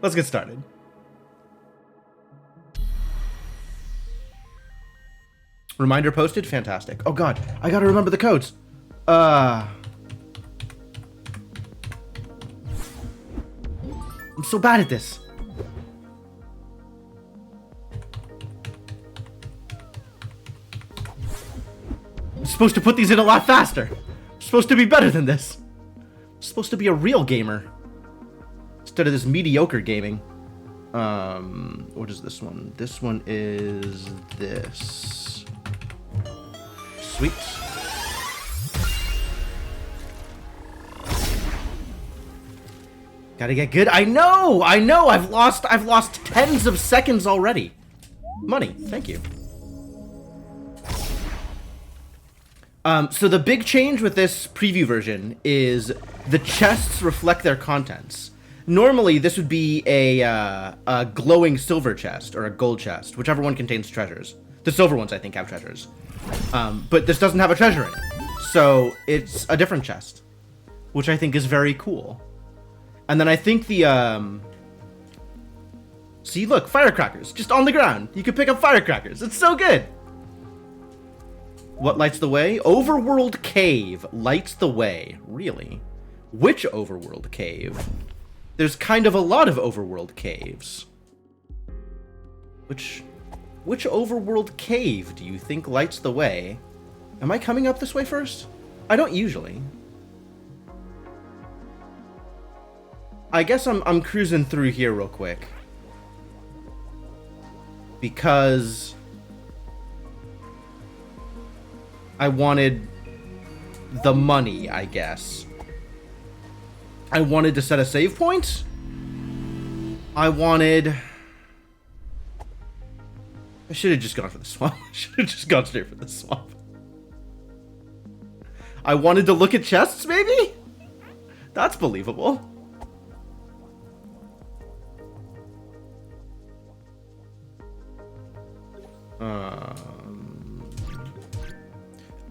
Let's get started. Reminder posted? Fantastic. Oh god, I gotta remember the codes. I'm so bad at this. I'm supposed to put these in a lot faster. I'm supposed to be better than this. I'm supposed to be a real gamer. Instead of this mediocre gaming. What is this one? This one is this. Sweet. Gotta get good. I know. I've lost tens of seconds already. Money. Thank you. So the big change with this preview version is the chests reflect their contents. Normally, this would be a glowing silver chest or a gold chest, whichever one contains treasures. The silver ones, I think, have treasures. But this doesn't have a treasure in it. So it's a different chest, which I think is very cool. And then I think the... See, look, firecrackers, just on the ground. You can pick up firecrackers. It's so good. What lights the way? Overworld Cave lights the way. Really? Which overworld cave? There's kind of a lot of overworld caves. Which overworld cave do you think lights the way? Am I coming up this way first? I don't usually. I guess I'm cruising through here real quick. Because I wanted the money, I guess. I wanted to set a save point. I should have just gone for the swamp. I should have just gone straight for the swamp. I wanted to look at chests, maybe? That's believable.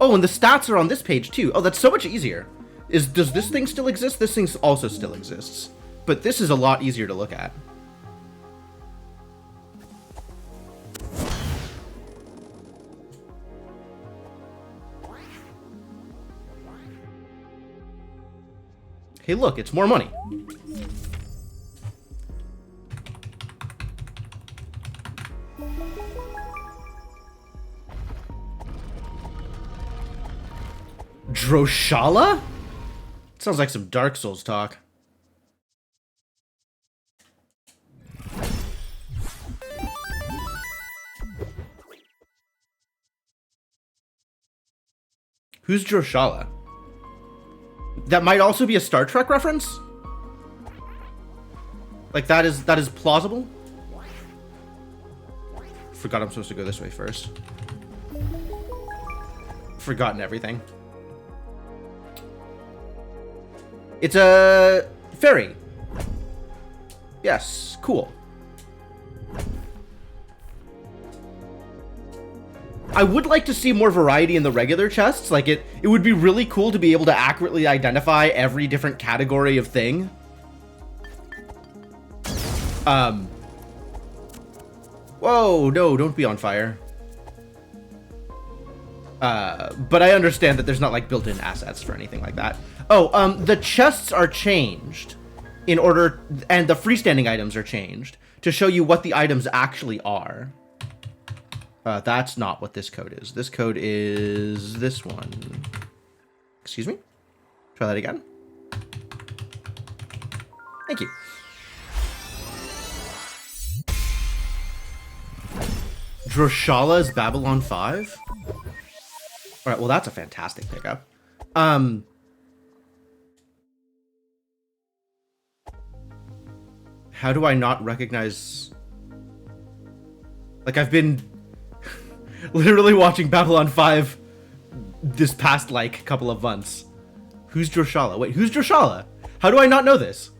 Oh, and the stats are on this page too. Oh, that's so much easier. Does this thing still exist? This thing also still exists. But this is a lot easier to look at. Hey, look, it's more money. Droshala? Sounds like some Dark Souls talk. Who's Droshala? That might also be a Star Trek reference? Like that is plausible? Forgot I'm supposed to go this way first. Forgotten everything. It's a ferry. Yes, cool. I would like to see more variety in the regular chests. Like it would be really cool to be able to accurately identify every different category of thing. Whoa, no, don't be on fire. But I understand that there's not like built-in assets for anything like that. Oh, the chests are changed in order, and the freestanding items are changed to show you what the items actually are. That's not what this code is. This code is this one. Excuse me? Try that again. Thank you. Droshala is Babylon 5? Alright, well that's a fantastic pickup. How do I not recognize... Like, I've been literally watching Babylon 5 this past, like, couple of months. Who's Droshala? Wait, who's Droshala? How do I not know this?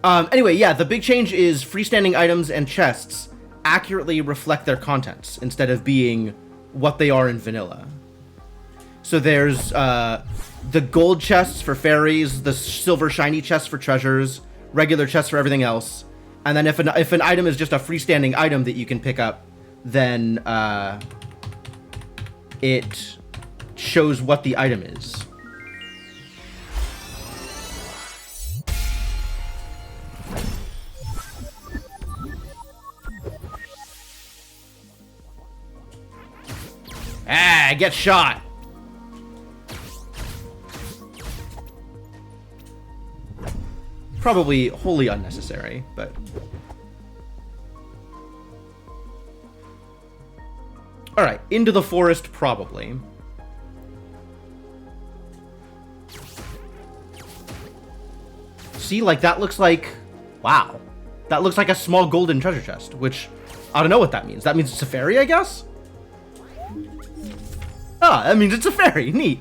Anyway, yeah, the big change is freestanding items and chests accurately reflect their contents instead of being what they are in vanilla. So there's the gold chests for fairies, the silver shiny chests for treasures, regular chests for everything else. And then if an item is just a freestanding item that you can pick up, then it shows what the item is. Ah, get shot. Probably wholly unnecessary, but... Alright, into the forest, probably. See, like, that looks like... Wow. That looks like a small golden treasure chest, which... I don't know what that means. That means it's a fairy, I guess? Ah, that means it's a fairy. Neat.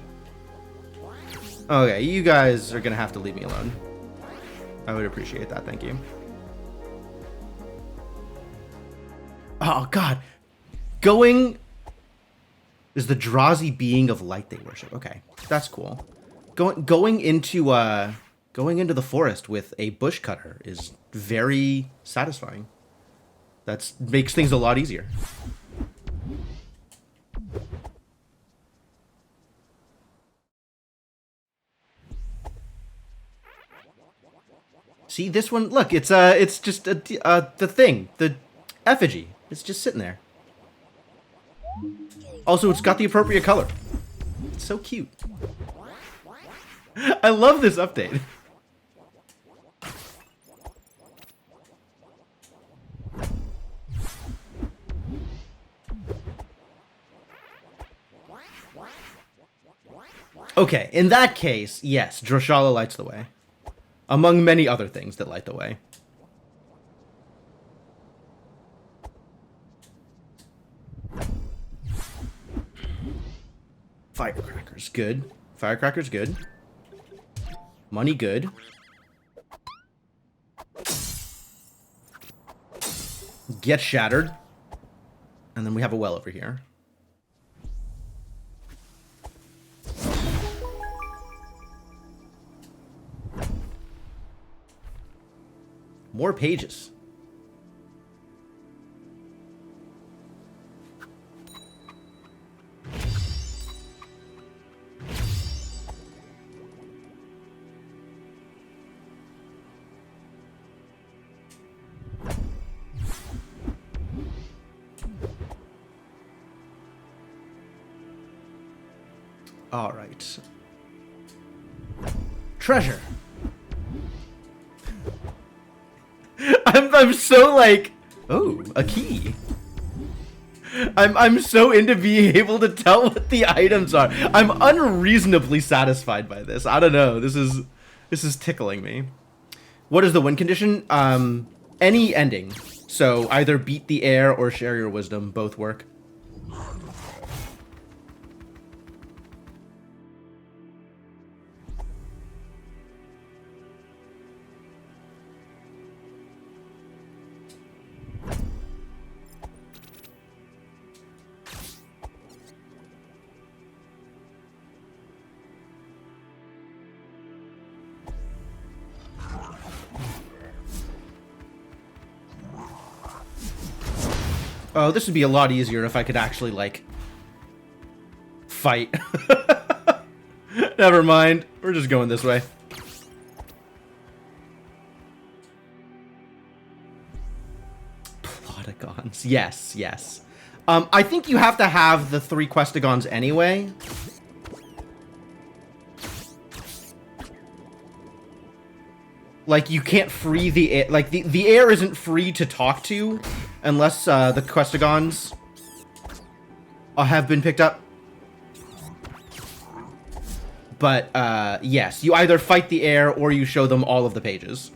Okay, you guys are gonna have to leave me alone. I would appreciate that, thank you. Oh, God. Going... is the drowsy being of light they worship. Okay, that's cool. Going into the forest with a bush cutter is very satisfying. That makes things a lot easier. See, this one, look, it's just the thing, the effigy. It's just sitting there. Also, it's got the appropriate color. It's so cute. I love this update. Okay, in that case, yes, Droshala lights the way. Among many other things that light the way. Firecrackers, good. Firecrackers, good. Money, good. Get shattered. And then we have a well over here. More pages. All right. Treasure. I'm so like, oh, a key. I'm so into being able to tell what the items are. I'm unreasonably satisfied by this. I don't know. This is tickling me. What is the win condition? Any ending. So either beat the air or share your wisdom. Both work. Oh, this would be a lot easier if I could actually, like, fight. Never mind. We're just going this way. Plotagons. Yes, yes. I think you have to have the 3 Questagons anyway. Like, you can't free the air. Like, the air isn't free to talk to unless the Questagons have been picked up. But, yes, you either fight the air or you show them all of the pages.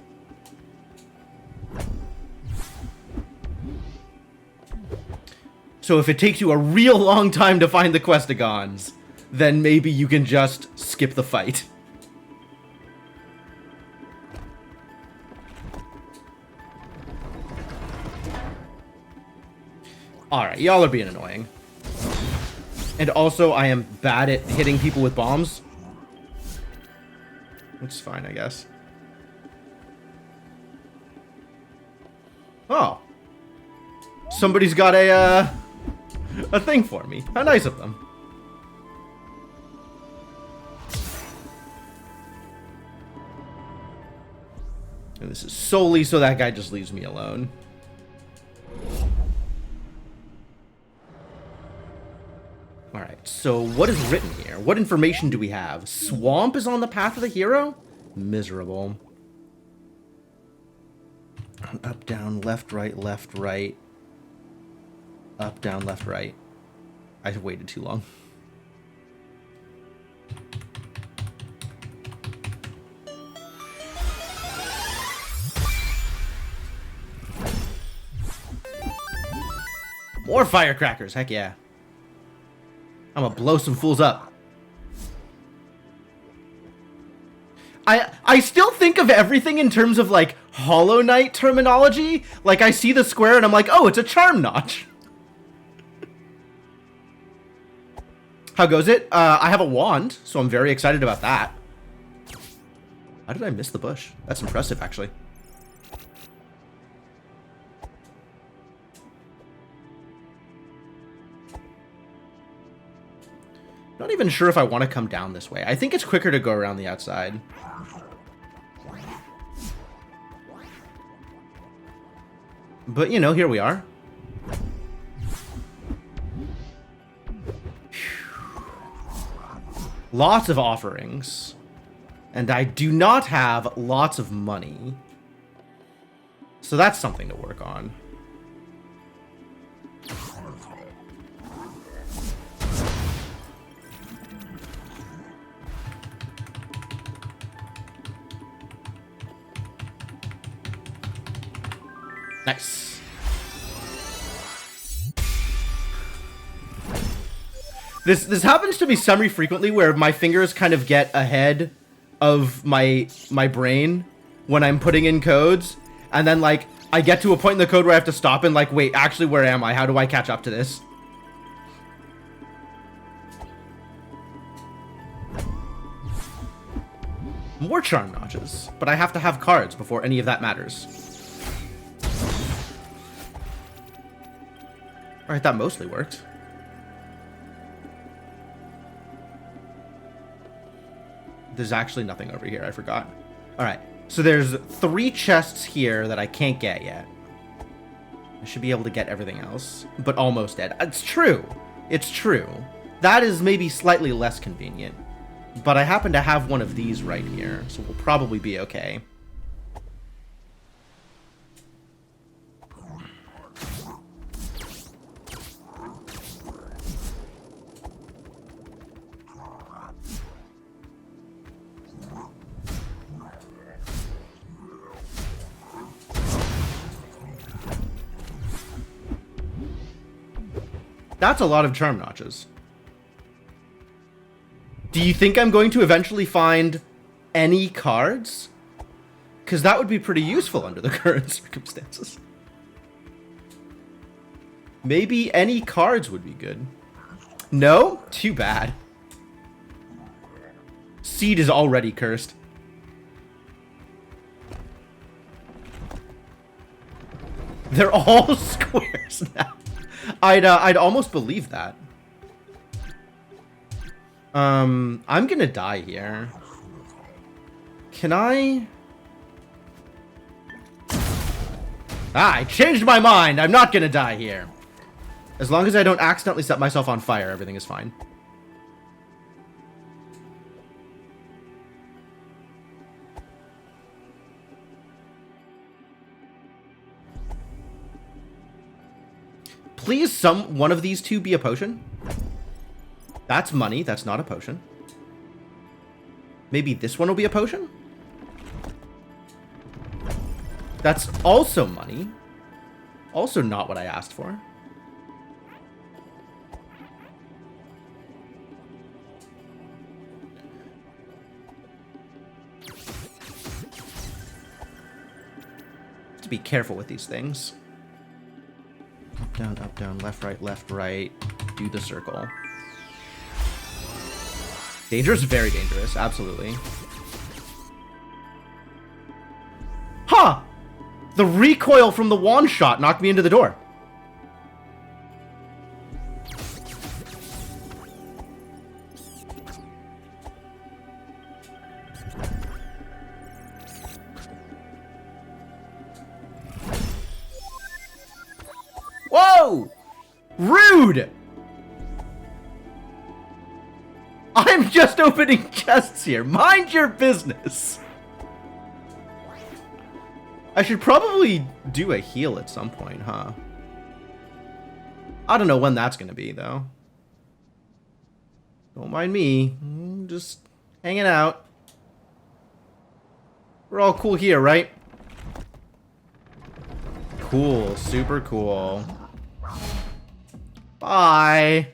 So if it takes you a real long time to find the Questagons, then maybe you can just skip the fight. Alright, y'all are being annoying. And also, I am bad at hitting people with bombs. It's fine, I guess. Oh. Somebody's got a thing for me. How nice of them. And this is solely so that guy just leaves me alone. Alright, so what is written here? What information do we have? Swamp is on the path of the hero? Miserable. Up, down, left, right, left, right. Up, down, left, right. I waited too long. More firecrackers, heck yeah. I'm gonna blow some fools up. I still think of everything in terms of, like, Hollow Knight terminology. Like, I see the square and I'm like, oh, it's a charm notch. How goes it? I have a wand, so I'm very excited about that. How did I miss the bush? That's impressive, actually. Not even sure if I want to come down this way. I think it's quicker to go around the outside. But, you know, here we are. Lots of offerings. And I do not have lots of money. So that's something to work on. Nice. This happens to me semi-frequently where my fingers kind of get ahead of my brain when I'm putting in codes, and then, like, I get to a point in the code where I have to stop and, like, wait, actually, where am I? How do I catch up to this? More charm notches, but I have to have cards before any of that matters. Alright, that mostly worked. There's actually nothing over here, I forgot. Alright, so there's 3 chests here that I can't get yet. I should be able to get everything else, but almost dead. It's true. It's true. That is maybe slightly less convenient. But I happen to have one of these right here, so we'll probably be okay. That's a lot of charm notches. Do you think I'm going to eventually find any cards? Because that would be pretty useful under the current circumstances. Maybe any cards would be good. No? Too bad. Seed is already cursed. They're all squares now. I'd almost believe that. I'm gonna die here. Can I? I changed my mind. I'm not gonna die here. As long as I don't accidentally set myself on fire, everything is fine. Please, one of these two be a potion. That's money. That's not a potion. Maybe this one will be a potion? That's also money. Also not what I asked for. To be careful with these things. Up, down, left, right, do the circle. Dangerous, very dangerous, absolutely. Huh! The recoil from the wand shot knocked me into the door. Whoa! Rude! I'm just opening chests here. Mind your business. I should probably do a heal at some point, huh? I don't know when that's gonna be, though. Don't mind me. I'm just hanging out. We're all cool here, right? Cool. Super cool. Bye.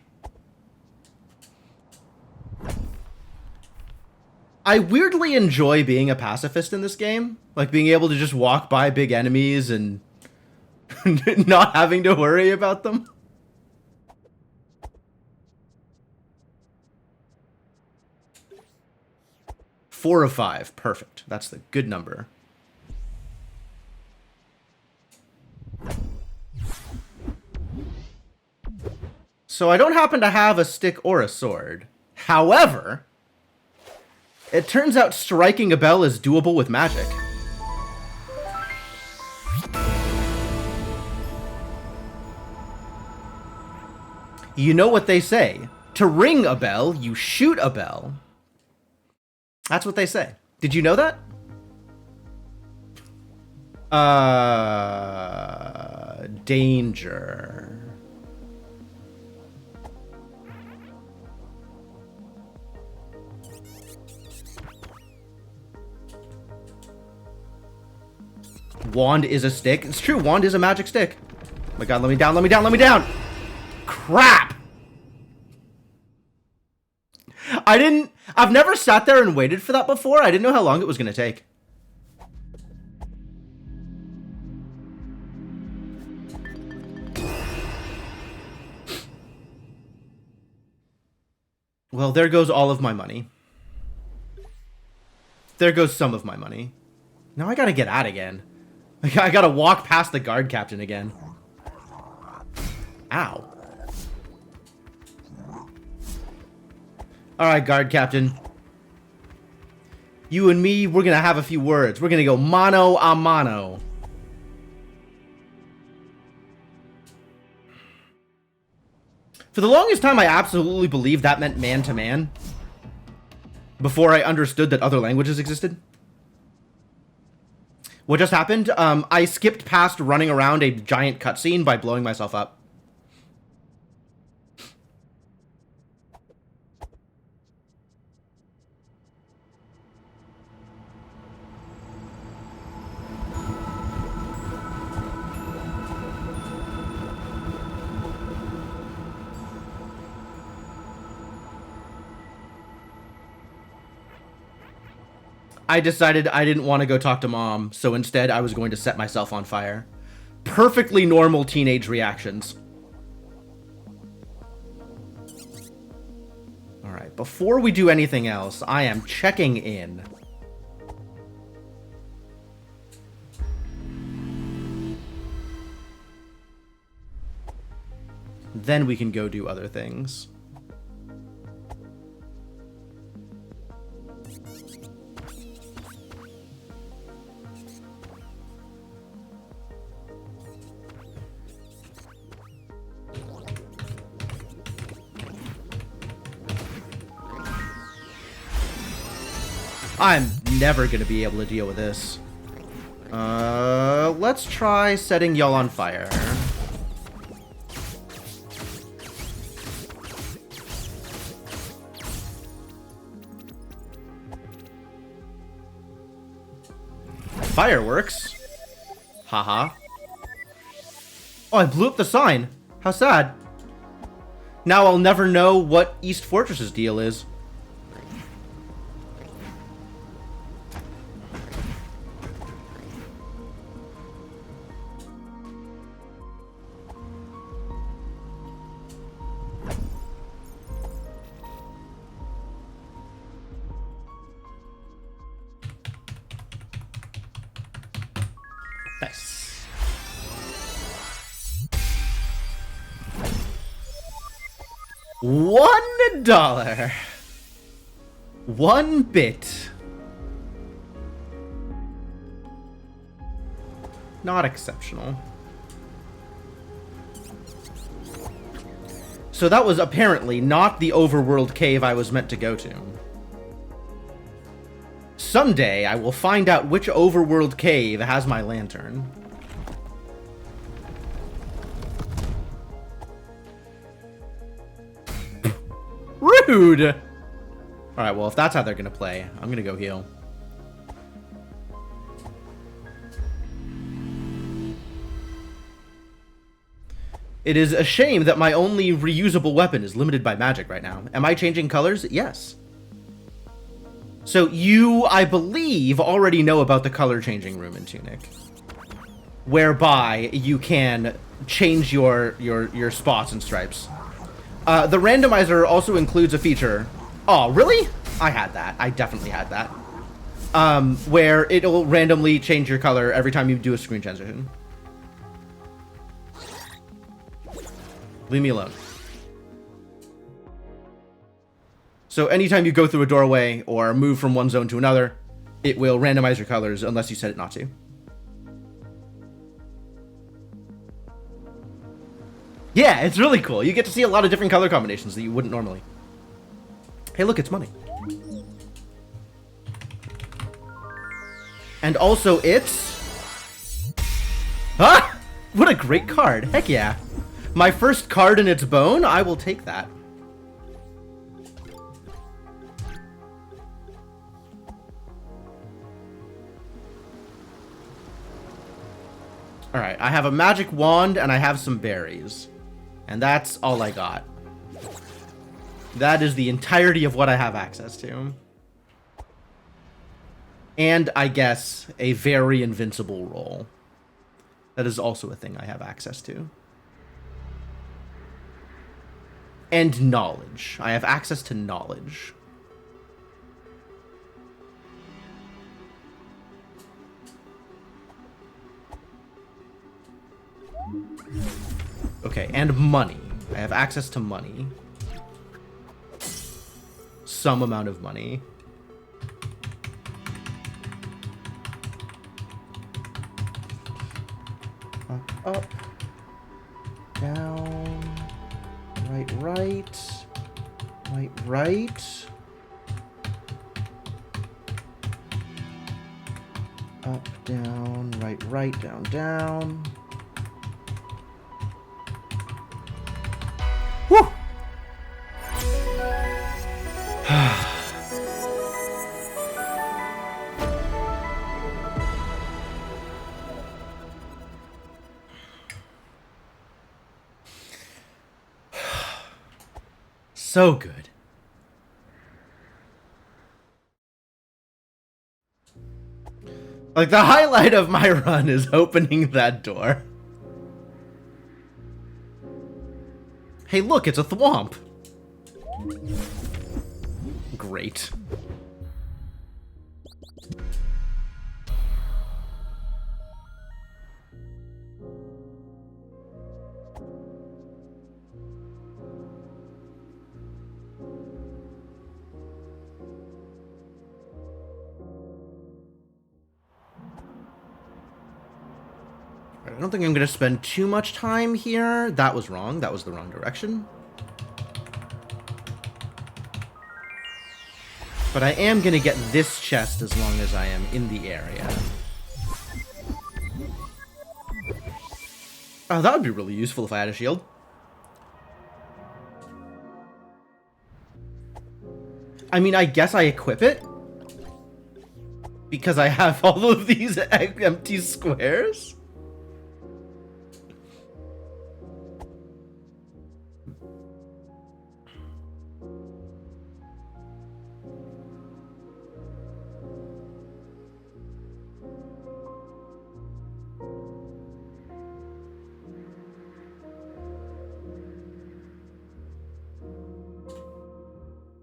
I weirdly enjoy being a pacifist in this game. Like, being able to just walk by big enemies and not having to worry about them. Four of 5. Perfect. That's the good number. So I don't happen to have a stick or a sword. However, it turns out striking a bell is doable with magic. You know what they say. To ring a bell, you shoot a bell. That's what they say. Did you know that? Danger. Wand is a stick. It's true, wand is a magic stick. Oh my god, let me down, let me down, let me down! Crap! I've never sat there and waited for that before. I didn't know how long it was gonna take. Well, there goes all of my money. There goes some of my money. Now I gotta get out again. I gotta walk past the guard captain again. Ow. Alright, guard captain. You and me, we're gonna have a few words. We're gonna go mano a mano. For the longest time, I absolutely believed that meant man to man. Before I understood that other languages existed. What just happened? I skipped past running around a giant cutscene by blowing myself up. I decided I didn't want to go talk to mom, so instead I was going to set myself on fire. Perfectly normal teenage reactions. Alright, before we do anything else, I am checking in. Then we can go do other things. I'm never gonna be able to deal with this. Let's try setting y'all on fire. Fireworks? Haha. Oh, I blew up the sign. How sad. Now I'll never know what East Fortress's deal is. Nice. $1. 1 bit. Not exceptional. So that was apparently not the overworld cave I was meant to go to. Someday I will find out which overworld cave has my lantern. Rude! Alright, well, if that's how they're gonna play, I'm gonna go heal. It is a shame that my only reusable weapon is limited by magic right now. Am I changing colors? Yes. So you, I believe, already know about the color changing room in Tunic, whereby you can change your spots and stripes. The randomizer also includes a feature. Oh, really? I had that. I definitely had that. Where it'll randomly change your color every time you do a screen transition. Leave me alone. So anytime you go through a doorway or move from one zone to another, it will randomize your colors unless you set it not to. Yeah, it's really cool. You get to see a lot of different color combinations that you wouldn't normally. Hey, look, it's money. And also it's... Ah! What a great card. Heck yeah. My first card in its bone? I will take that. Alright, I have a magic wand and I have some berries. And that's all I got. That is the entirety of what I have access to. And, I guess, a very invincible roll. That is also a thing I have access to. And knowledge. I have access to knowledge. Okay, and money. I have access to money. Some amount of money. Up. Down. Right. Up, down, right, down. Woo! So good. Like, the highlight of my run is opening that door. Hey, look, it's a thwomp. Great. I don't think I'm going to spend too much time here. That was wrong. That was the wrong direction. But I am going to get this chest as long as I am in the area. Oh, that would be really useful if I had a shield. I mean, I guess I equip it. Because I have all of these empty squares.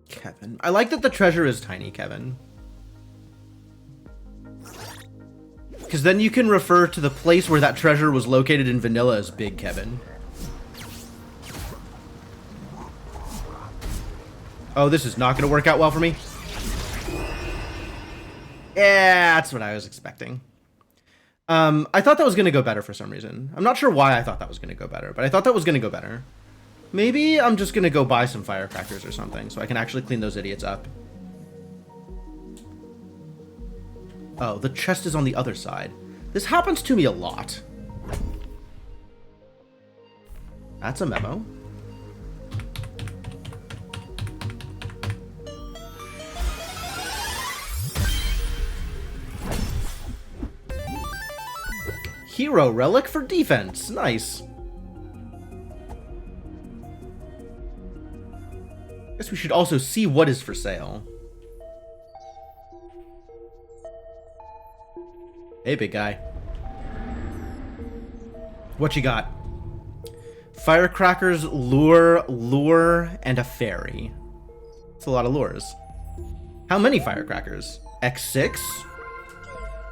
Kevin. I like that the treasure is tiny, Kevin. Because then you can refer to the place where that treasure was located in vanilla as Big Kevin. Oh, this is not going to work out well for me. Yeah, that's what I was expecting. I thought that was going to go better for some reason. I'm not sure why I thought that was going to go better, but I thought that was going to go better. Maybe I'm just going to go buy some firecrackers or something so I can actually clean those idiots up. Oh, the chest is on the other side. This happens to me a lot. That's a memo. Hero relic for defense. Nice. Guess we should also see what is for sale. Hey, big guy. What you got? Firecrackers, lure, and a fairy. That's a lot of lures. How many firecrackers? X6?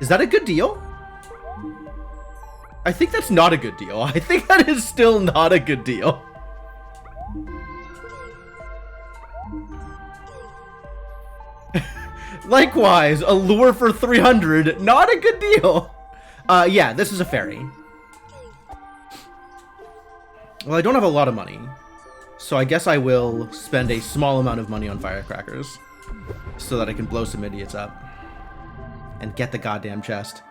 Is that a good deal? I think that's not a good deal. I think that is still not a good deal. Likewise, a lure for 300, not a good deal. Yeah, this is a fairy. Well, I don't have a lot of money, so I guess I will spend a small amount of money on firecrackers so that I can blow some idiots up and get the goddamn chest,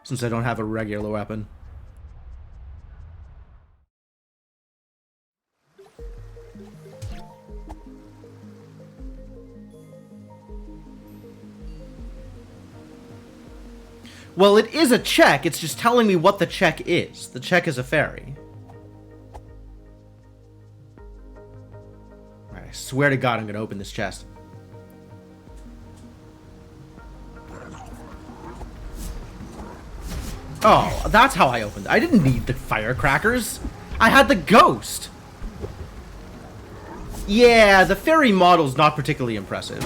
since I don't have a regular weapon. Well, it is a check. It's just telling me what the check is. The check is a fairy. Alright, I swear to God I'm going to open this chest. Oh, that's how I opened it. I didn't need the firecrackers. I had the ghost. Yeah, the fairy model's not particularly impressive.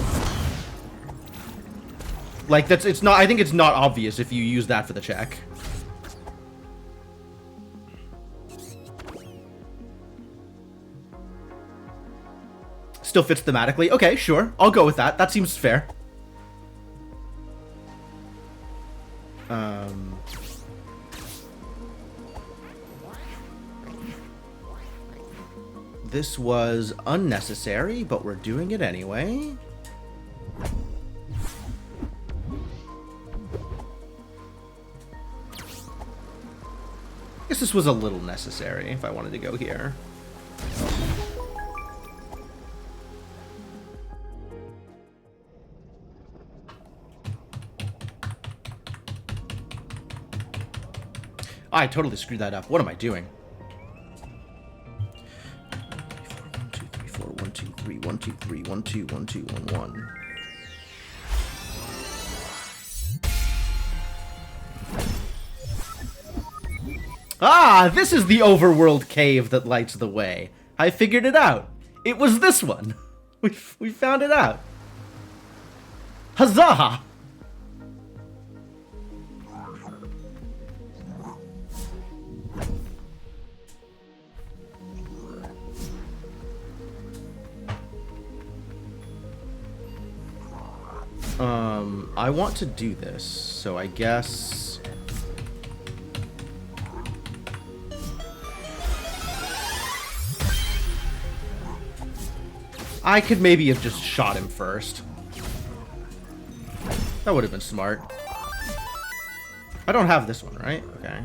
Like, it's not, I think it's not obvious if you use that for the check. Still fits thematically. Okay, sure. I'll go with that. That seems fair. This was unnecessary, but we're doing it anyway. I guess this was a little necessary if I wanted to go here. I totally screwed that up. What am I doing? 1, 2, 3, 4, 1, 2, 3, 1, 2, 1, 2, 1, 1. Ah, this is the overworld cave that lights the way. I figured it out. It was this one. We found it out. Huzzah! I want to do this, so I guess... I could maybe have just shot him first. That would have been smart. I don't have this one, right? Okay.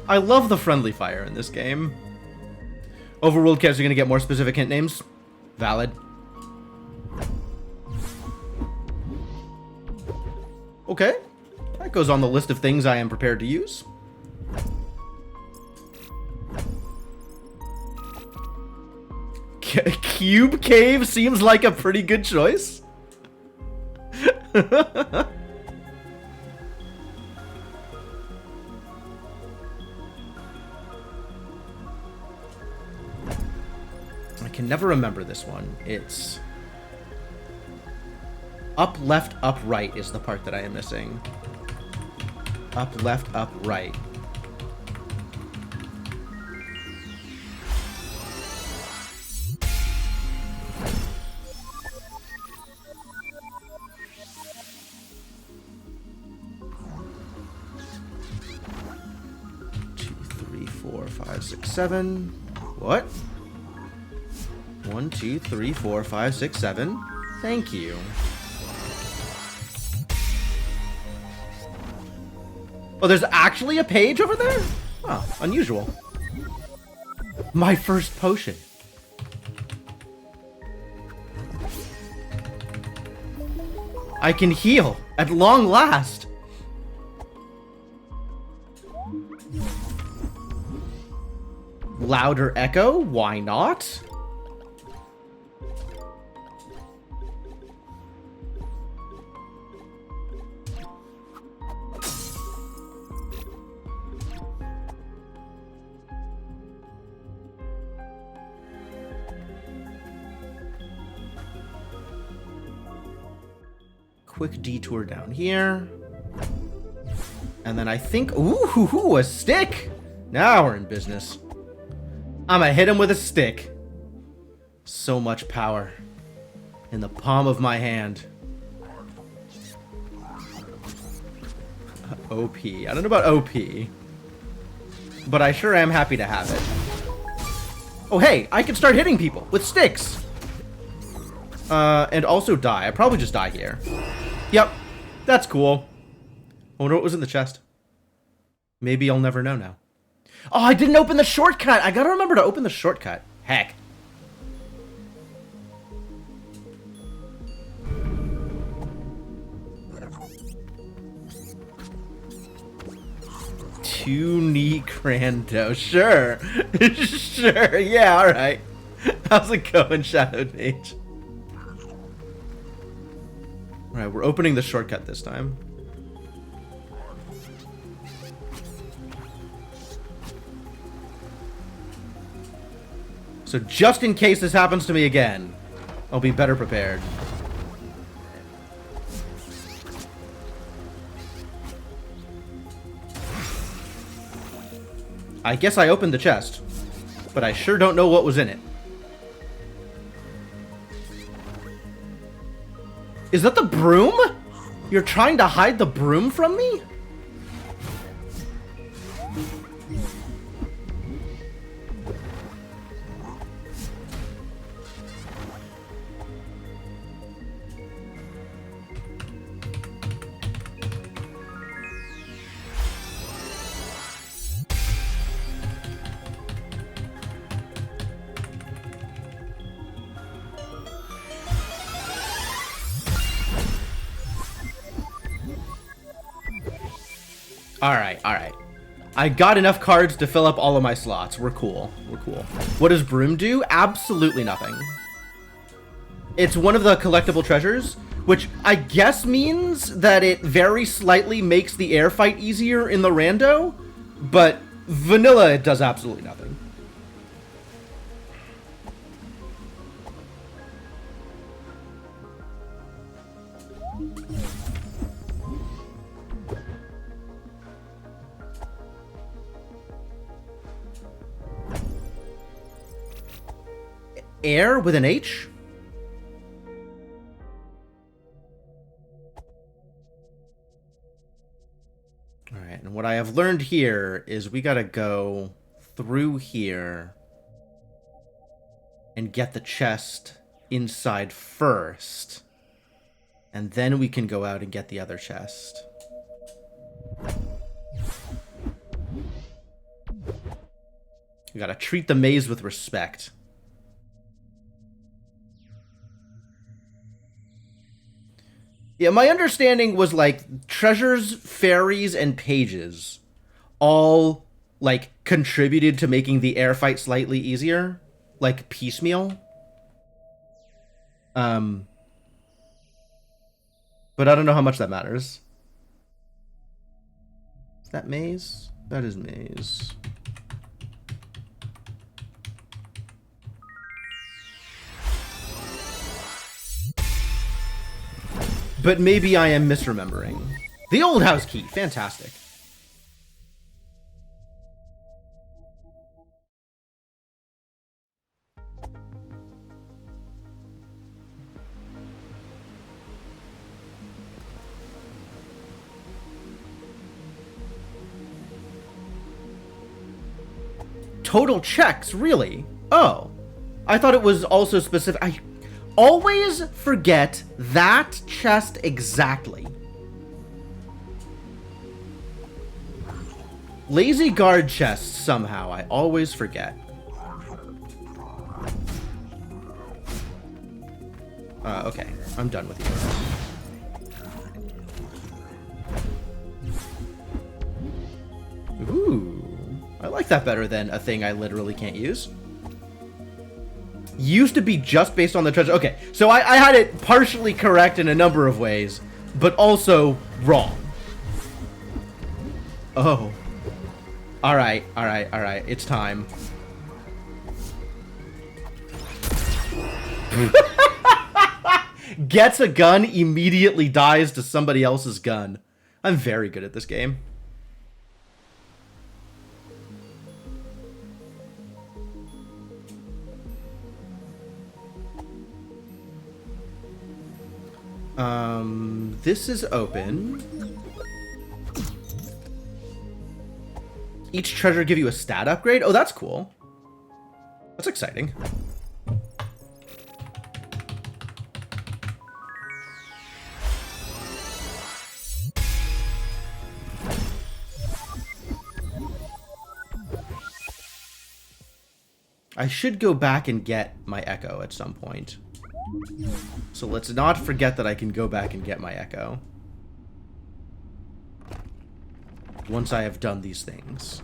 I love the friendly fire in this game. Overworld kids are going to get more specific hint names. Valid. Okay. That goes on the list of things I am prepared to use. Cube Cave seems like a pretty good choice. can never remember this one. It's up, left, up, right is the part that I am missing. Up, left, up, right. Two, three, four, five, six, seven. What? 1, 2, 3, 4, 5, 6, 7. Thank you. Oh, there's actually a page over there? Oh, unusual. My first potion. I can heal at long last. Louder echo? Why not? Quick detour down here. And then I think... Ooh, a stick! Now we're in business. I'm gonna hit him with a stick. So much power. In the palm of my hand. OP. I don't know about OP. But I sure am happy to have it. Oh, hey! I can start hitting people with sticks! And also die. I probably just die here. Yep. That's cool. I wonder what was in the chest. Maybe I'll never know now. Oh, I didn't open the shortcut! I gotta remember to open the shortcut. Heck. Tunic Randomizer. Sure. Sure. Yeah, alright. How's it going, Shadowed Mage? Alright, we're opening the shortcut this time. So just in case this happens to me again, I'll be better prepared. I guess I opened the chest, but I sure don't know what was in it. Is that the broom? You're trying to hide the broom from me? Alright, alright. I got enough cards to fill up all of my slots. We're cool. We're cool. What does Broom do? Absolutely nothing. It's one of the collectible treasures, which I guess means that it very slightly makes the air fight easier in the rando, but vanilla, it does absolutely nothing. Air with an H? Alright, and what I have learned here is we gotta go through here and get the chest inside first. And then we can go out and get the other chest. We gotta treat the maze with respect. Yeah, my understanding was, like, treasures, fairies, and pages all, like, contributed to making the air fight slightly easier. Like, piecemeal. But I don't know how much that matters. Is that maze? That is maze. But maybe I am misremembering. The old house key. Fantastic. Total checks, really? Oh. I thought it was also specific. I always forget that chest exactly. Lazy guard chests, somehow. I always forget. Okay. I'm done with you. Ooh. I like that better than a thing I literally can't use. Used to be just based on the treasure. Okay, so I had it partially correct in a number of ways, but also wrong. Oh. Alright, alright, alright. It's time. Gets a gun, immediately dies to somebody else's gun. I'm very good at this game. This is open. Each treasure give you a stat upgrade? Oh, that's cool. That's exciting. I should go back and get my echo at some point. So let's not forget that I can go back and get my echo. Once I have done these things.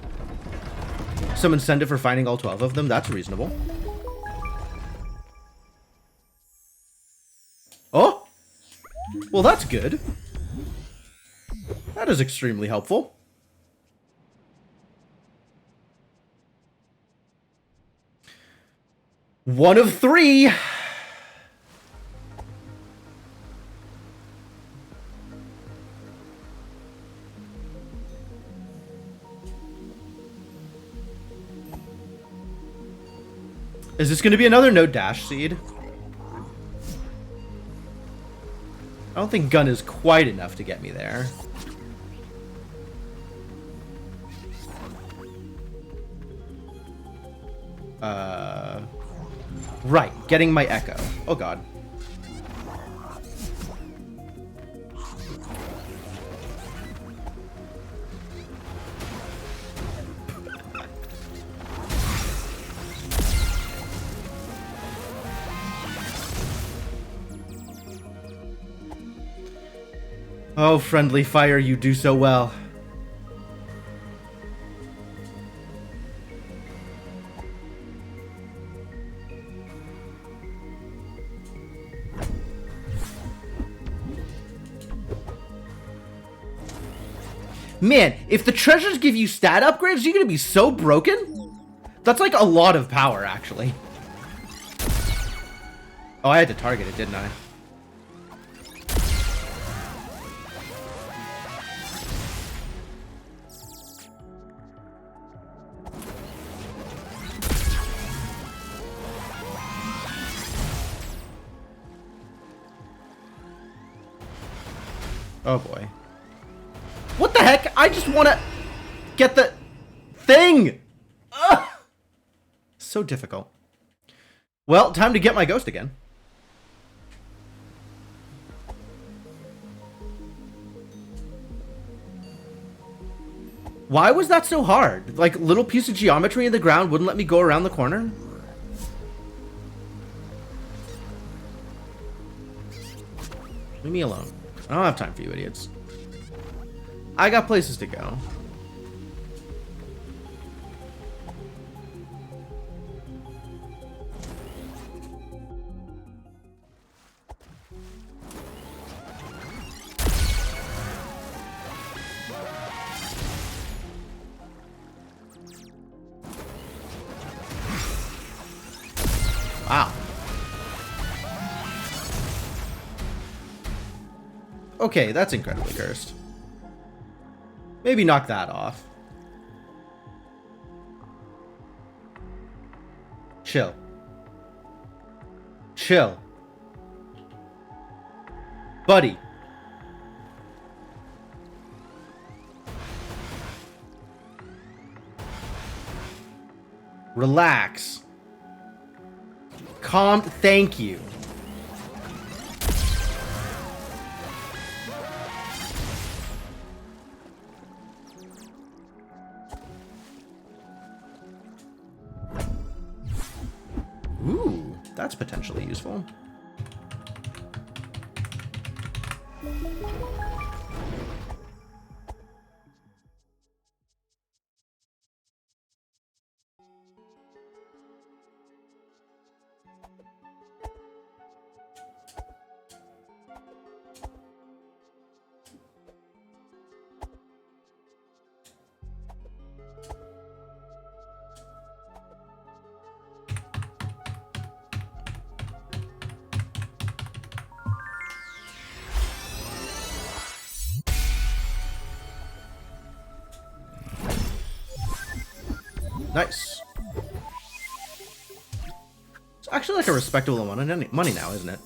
Some incentive for finding all 12 of them, that's reasonable. Oh! Well, that's good. That is extremely helpful. One of 3! Is this going to be another no dash seed? I don't think gun is quite enough to get me there. Right, getting my echo. Oh god. Oh, friendly fire, you do so well. Man, if the treasures give you stat upgrades, you're gonna be so broken. That's like a lot of power, actually. Oh, I had to target it, didn't I? Oh boy. What the heck? I just want to get the thing! Ugh! So difficult. Well, time to get my ghost again. Why was that so hard? Like, little piece of geometry in the ground wouldn't let me go around the corner? Leave me alone. I don't have time for you idiots. I got places to go. Wow. Okay, that's incredibly cursed. Maybe knock that off. Chill. Chill. Buddy. Relax. Calm. Thank you. Ooh, that's potentially useful. Nice. It's actually like a respectable amount of money now, isn't it?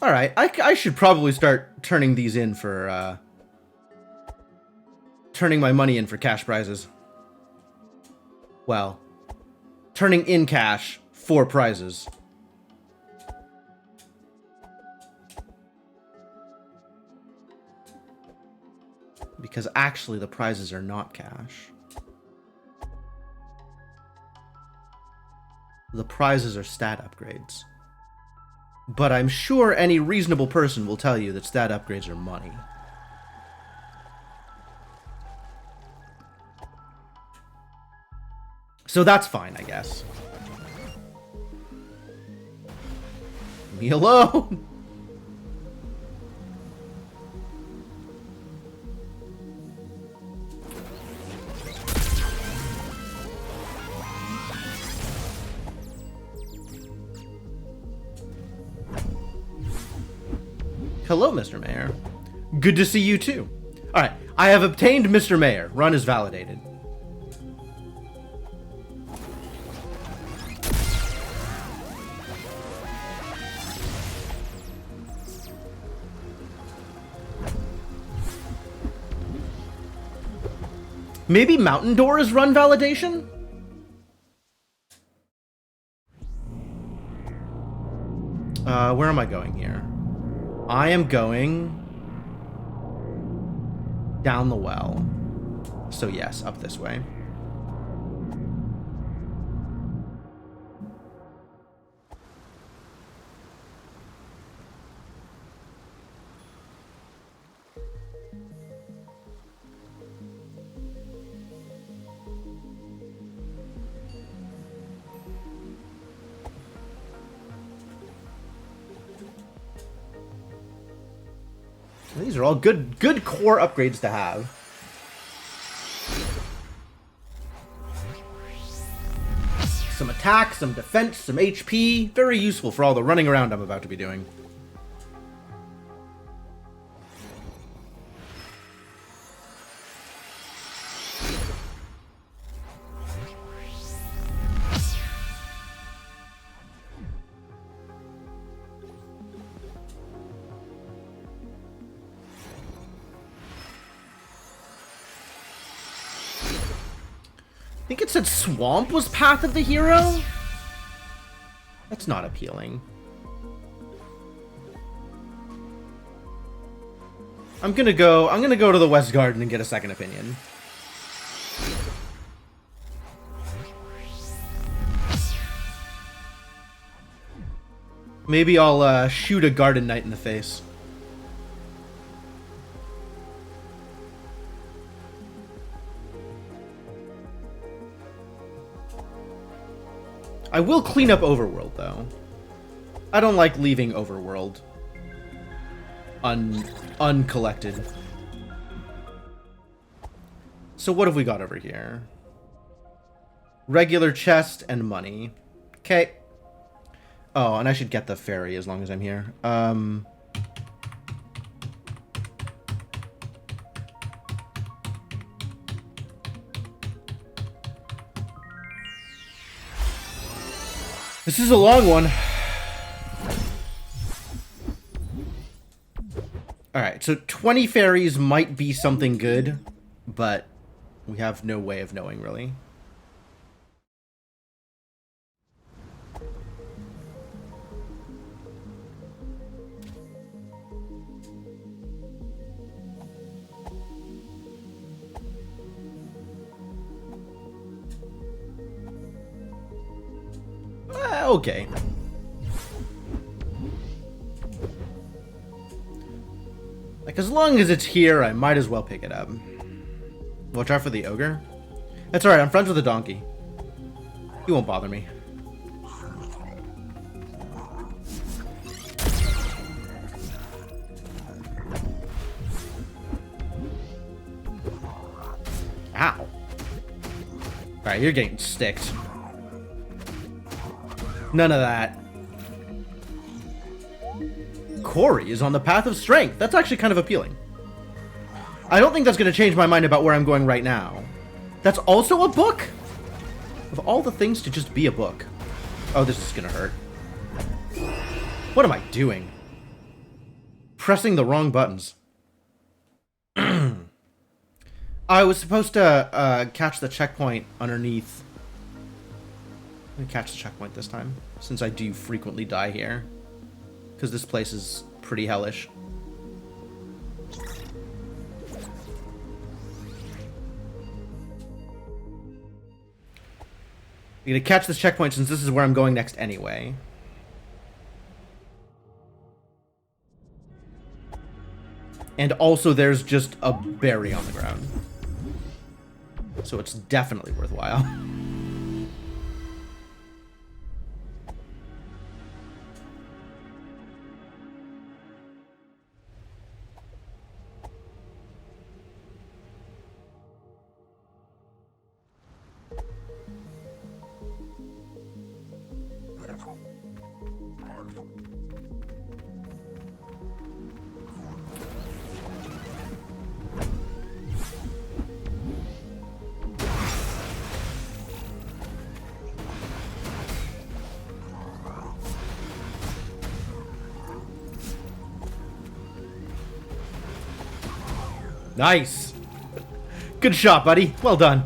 Alright, I should probably start turning these in for, turning my money in for cash prizes. Well, turning in cash for prizes. Because actually the prizes are not cash. The prizes are stat upgrades. But I'm sure any reasonable person will tell you that stat upgrades are money. So that's fine, I guess. Leave me alone! Hello, Mr. Mayor. Good to see you, too. Alright, I have obtained Mr. Mayor. Run is validated. Maybe Mountain Door is run validation? Where am I going here? I am going down the well. So yes, up this way. These are all good core upgrades to have. Some attack, some defense, some HP. Very useful for all the running around I'm about to be doing. I think it said Swamp was Path of the Hero? That's not appealing. I'm gonna go to the West Garden and get a second opinion. Maybe I'll shoot a Garden Knight in the face. I will clean up Overworld, though. I don't like leaving Overworld uncollected. So what have we got over here? Regular chest and money. Okay. Oh, and I should get the ferry as long as I'm here. This is a long one. Alright, so 20 ferries might be something good, but we have no way of knowing, really. Okay. Like, as long as it's here, I might as well pick it up. Watch out for the ogre. That's alright, I'm friends with the donkey. He won't bother me. Ow. Alright, you're getting sticked. None of that. Corey is on the path of strength. That's actually kind of appealing. I don't think that's going to change my mind about where I'm going right now. That's also a book? Of all the things to just be a book. Oh, this is going to hurt. What am I doing? Pressing the wrong buttons. I was supposed to catch the checkpoint underneath. Let me catch the checkpoint this time, since I do frequently die here. Because this place is pretty hellish. I'm gonna catch this checkpoint since this is where I'm going next anyway. And also there's just a berry on the ground. So it's definitely worthwhile. Nice. Good shot, buddy. Well done.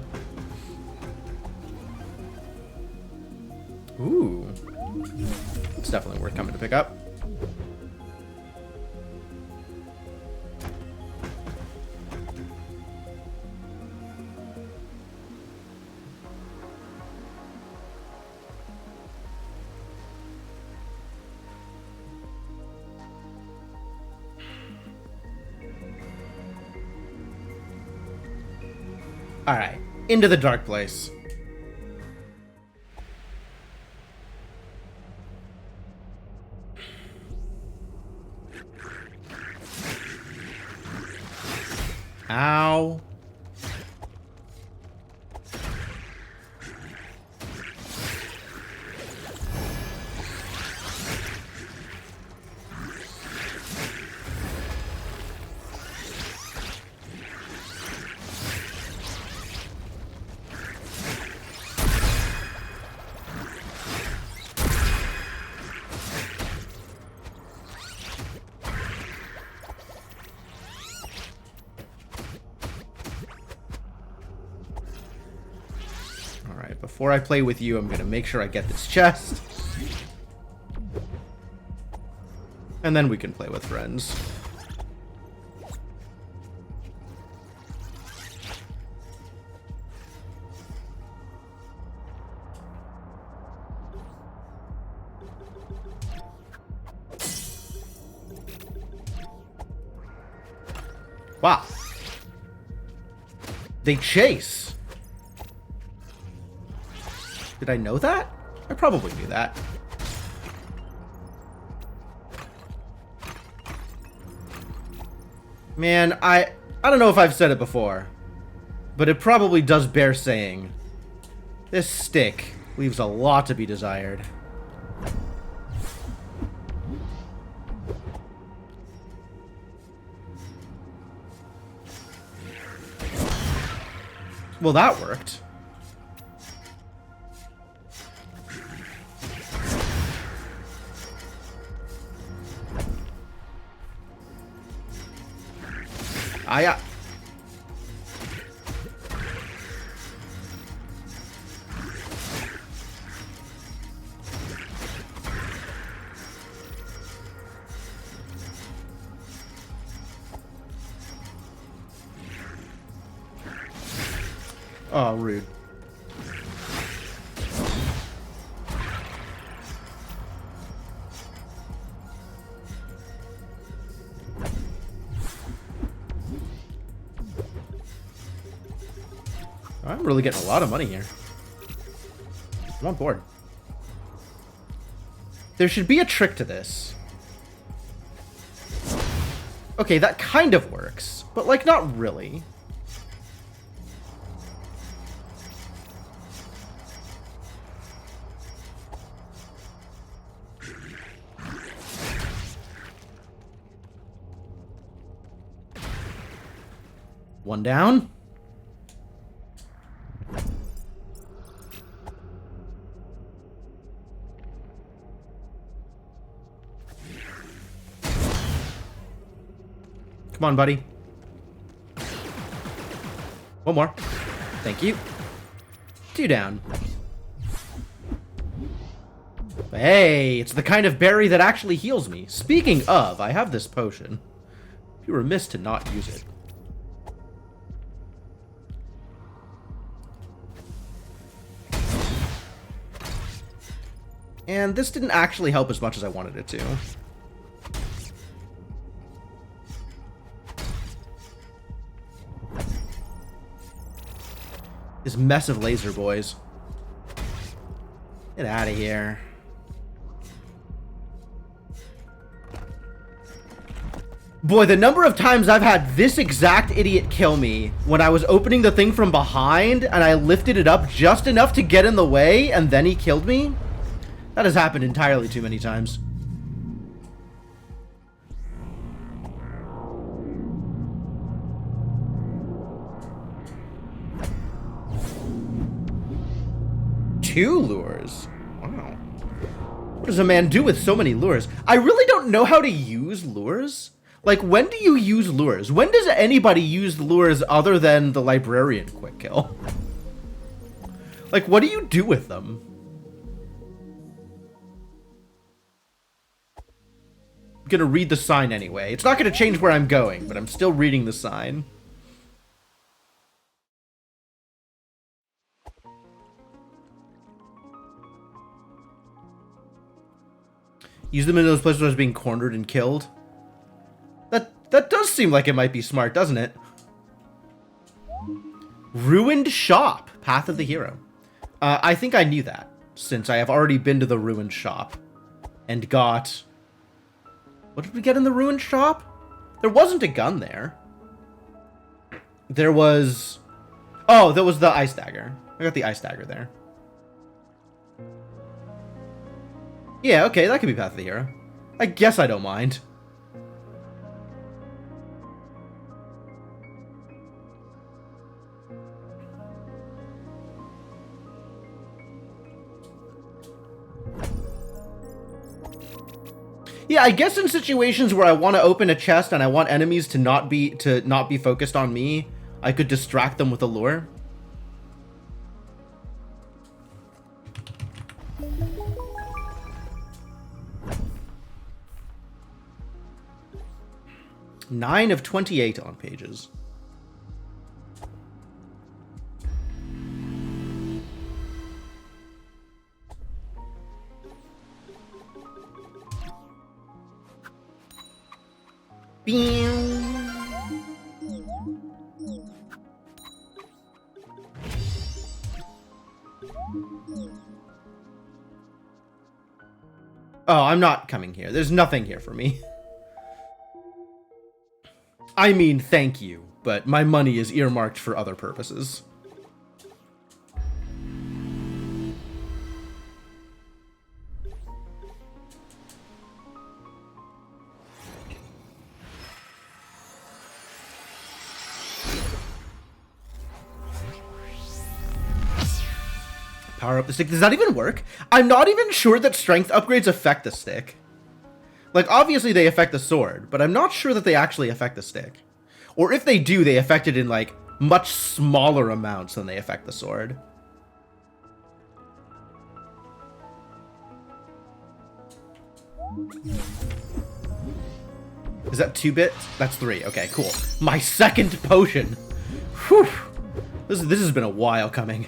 Ooh. It's definitely worth coming to pick up. Alright, into the dark place. Ow. Before I play with you, I'm going to make sure I get this chest. And then we can play with friends. Wow. They chase. Did I know that? I probably knew that. Man, I don't know if I've said it before, but it probably does bear saying. This stick leaves a lot to be desired. Well, that worked. Oh, rude. I'm really getting a lot of money here. I'm on board. There should be a trick to this. Okay, that kind of works, but like not really. One down. Come on, buddy. One more. Thank you. Two down. Hey, it's the kind of berry that actually heals me. Speaking of, I have this potion. I'd be remiss to not use it. And this didn't actually help as much as I wanted it to. This mess of laser boys. Get out of here. Boy, the number of times I've had this exact idiot kill me when I was opening the thing from behind and I lifted it up just enough to get in the way and then he killed me. That has happened entirely too many times. Two lures? Wow. What does a man do with so many lures? I really don't know how to use lures. Like, when do you use lures? When does anybody use lures other than the librarian quick kill? Like, what do you do with them? I'm gonna read the sign anyway. It's not gonna change where I'm going, but I'm still reading the sign. Use them in those places where I was being cornered and killed. That does seem like it might be smart, doesn't it? Ruined shop. Path of the hero. I think I knew that, since I have already been to the ruined shop. And got... What did we get in the ruined shop? There wasn't a gun there. There was... Oh, there was the ice dagger. I got the ice dagger there. Yeah, okay, that could be Path of the Hero. I guess I don't mind. Yeah, I guess in situations where I want to open a chest and I want enemies to not be focused on me, I could distract them with a lure. Nine of 28 on pages. Oh, I'm not coming here. There's nothing here for me. I mean, thank you, but my money is earmarked for other purposes. Power up the stick. Does that even work? I'm not even sure that strength upgrades affect the stick. Like, obviously they affect the sword, but I'm not sure that they actually affect the stick. Or if they do, they affect it in, like, much smaller amounts than they affect the sword. Is that 2 bits? That's 3. Okay, cool. My second potion. Whew. This has been a while coming.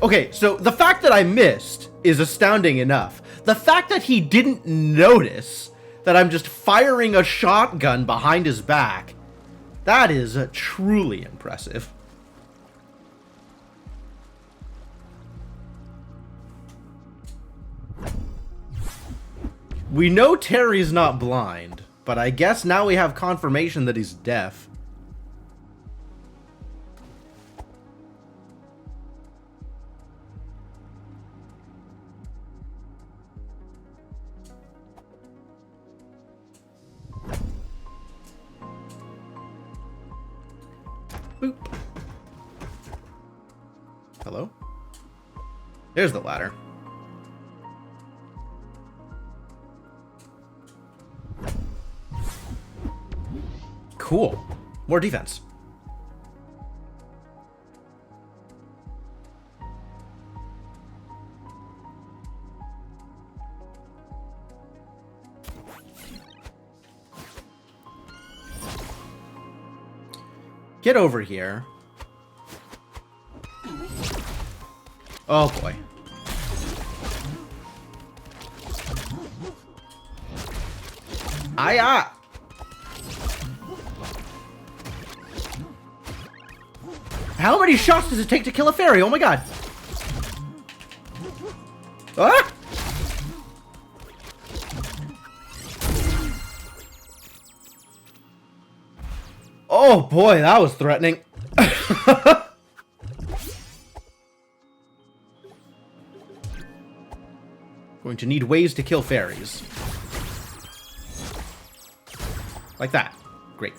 Okay, so the fact that I missed is astounding enough. The fact that he didn't notice that I'm just firing a shotgun behind his back, that is truly impressive. We know Terry's not blind, but I guess now we have confirmation that he's deaf. Boop. Hello? There's the ladder. Cool. More defense. Get over here. Oh boy. Aye. How many shots does it take to kill a fairy? Oh my god. Ah! Oh boy, that was threatening. Going to need ways to kill fairies. Like that. Great.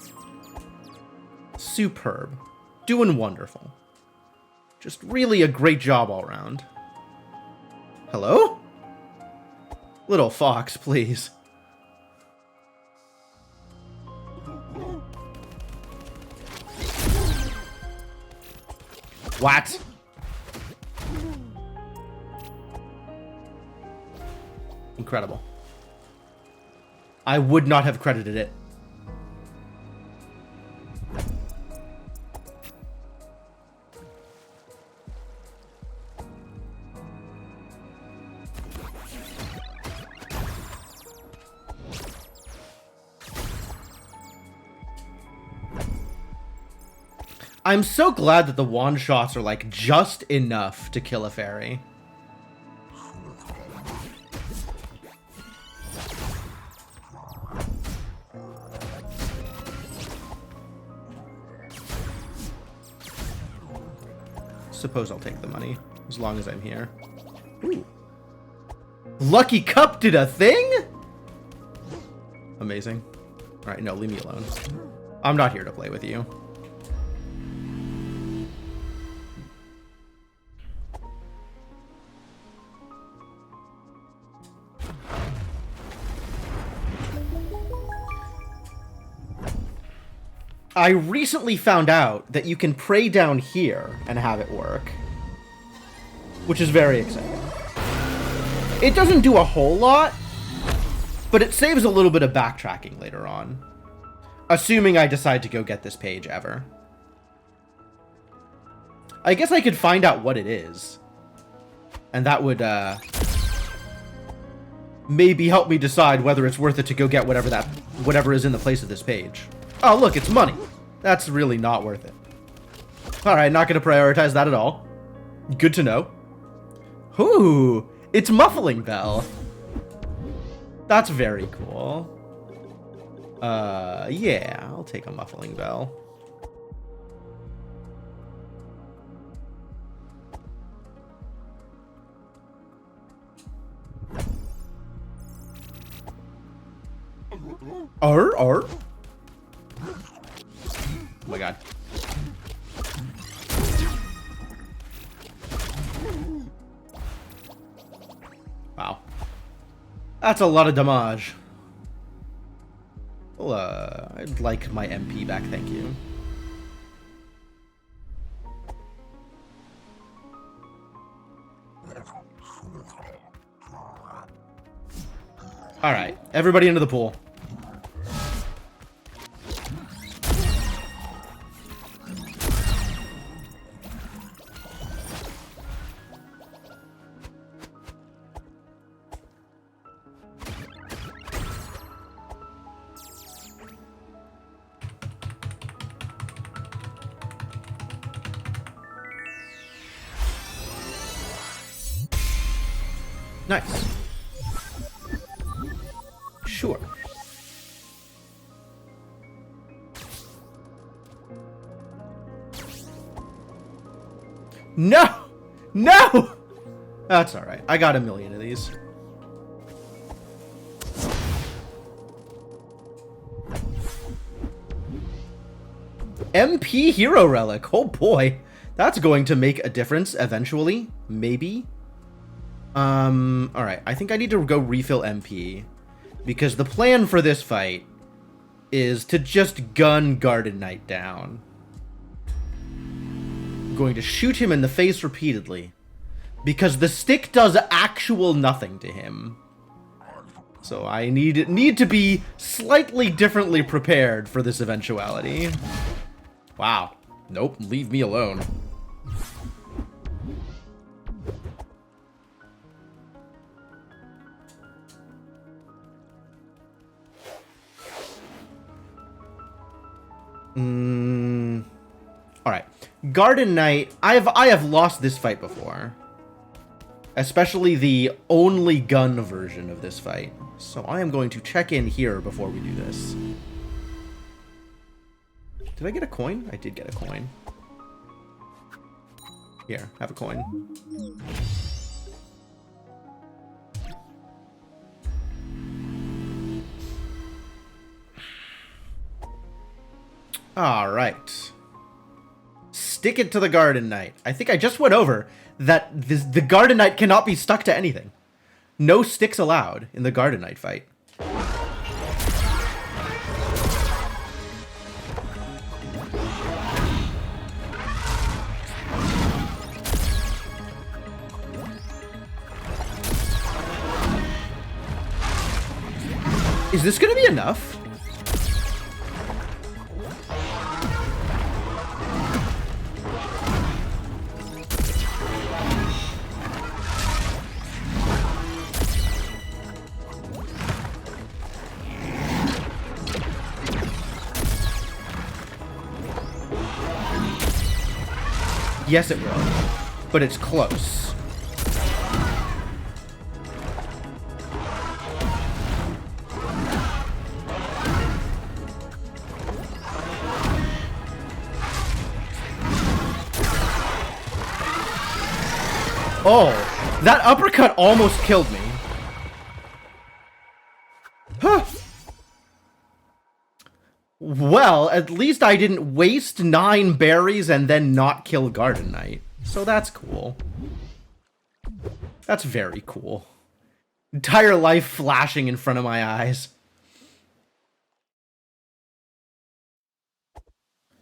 Superb. Doing wonderful. Just really a great job all around. Hello? Little fox, please. What? Incredible. I would not have credited it. I'm so glad that the wand shots are like just enough to kill a fairy. Suppose I'll take the money as long as I'm here. Ooh. Lucky Cup did a thing? Amazing. All right, no, leave me alone. I'm not here to play with you. I recently found out that you can pray down here and have it work, which is very exciting. It doesn't do a whole lot, but it saves a little bit of backtracking later on, assuming I decide to go get this page ever. I guess I could find out what it is, and that would maybe help me decide whether it's worth it to go get whatever is in the place of this page. Oh, look, it's money. That's really not worth it. Alright, not going to prioritize that at all. Good to know. Ooh, it's Muffling Bell. That's very cool. Yeah, I'll take a Muffling Bell. Arr. That's a lot of damage. Well, I'd like my MP back, thank you. Alright, everybody into the pool. Nice. Sure. No! No! That's alright. I got a million of these. MP Hero Relic. Oh boy. That's going to make a difference eventually. Maybe. Alright. I think I need to go refill MP. Because the plan for this fight is to just gun Garden Knight down. I'm going to shoot him in the face repeatedly. Because the stick does actual nothing to him. So I need to be slightly differently prepared for this eventuality. Wow. Nope, leave me alone. Alright. Garden Knight, I have lost this fight before. Especially the only gun version of this fight. So I am going to check in here before we do this. Did I get a coin? I did get a coin. Here, have a coin. Alright. Stick it to the Garden Knight. I think I just went over that the Garden Knight cannot be stuck to anything. No sticks allowed in the Garden Knight fight. Is this gonna be enough? Yes, it will. But it's close. Oh, that uppercut almost killed me. Huh. Well, at least I didn't waste 9 berries and then not kill Garden Knight. So that's cool. That's very cool. Entire life flashing in front of my eyes.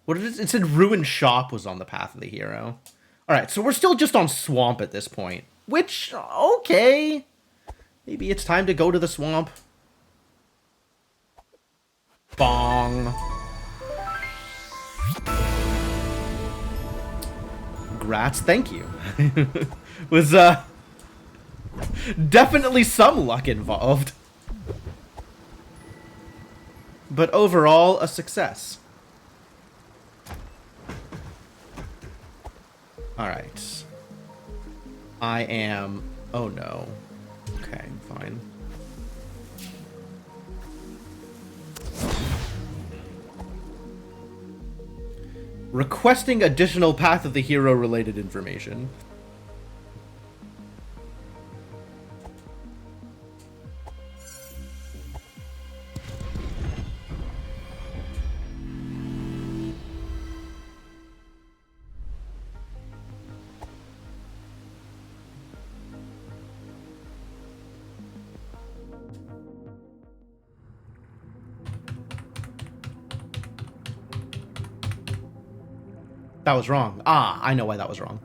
What did it said Ruined Shop was on the path of the hero. Alright, so we're still just on Swamp at this point. Which, okay. Maybe it's time to go to the swamp. Bong. Grats, thank you. Was, definitely some luck involved. But overall, a success. Alright. I am... Oh no. Okay, fine. Requesting additional Path of the Hero related information. That was wrong. Ah, I know why that was wrong.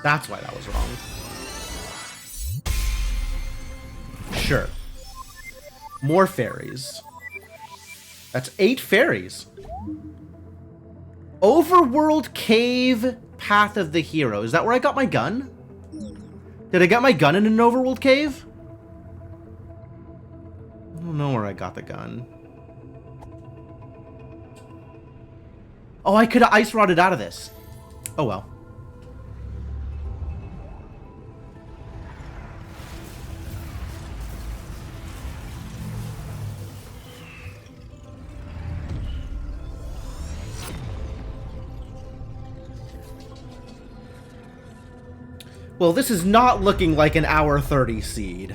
That's why that was wrong. Sure. More fairies. That's 8 fairies. Overworld Cave, Path of the Hero. Is that where I got my gun? Did I get my gun in an overworld cave? I don't know where I got the gun. Oh, I could have ice rodded out of this. Oh well. Well, this is not looking like an hour 30 seed.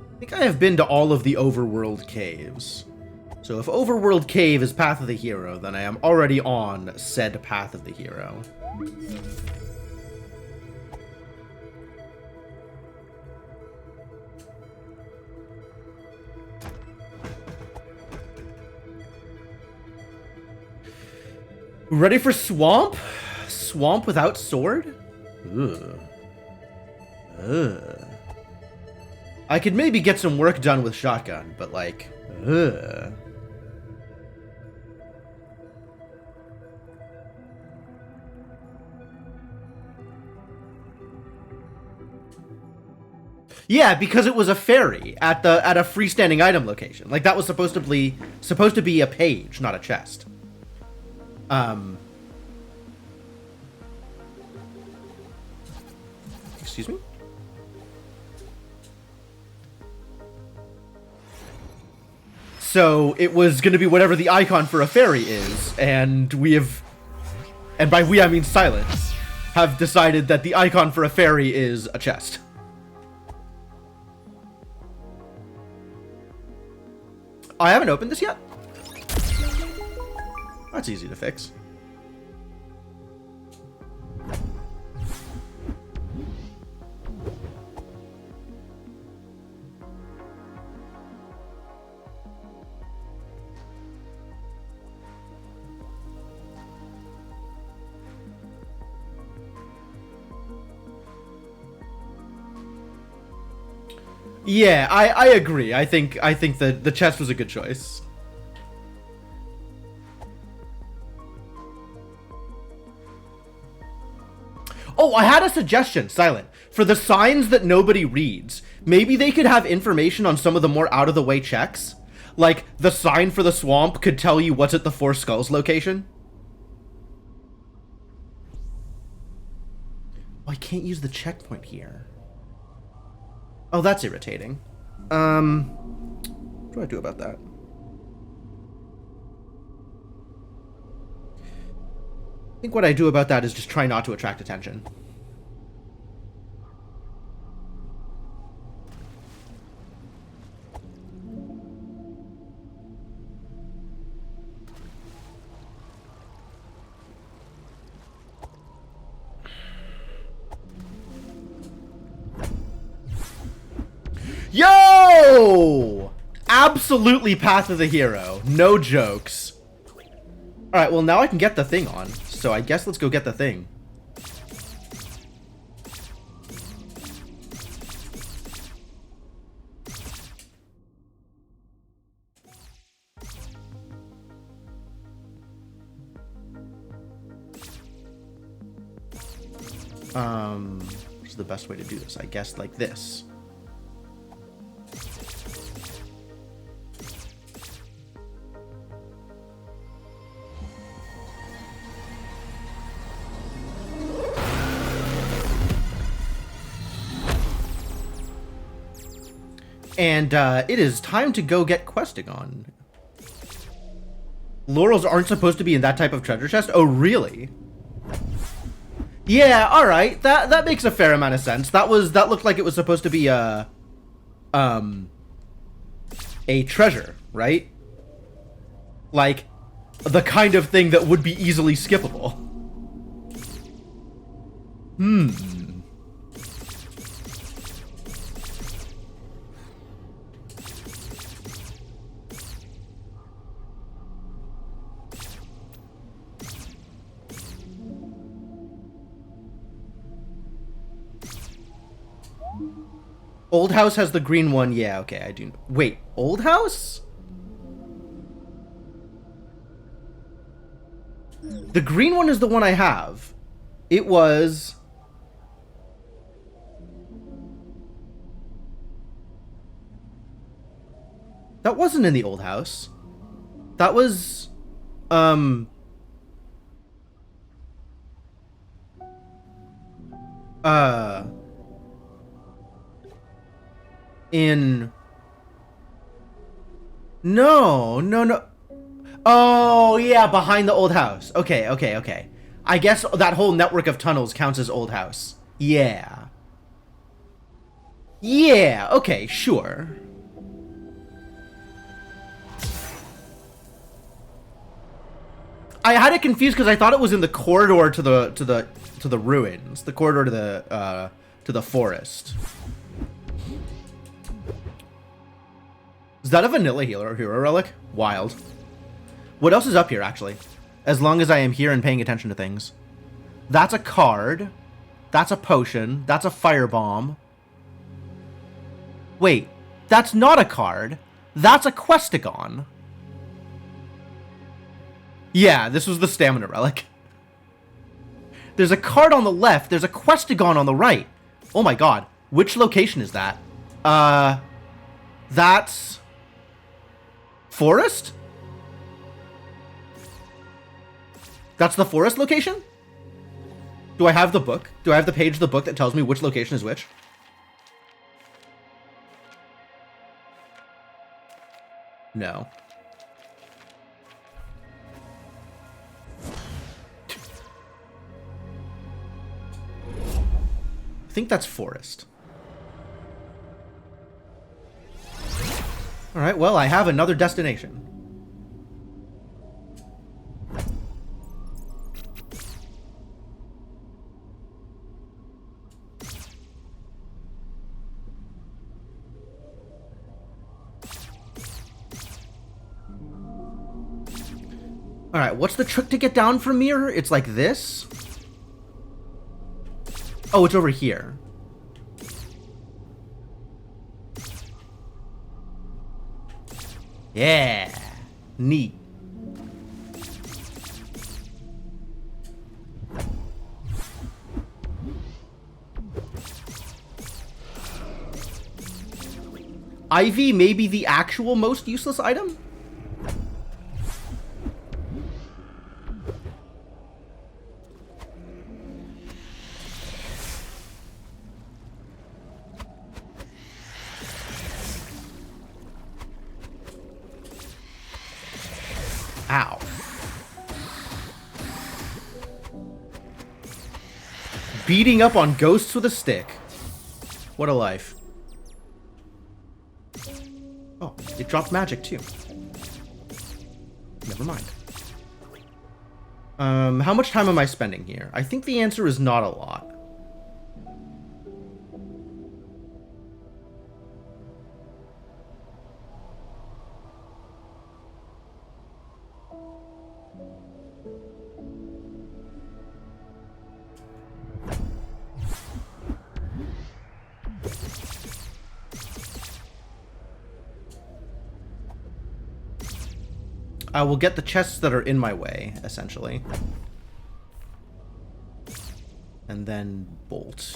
I think I have been to all of the overworld caves. So if overworld cave is Path of the Hero, then I am already on said Path of the Hero. Ready for swamp? Swamp without sword? Ugh. Ugh. I could maybe get some work done with shotgun, but like, ugh. Yeah, because it was a fairy at a freestanding item location. Like that was supposed to be a page, not a chest. Excuse me? So it was going to be whatever the icon for a fairy is, and and by we I mean Silence, have decided that the icon for a fairy is a chest. I haven't opened this yet. That's easy to fix. Yeah, I agree. I think the chest was a good choice. Oh, I had a suggestion, Silent. For the signs that nobody reads, maybe they could have information on some of the more out-of-the-way checks. Like, the sign for the swamp could tell you what's at the Four Skulls location. Oh, I can't use the checkpoint here. Oh, that's irritating. What do I do about that? I think what I do about that is just try not to attract attention. Yo! Absolutely Path of the Hero. No jokes. Alright, well now I can get the thing on. So I guess let's go get the thing. What's the best way to do this? I guess like this. And it is time to go get questing on. Laurels aren't supposed to be in that type of treasure chest? Oh, really? Yeah, alright. That makes a fair amount of sense. That looked like it was supposed to be a treasure, right? Like, the kind of thing that would be easily skippable. Old house has the green one. Yeah, okay, I do. Wait, old house? The green one is the one I have. It was... That wasn't in the old house. That was... In... No, no, no. Oh, yeah, behind the old house. Okay, okay, okay. I guess that whole network of tunnels counts as old house. Yeah. Yeah, okay, sure. I had it confused because I thought it was in the corridor to the ruins, the corridor to the forest. Is that a vanilla hero relic? Wild. What else is up here, actually? As long as I am here and paying attention to things. That's a card. That's a potion. That's a firebomb. Wait, that's not a card. That's a questagon. Yeah, this was the stamina relic. There's a card on the left. There's a questagon on the right. Oh my god. Which location is that? That's... Forest? That's the forest location? Do I have the book? Do I have the page of the book that tells me which location is which? No. I think that's forest. Alright, well, I have another destination. Alright, what's the trick to get down from here? It's like this? Oh, it's over here. Yeah. Neat. Ivy may be the actual most useless item? Ow. Beating up on ghosts with a stick. What a life. Oh, it dropped magic too. Never mind. How much time am I spending here? I think the answer is not a lot. I will get the chests that are in my way, essentially. And then bolt.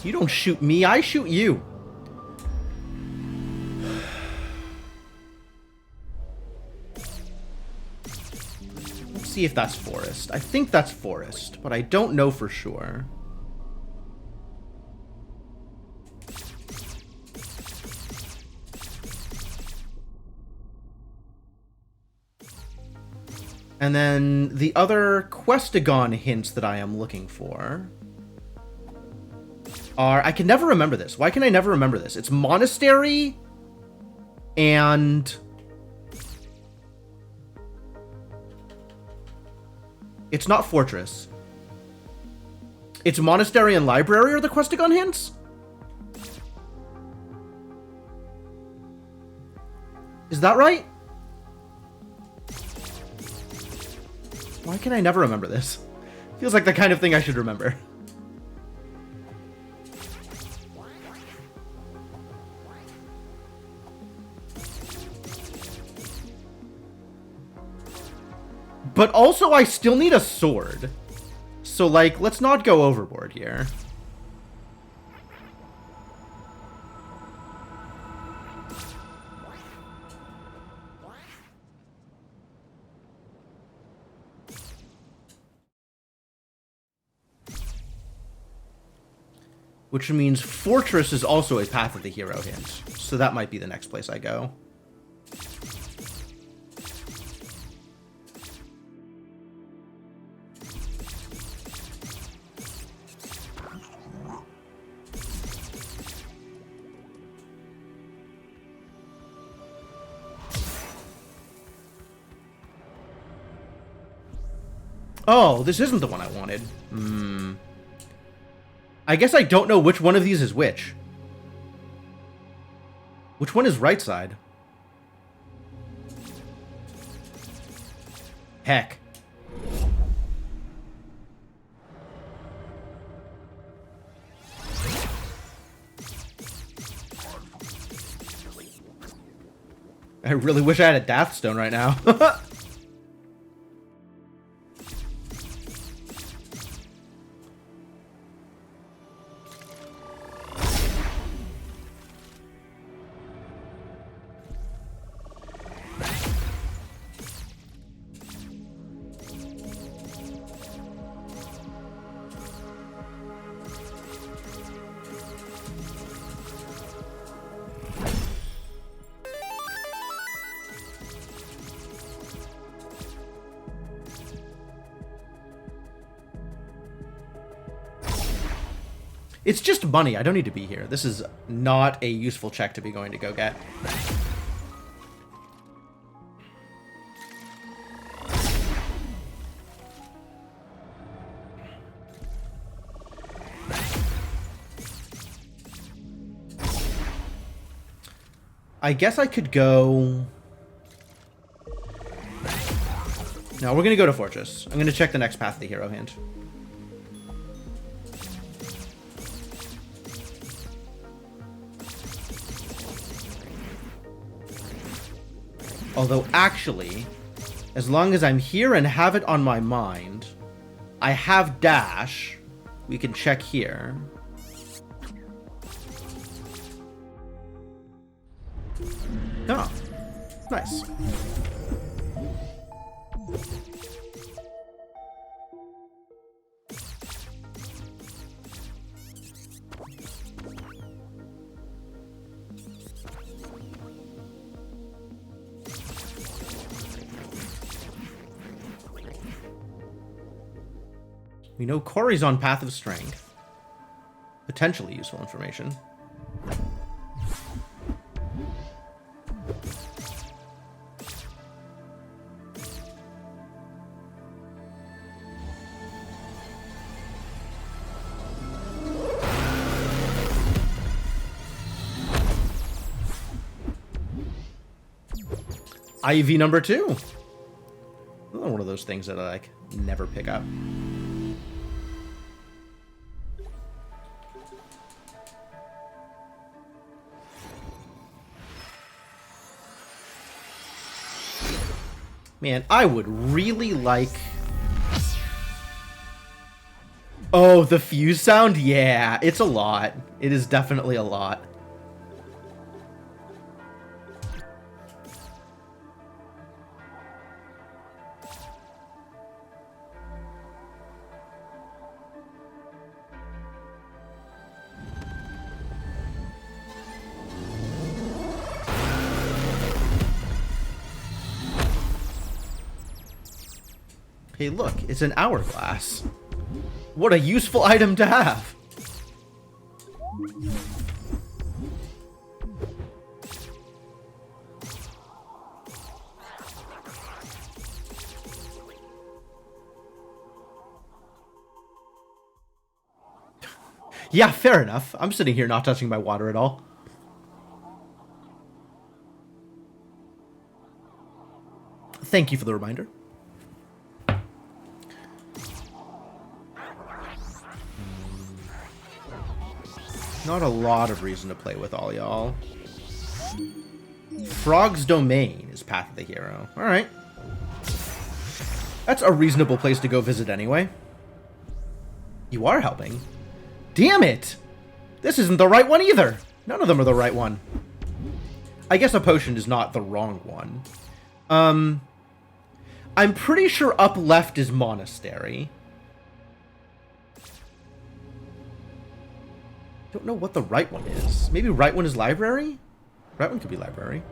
You don't shoot me, I shoot you. Let's see if that's forest. I think that's forest, but I don't know for sure. And then the other questagon hints that I am looking for are... I can never remember this. Why can I never remember this? It's monastery and... It's not fortress. It's monastery and library are the Questagon hints? Is that right? Why can I never remember this? Feels like the kind of thing I should remember. But also, I still need a sword. So, like, let's not go overboard here. Which means Fortress is also a Path of the Hero hint. So that might be the next place I go. Oh, this isn't the one I wanted. I guess I don't know which one of these is which. Which one is right side? Heck. I really wish I had a Daft Stone right now. It's just money. I don't need to be here. This is not a useful check to be going to go get. I guess I could go... No, we're going to go to Fortress. I'm going to check the next Path of the Hero hint. Although, actually, as long as I'm here and have it on my mind, I have dash. We can check here. Oh, nice. We know Corey's on Path of Strength. Potentially useful information. IV number 2. Another one of those things that I like never pick up. Man, I would really like... Oh, the fuse sound? Yeah, it's a lot. It is definitely a lot. Hey, look, it's an hourglass. What a useful item to have. Yeah, fair enough. I'm sitting here not touching my water at all. Thank you for the reminder. Not a lot of reason to play with all y'all. Frog's Domain is Path of the Hero. Alright. That's a reasonable place to go visit anyway. You are helping. Damn it! This isn't the right one either! None of them are the right one. I guess a potion is not the wrong one. I'm pretty sure up left is Monastery. Don't know what the right one is. Maybe right one is Library? Right one could be Library.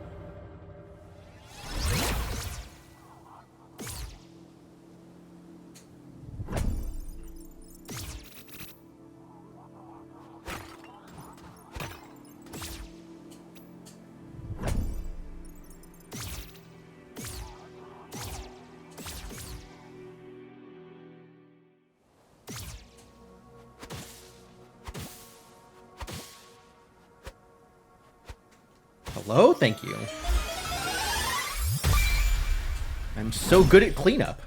Hello? Thank you. I'm so good at cleanup.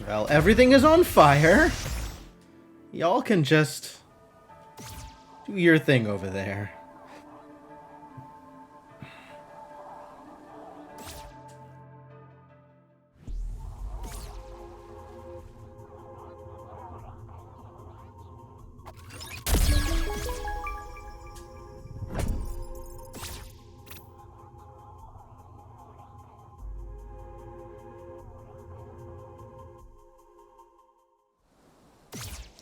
Well, everything is on fire. Y'all can just do your thing over there.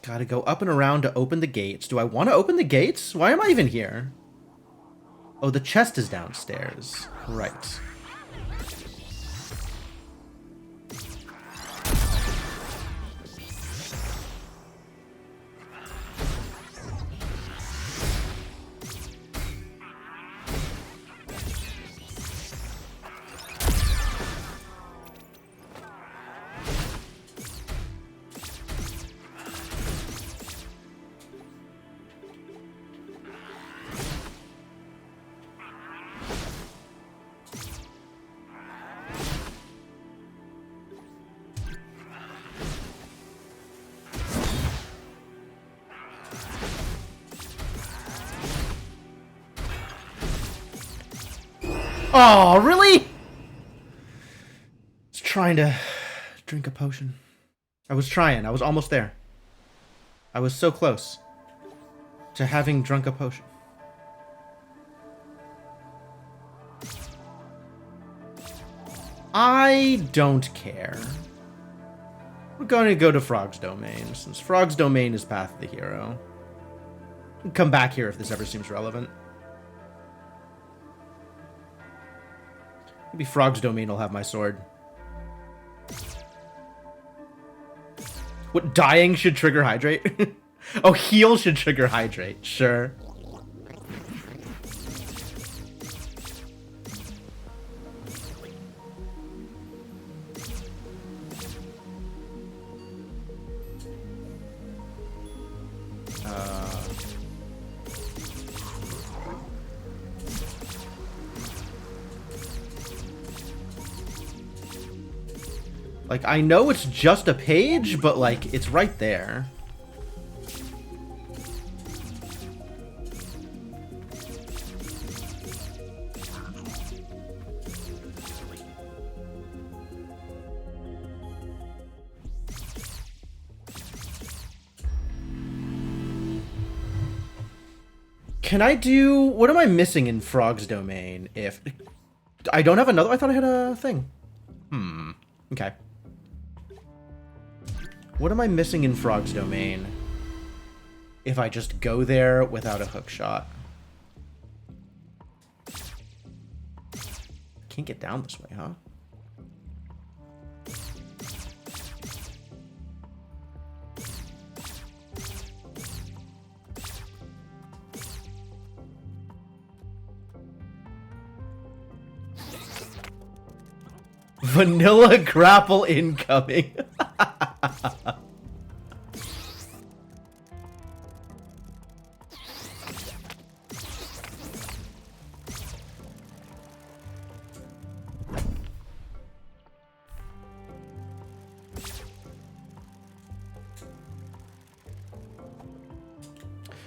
Gotta go up and around to open the gates. Do I want to open the gates? Why am I even here? Oh, the chest is downstairs. Right. Oh, really? I was trying to drink a potion. I was trying. I was almost there. I was so close to having drunk a potion. I don't care. We're going to go to Frog's Domain, since Frog's Domain is Path of the Hero. We'll come back here if this ever seems relevant. Maybe Frog's Domain will have my sword. What, dying should trigger Hydrate? Oh, heal should trigger Hydrate. Sure. Like, I know it's just a page, but, like, it's right there. Can I do... What am I missing in Frog's Domain if... I don't have another... I thought I had a thing. Okay. What am I missing in Frog's Domain if I just go there without a hook shot? can't get down this way, huh? Vanilla grapple incoming.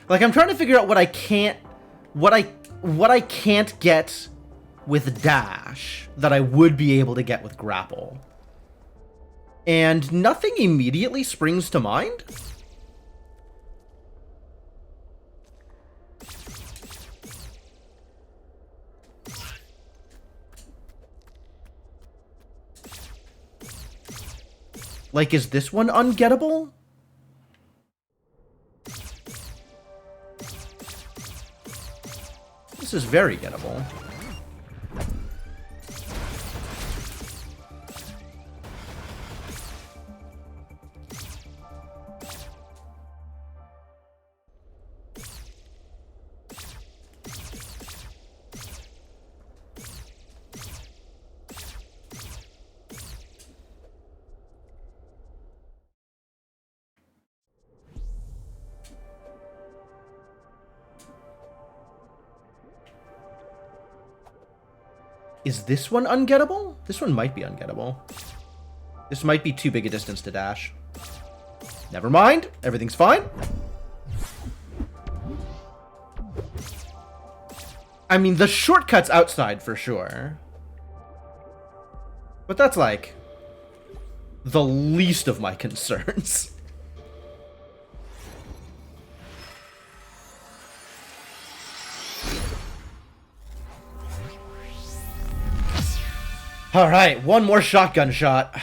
Like, I'm trying to figure out what I can't get with dash that I would be able to get with grapple. And nothing immediately springs to mind. Like, is this one ungettable? This is very gettable. Is this one ungettable? This one might be ungettable. This might be too big a distance to dash. Never mind. Everything's fine. I mean, the shortcut's outside for sure. But that's like the least of my concerns. All right, one more shotgun shot.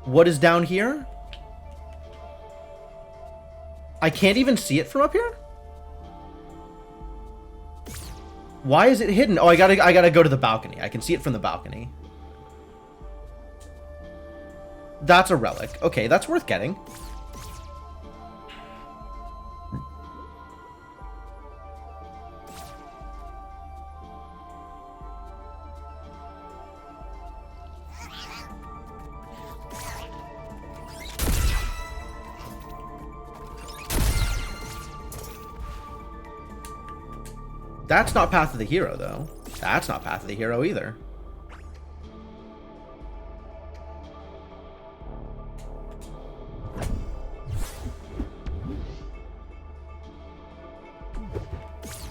What is down here? I can't even see it from up here? Why is it hidden? Oh, I gotta go to the balcony. I can see it from the balcony. That's a relic. Okay, that's worth getting. That's not Path of the Hero, though. That's not Path of the Hero either.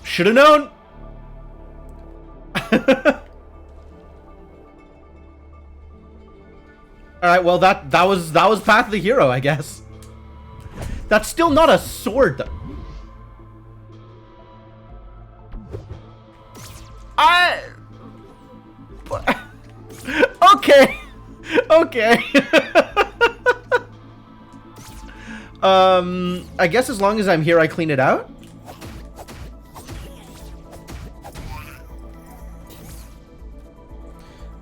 Should have known. All right, well that was Path of the Hero, I guess. That's still not a sword, though. Okay. Okay. I guess as long as I'm here, I clean it out.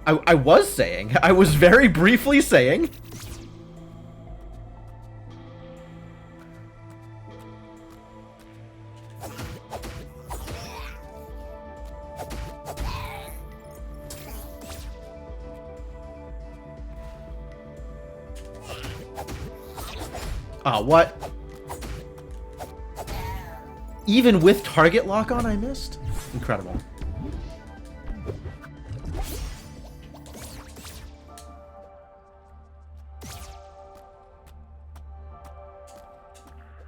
I was saying. I was very briefly saying. Ah, what? Even with target lock on, I missed? Incredible.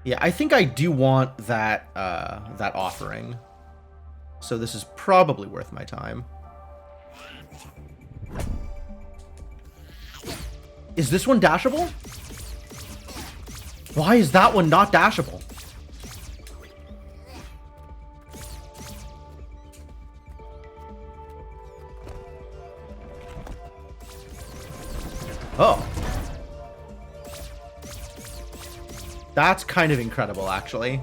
Yeah, I think I do want that that offering. So this is probably worth my time. Is this one dashable? Why is that one not dashable? Oh. That's kind of incredible, actually.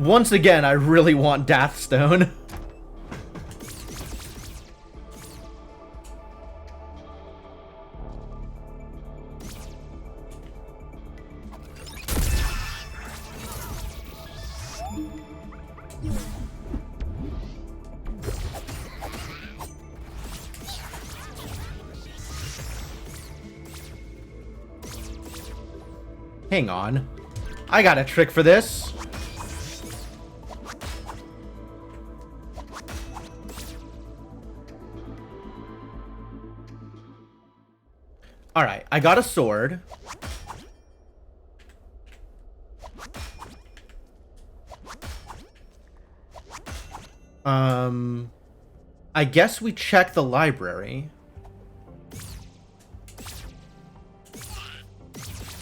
Once again, I really want Deathstone. Hang on. I got a trick for this. Alright, I got a sword. I guess we check the library.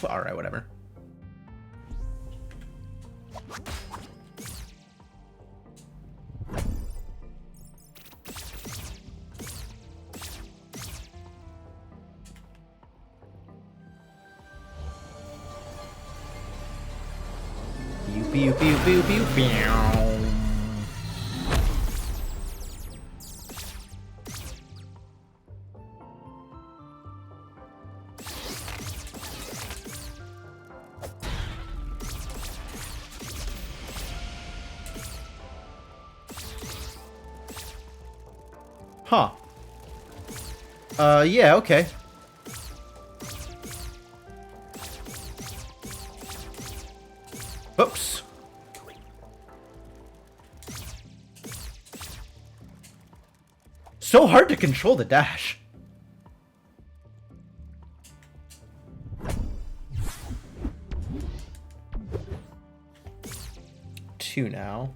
Alright, whatever. Pew, pew, pew, pew, pew, pew. Huh. Yeah, okay. Oops. So hard to control the dash. Two now.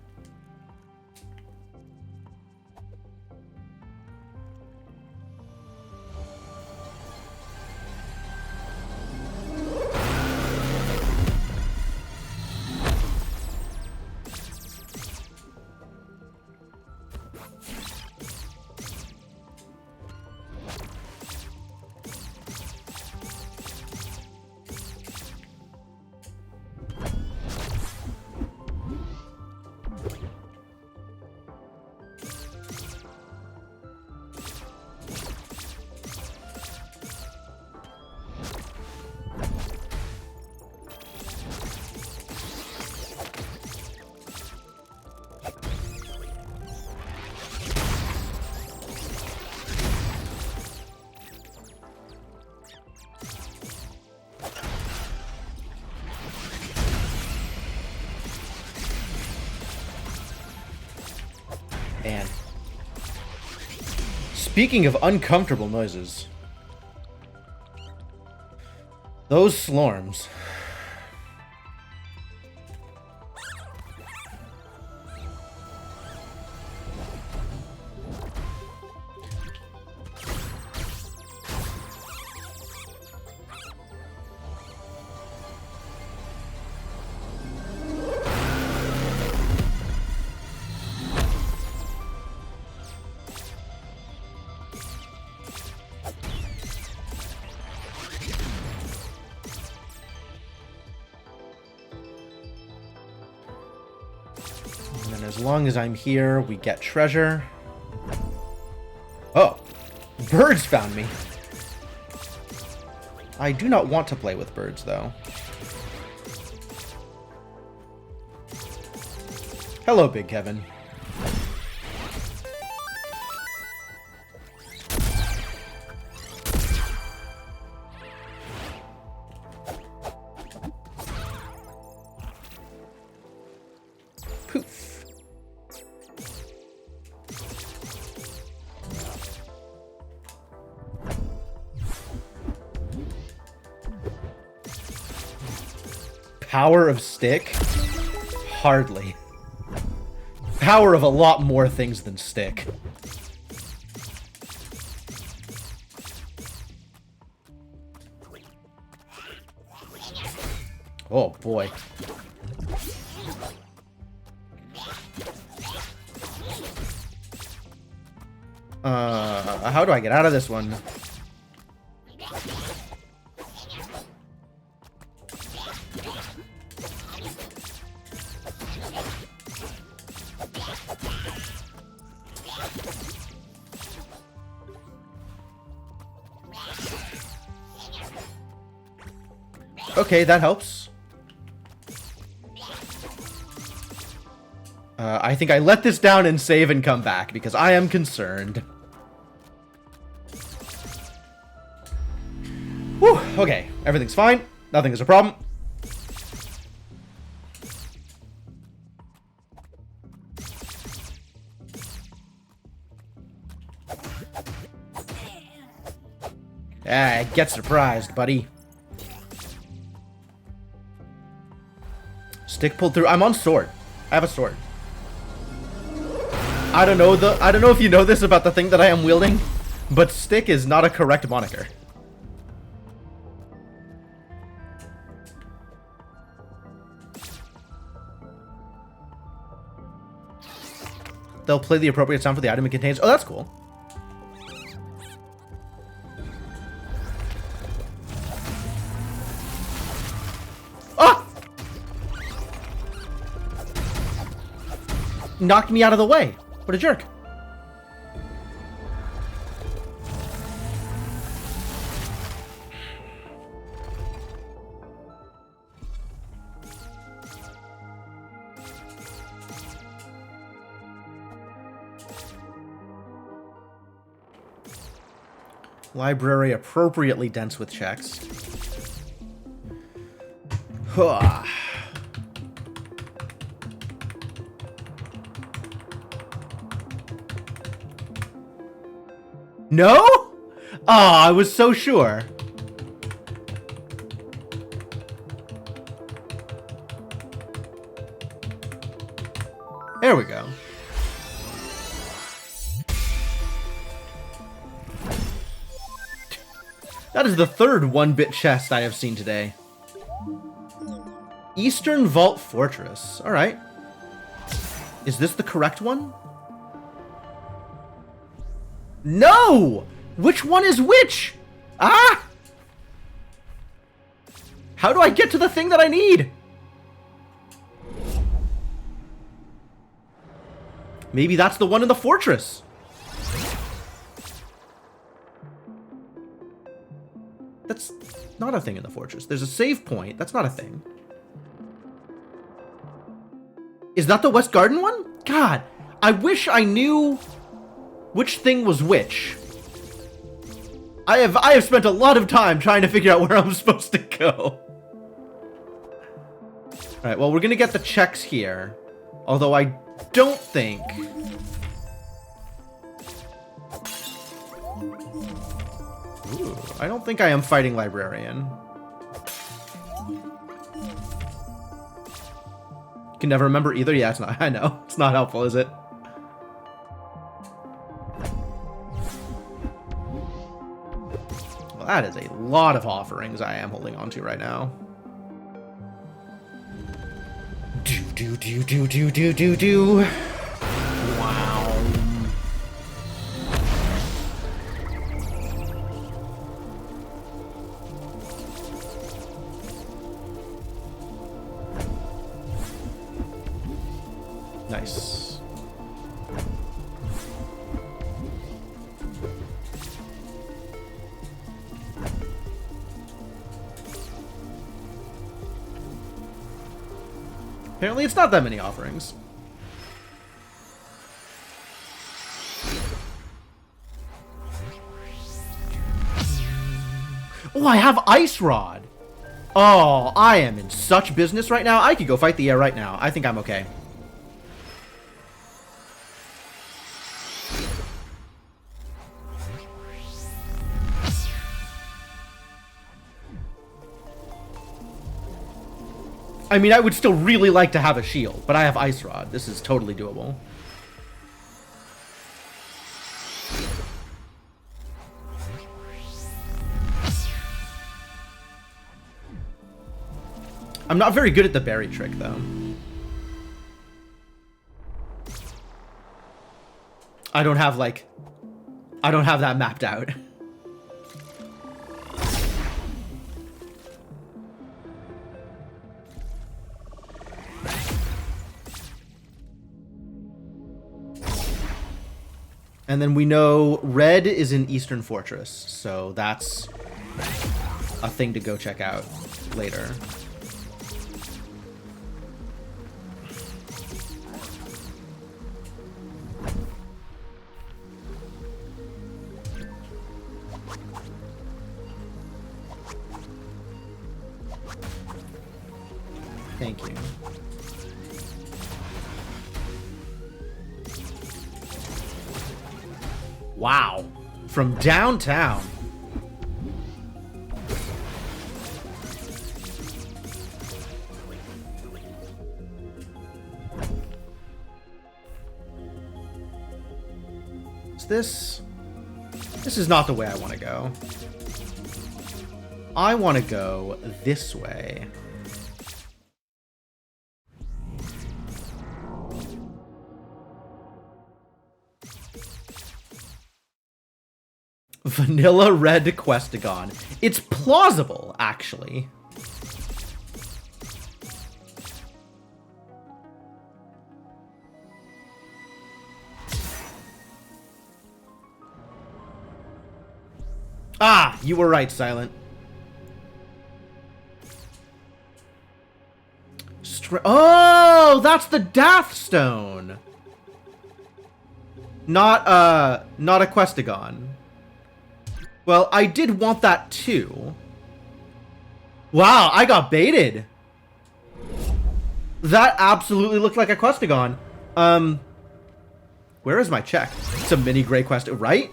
Man. Speaking of uncomfortable noises, those slorms. And as long as I'm here, we get treasure. Oh, birds found me. I do not want to play with birds, though. Hello, Big Kevin. Poof. Power of stick? Hardly. Power of a lot more things than stick. Oh boy. How do I get out of this one? Okay, that helps. I think I let this down and save and come back because I am concerned. Whew, okay, everything's fine. Nothing is a problem. Ah, get surprised, buddy. Stick pulled through. I'm on sword. I have a sword. I don't know if you know this about the thing that I am wielding, but stick is not a correct moniker. They'll play the appropriate sound for the item it contains. Oh, that's cool. Ah! Knocked me out of the way. What a jerk. Library appropriately dense with checks. Huh. No? Oh, I was so sure. There we go. That is the third 1-bit chest I have seen today. Eastern Vault Fortress. Alright. Is this the correct one? No! Which one is which? Ah! How do I get to the thing that I need? Maybe that's the one in the fortress. That's not a thing in the fortress. There's a save point. That's not a thing. Is that the West Garden one? God, I wish I knew which thing was which. I have spent a lot of time trying to figure out where I'm supposed to go. Alright, well, we're gonna get the checks here. Although I don't think... Ooh, I don't think I am fighting Librarian. Can never remember either? Yeah, it's not. I know. It's not helpful, is it? Well, that is a lot of offerings I am holding on to right now. Do. Wow. Nice. Apparently it's not that many offerings. Oh, I have Ice Rod. Oh, I am in such business right now. I could go fight the air right now. I think I'm okay. I mean, I would still really like to have a shield, but I have Ice Rod. This is totally doable. I'm not very good at the berry trick, though. I don't have that mapped out. And then we know red is in Eastern Fortress, so that's a thing to go check out later. Thank you. Wow. From downtown. Is this... This is not the way I want to go. I want to go this way. Vanilla Red Questagon. It's plausible, actually. Ah, you were right, Silent. Oh, that's the Death Stone. Not a Questagon. Well, I did want that too. Wow, I got baited. That absolutely looked like a Questagon. Where is my check? It's a mini gray quest, right?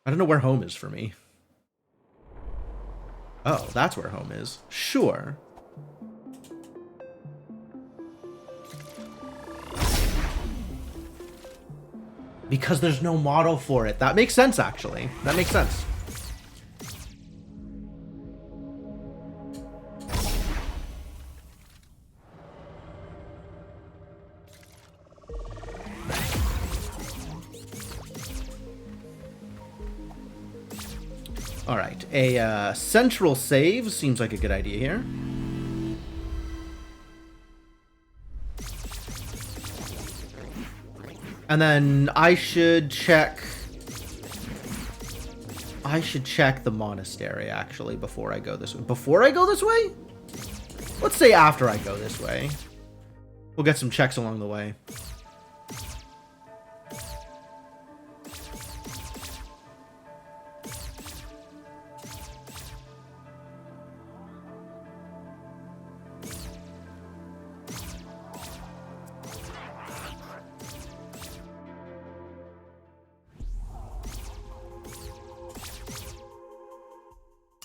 I don't know where home is for me. Oh, that's where home is. Sure. Because there's no model for it. That makes sense, actually. That makes sense. All right, a central save seems like a good idea here. And then I should check the monastery, actually, before I go this way. Before I go this way? Let's say after I go this way. We'll get some checks along the way.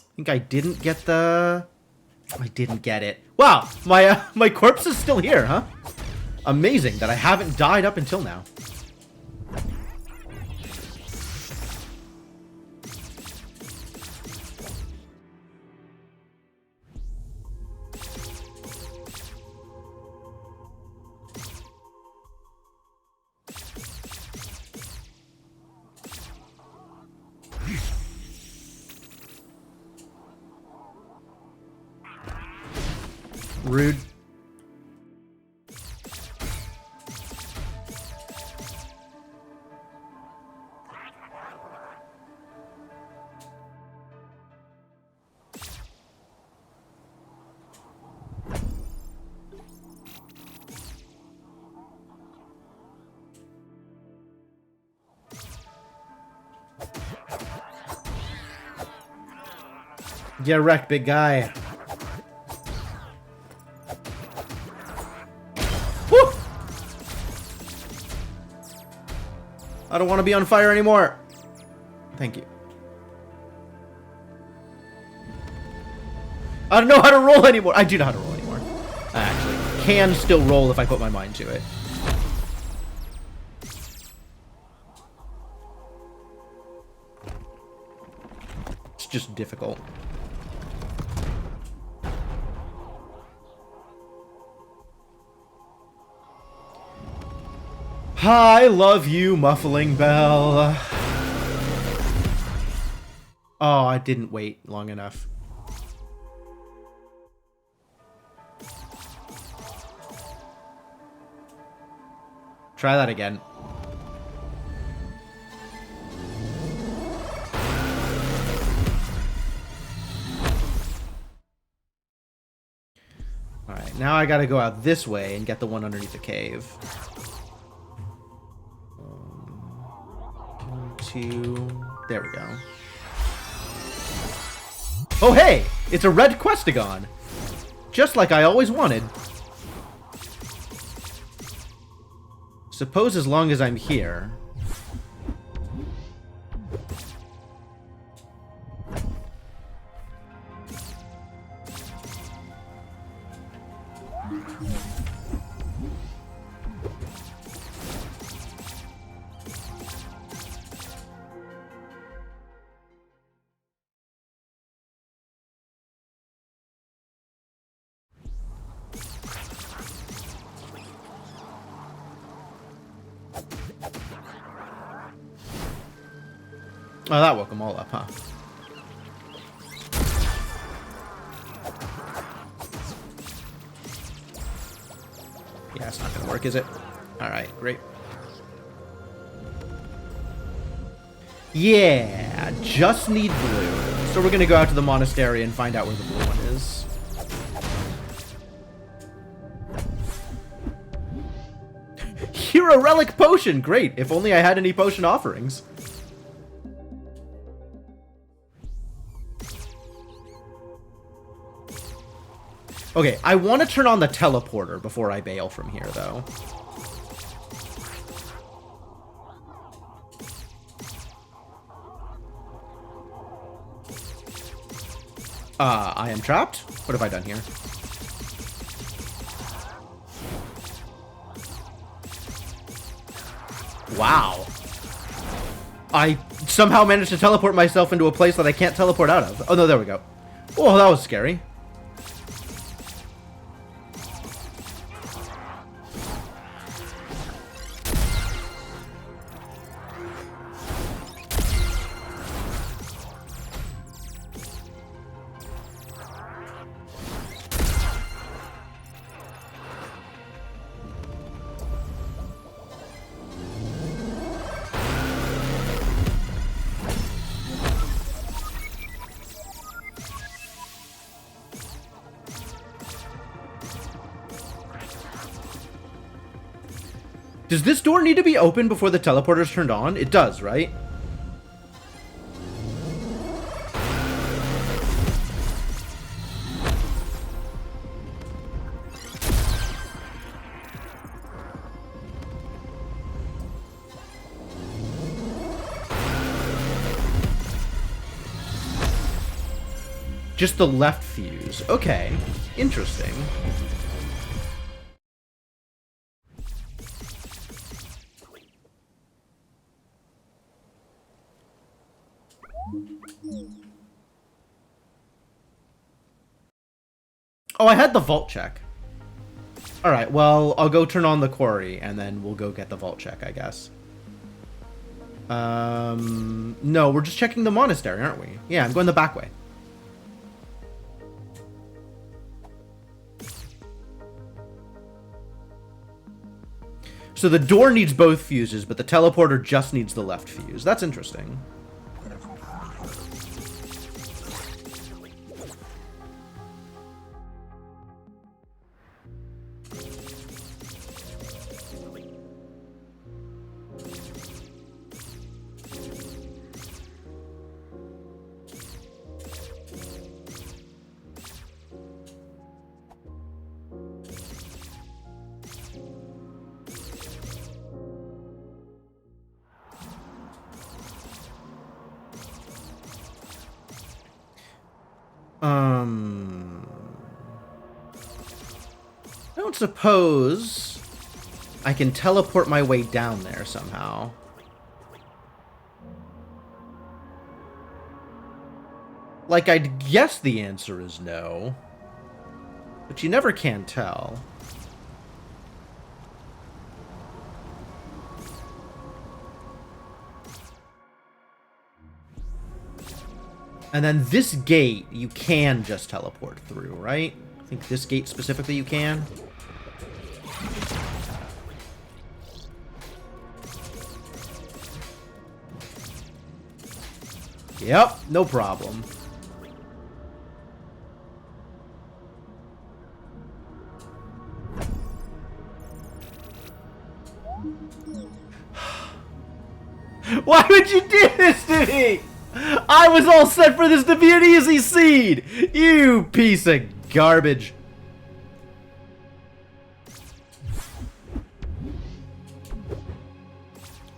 I think I didn't get the... I didn't get it. Wow, my corpse is still here, huh? Amazing that I haven't died up until now. Rude. Get wrecked, big guy. I don't want to be on fire anymore. Thank you. I don't know how to roll anymore. I do know how to roll anymore. I actually can still roll if I put my mind to it. It's just difficult. I love you, Muffling Bell. Oh, I didn't wait long enough. Try that again. now I gotta go out this way and get the one underneath the cave. 1, 2... There we go. Oh, hey! It's a red Questagon! Just like I always wanted. Suppose as long as I'm here... Oh, that woke them all up, huh? Yeah, it's not gonna work, is it? Alright, great. Yeah, just need blue. So we're gonna go out to the monastery and find out where the blue one is. Hero relic potion! Great, if only I had any potion offerings. Okay, I want to turn on the teleporter before I bail from here, though. I am trapped? What have I done here? Wow. I somehow managed to teleport myself into a place that I can't teleport out of. Oh, no, there we go. Oh, that was scary. Does this door need to be open before the teleporter's turned on? It does, right? Just the left fuse. Okay. Interesting. Oh, I had the vault check. Alright, well, I'll go turn on the quarry, and then we'll go get the vault check, I guess. No, we're just checking the monastery, aren't we? Yeah, I'm going the back way. So the door needs both fuses, but the teleporter just needs the left fuse. That's interesting. I don't suppose I can teleport my way down there somehow. Like, I'd guess the answer is no. But you never can tell. And then this gate, you can just teleport through, right? I think this gate specifically you can. Yep, no problem. Why would you do this to me? I was all set for this to be an easy seed. You piece of garbage.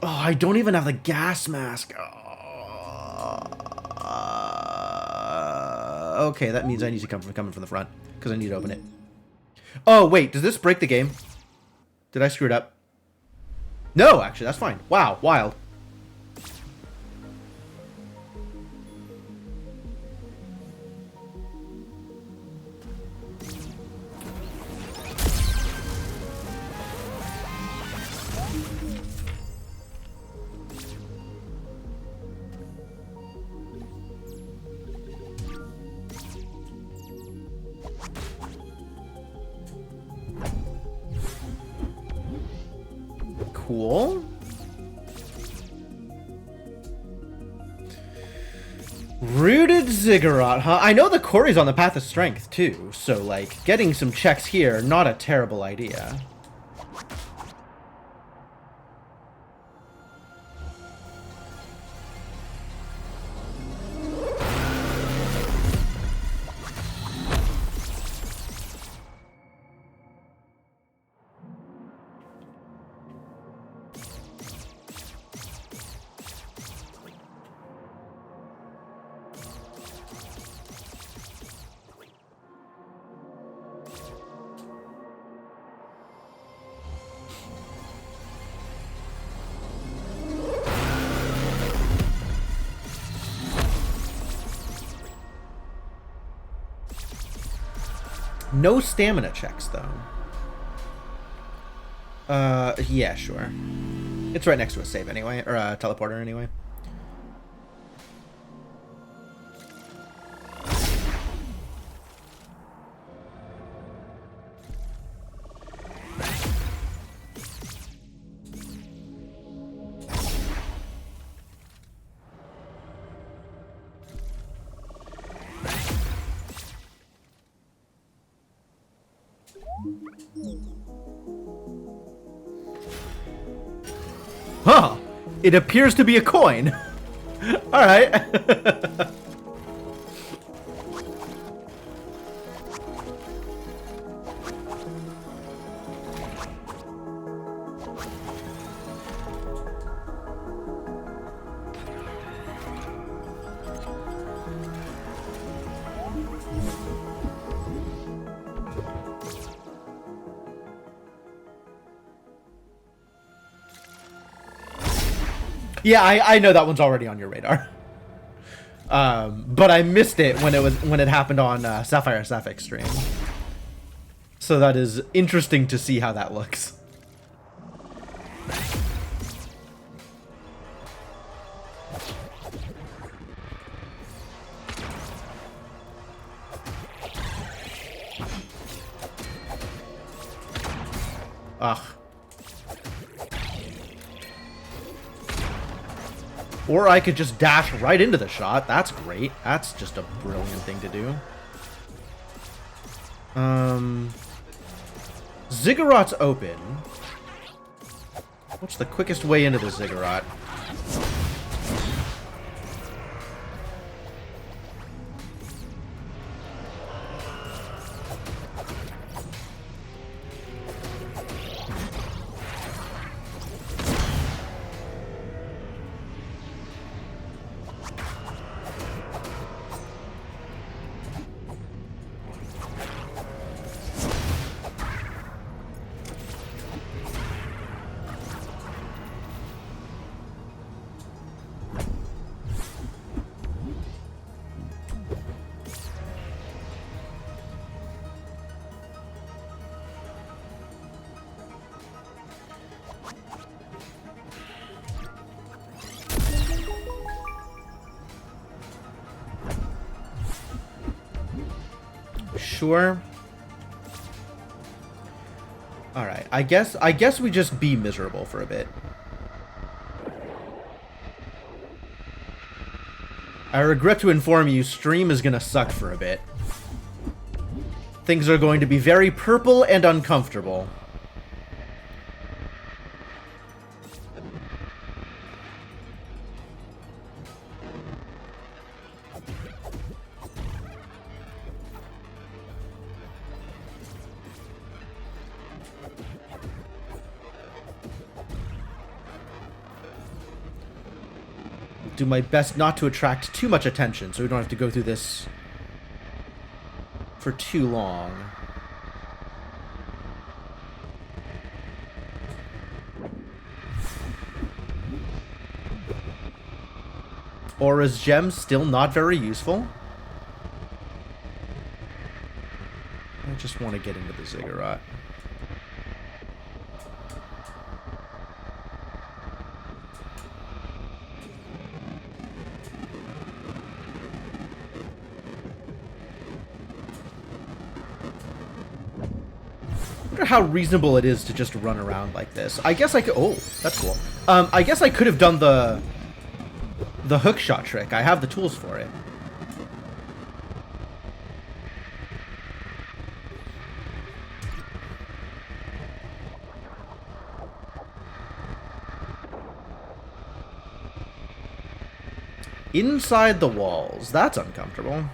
Oh, I don't even have the gas mask. Okay, that means I need to come from the front because I need to open it. Oh, wait, does this break the game? Did I screw it up? No, actually, that's fine. Wow, wild. Cool. Rooted Ziggurat, huh? I know the quarry's on the path of strength, too. So, like, getting some checks here, not a terrible idea. No stamina checks, though. Yeah, sure. It's right next to a save anyway, or a teleporter anyway. Huh. It appears to be a coin. Alright. Yeah, I know that one's already on your radar. But I missed it when it happened on Sapphire Sapphire stream. So that is interesting to see how that looks. Ugh. Or I could just dash right into the shot. That's great. That's just a brilliant thing to do. Ziggurat's open. What's the quickest way into the Ziggurat? Sure. All right. I guess we just be miserable for a bit. I regret to inform you, stream is gonna suck for a bit. Things are going to be very purple and uncomfortable. do my best not to attract too much attention so we don't have to go through this for too long. Aura's gem still not very useful. I just want to get into the ziggurat. I wonder how reasonable it is to just run around like this. I guess I could... Oh, that's cool. I guess I could have done the hook shot trick. I have the tools for it. Inside the walls. That's uncomfortable.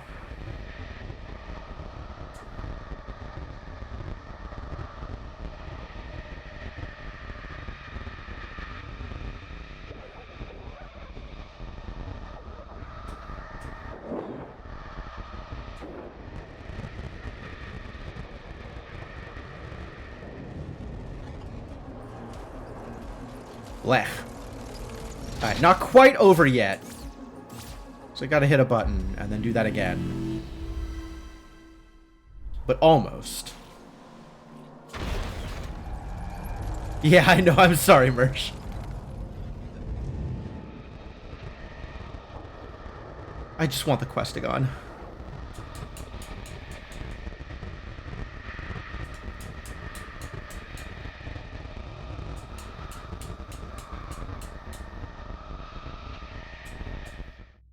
Blech. Alright, not quite over yet. So I gotta hit a button and then do that again. But almost. Yeah, I know. I'm sorry, Mersh. I just want the Questagon.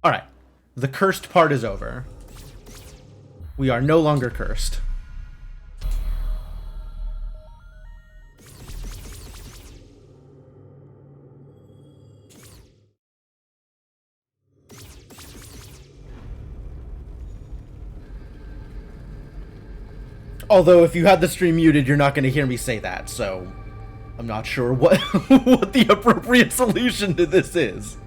Alright. The cursed part is over. We are no longer cursed. Although, if you had the stream muted, you're not going to hear me say that, so I'm not sure what, what the appropriate solution to this is.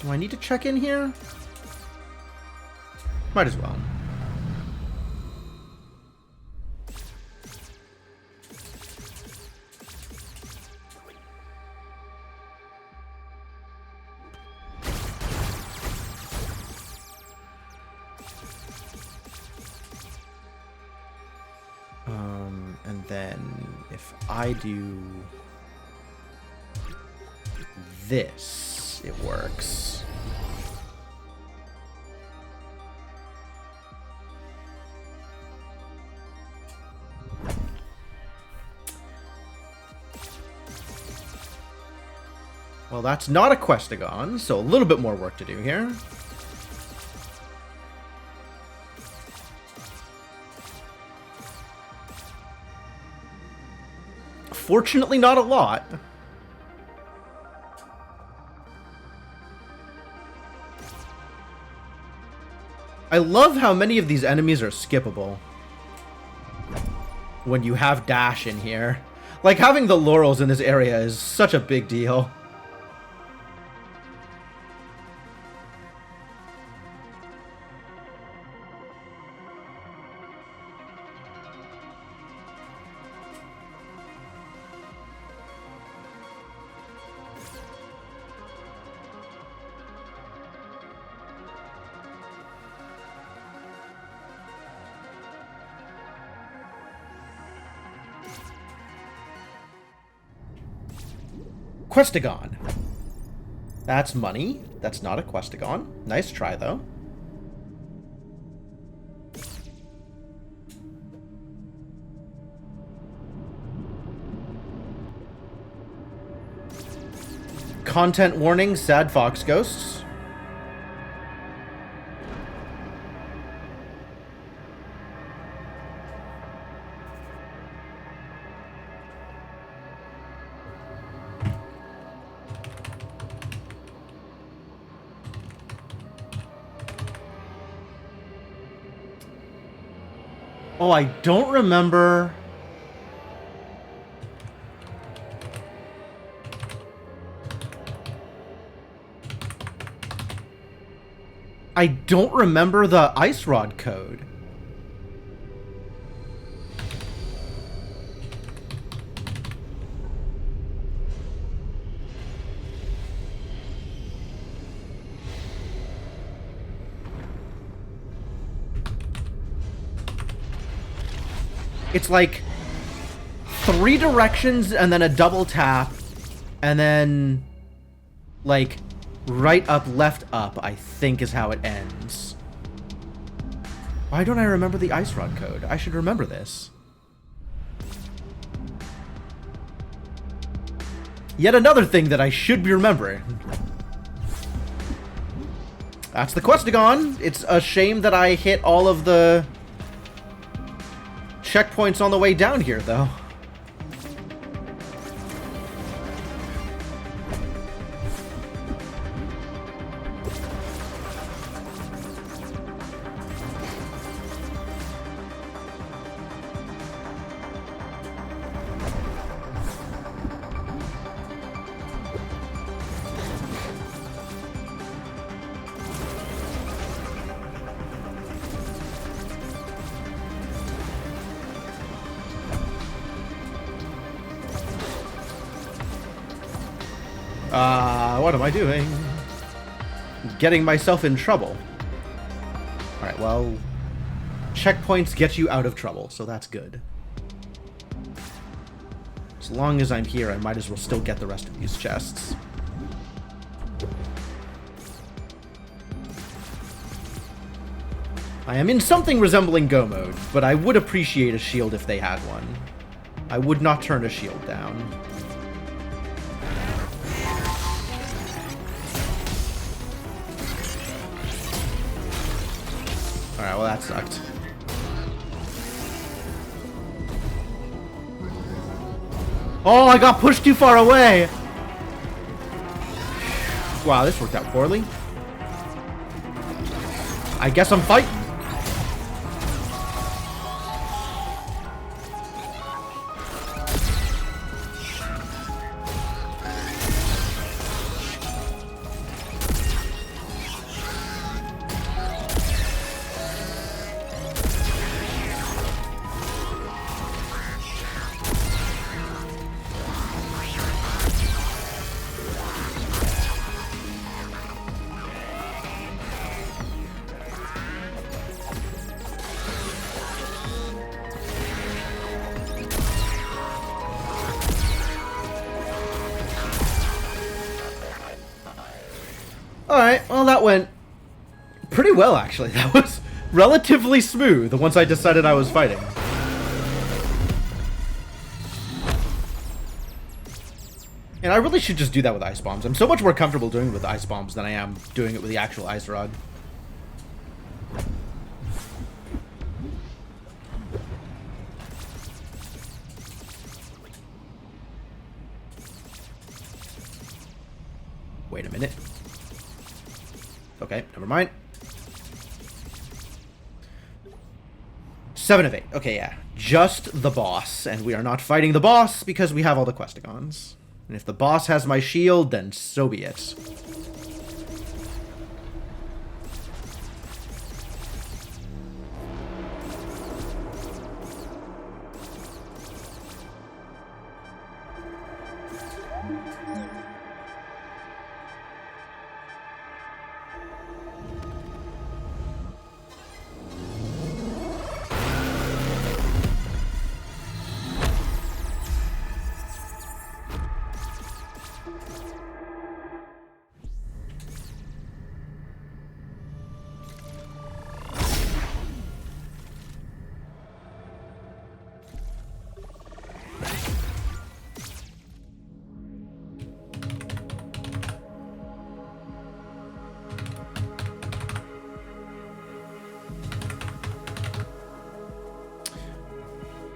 Do I need to check in here? Might as well. And then if I do this, it works. Well, that's not a Questagon, so a little bit more work to do here. Fortunately, not a lot. I love how many of these enemies are skippable when you have dash in here. Like, having the laurels in this area is such a big deal. Questagon. That's money. That's not a Questagon. Nice try, though. Content warning, sad fox ghosts. Oh, I don't remember. I don't remember the ice rod code. It's like 3 directions and then a double tap and then like right up, left up, I think is how it ends. Why don't I remember the ice rod code? I should remember this. Yet another thing that I should be remembering. That's the Questagon. It's a shame that I hit all of the checkpoints on the way down here, though. What am I doing? Getting myself in trouble. Alright, well, checkpoints get you out of trouble, so that's good. As long as I'm here, I might as well still get the rest of these chests. I am in something resembling go mode, but I would appreciate a shield if they had one. I would not turn a shield down. Alright, well that sucked. Oh, I got pushed too far away! Wow, this worked out poorly. I guess I'm fighting. Alright, well that went pretty well actually. That was relatively smooth once I decided I was fighting. And I really should just do that with ice bombs. I'm so much more comfortable doing it with ice bombs than I am doing it with the actual ice rod. Wait a minute. Okay, never mind. 7 of 8. Okay, yeah. Just the boss. And we are not fighting the boss because we have all the Questagons. And if the boss has my shield, then so be it.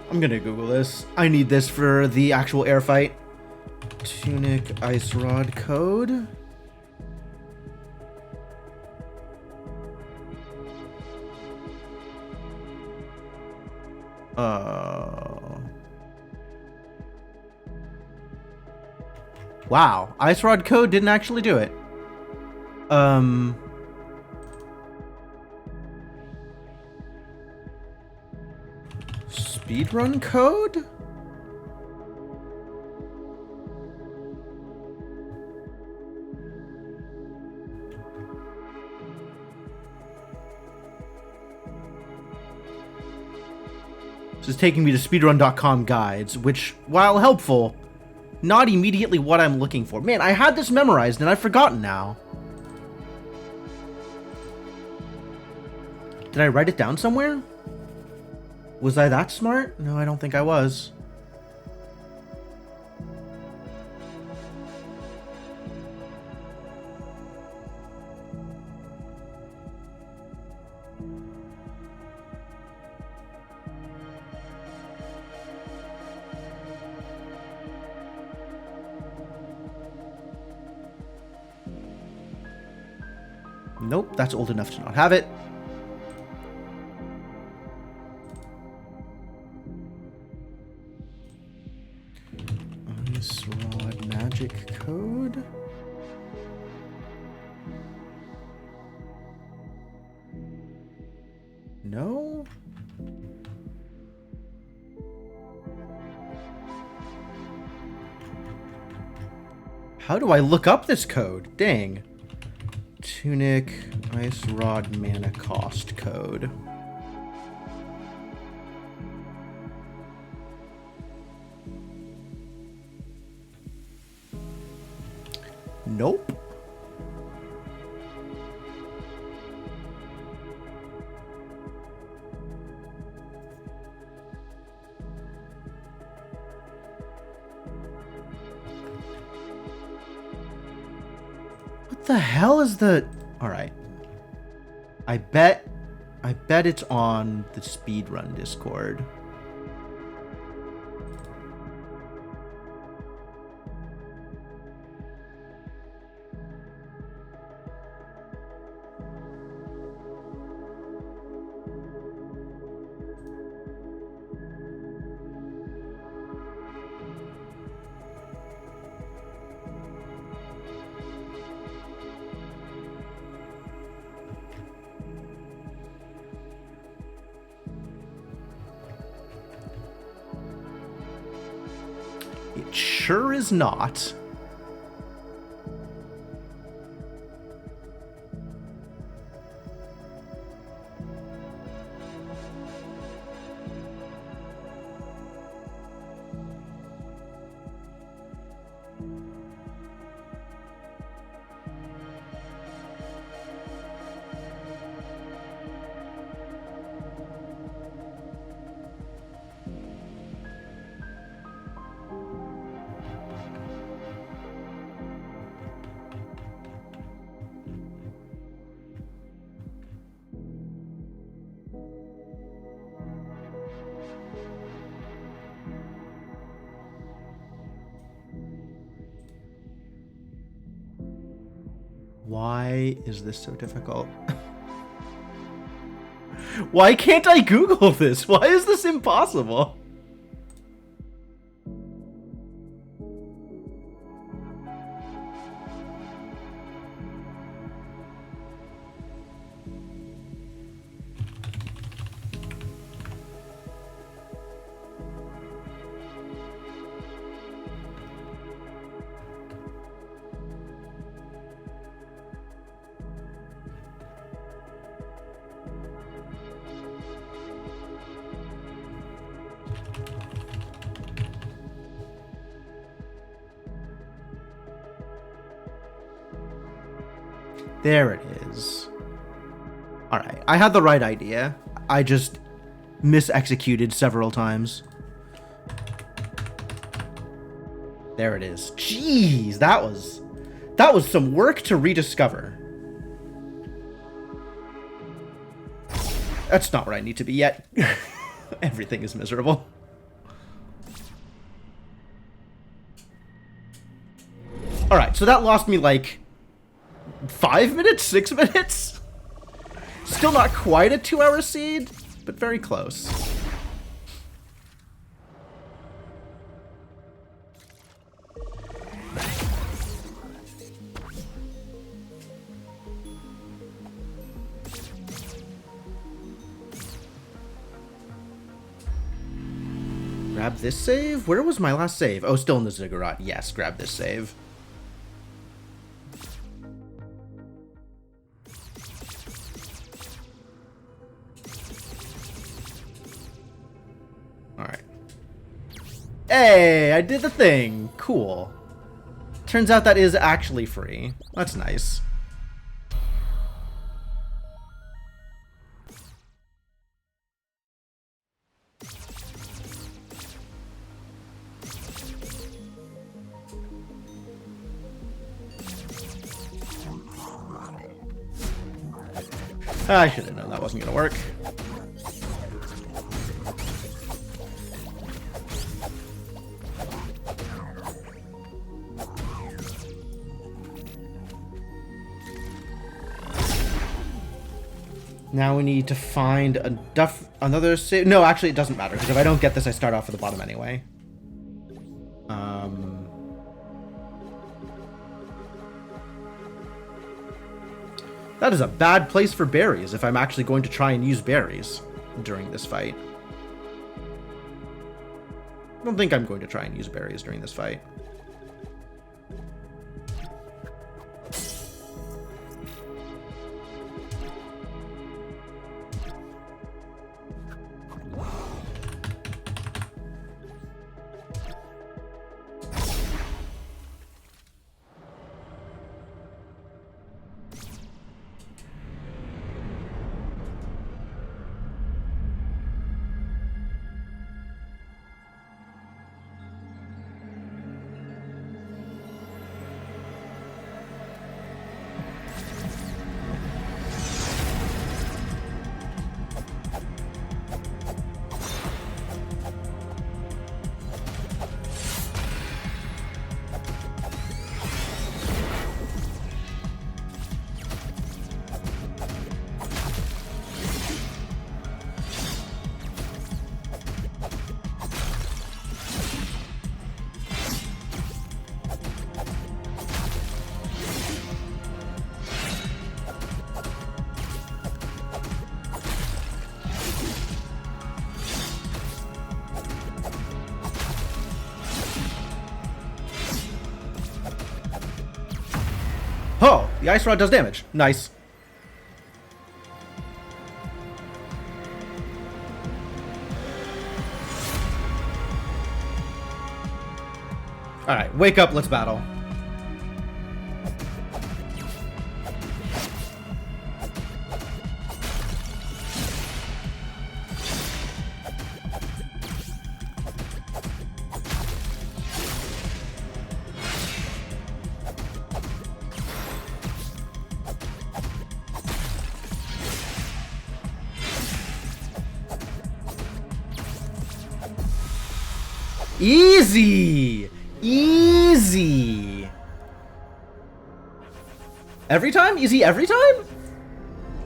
I'm gonna Google this. I need this for the actual air fight. Tunic ice rod code. Wow, Ice Rod code didn't actually do it. Speedrun code? This is taking me to speedrun.com guides, which, while helpful, not immediately what I'm looking for. Man, I had this memorized and I've forgotten now. Did I write it down somewhere? Was I that smart? No, I don't think I was. Nope, that's old enough to not have it. Ice Rod magic code. No? How do I look up this code? Dang. Tunic Ice Rod mana cost code. Nope. What the hell is the... Alright. I bet it's on the speedrun Discord. It sure is not. Why is this so difficult? Why can't I Google this? Why is this impossible? There it is. Alright, I had the right idea. I just misexecuted several times. There it is. Jeez, that was some work to rediscover. That's not where I need to be yet. Everything is miserable. Alright, so that lost me like 5 minutes? 6 minutes? Still not quite a 2-hour seed, but very close. Grab this save? Where was my last save? Oh, still in the ziggurat. Yes, grab this save. Alright. Hey, I did the thing. Cool. Turns out that is actually free. That's nice. I should have known that wasn't going to work. Now we need to find another save. No, actually, it doesn't matter, because if I don't get this, I start off at the bottom anyway. That is a bad place for berries if I'm actually going to try and use berries during this fight. I don't think I'm going to try and use berries during this fight. Oh, the ice rod does damage. Nice. Alright, wake up, let's battle. Easy! Easy! Every time? Easy every time?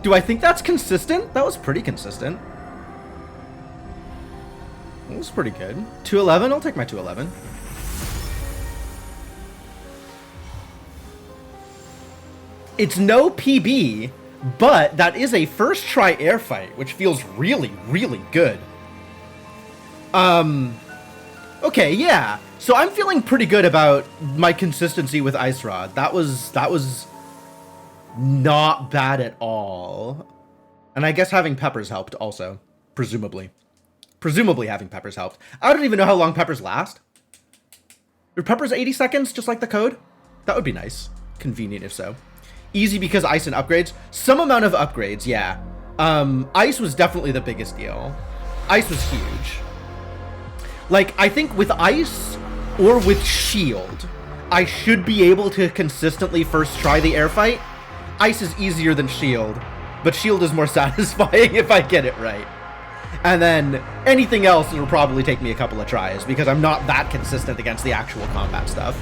Do I think that's consistent? That was pretty consistent. That was pretty good. 211? I'll take my 211. It's no PB, but that is a first try air fight, which feels really, really good. Okay, yeah. So I'm feeling pretty good about my consistency with Ice Rod. That was not bad at all. And I guess having peppers helped also, presumably. Presumably having peppers helped. I don't even know how long peppers last. Are peppers 80 seconds, just like the code? That would be nice. Convenient if so. Easy because ice and upgrades. Some amount of upgrades, yeah. Ice was definitely the biggest deal. Ice was huge. Like, I think with ice or with shield, I should be able to consistently first try the air fight. Ice is easier than shield, but shield is more satisfying if I get it right. And then anything else will probably take me a couple of tries because I'm not that consistent against the actual combat stuff.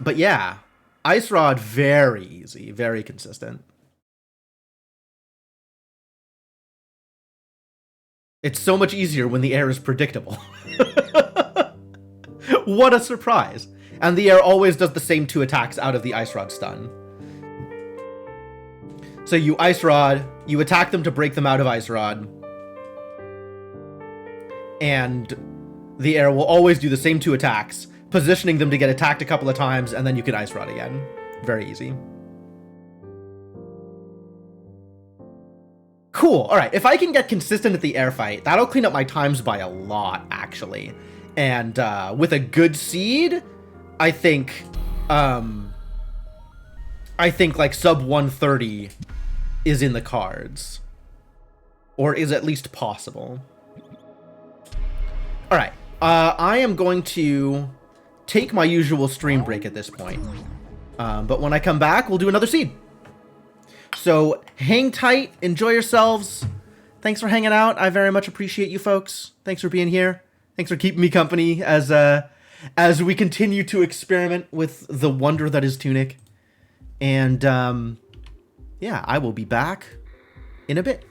But yeah, Ice Rod, very easy, very consistent. It's so much easier when the air is predictable. What a surprise. And the air always does the same 2 attacks out of the Ice Rod stun. So you Ice Rod, you attack them to break them out of Ice Rod, and the air will always do the same 2 attacks, positioning them to get attacked a couple of times, and then you can Ice Rod again. Very easy. Cool. All right. If I can get consistent at the air fight, that'll clean up my times by a lot, actually. And with a good seed, I think like sub 130 is in the cards, or is at least possible. All right. I am going to take my usual stream break at this point. But when I come back, we'll do another seed. So hang tight, enjoy yourselves. Thanks for hanging out. I very much appreciate you folks. Thanks for being here. Thanks for keeping me company as we continue to experiment with the wonder that is Tunic. And yeah, I will be back in a bit.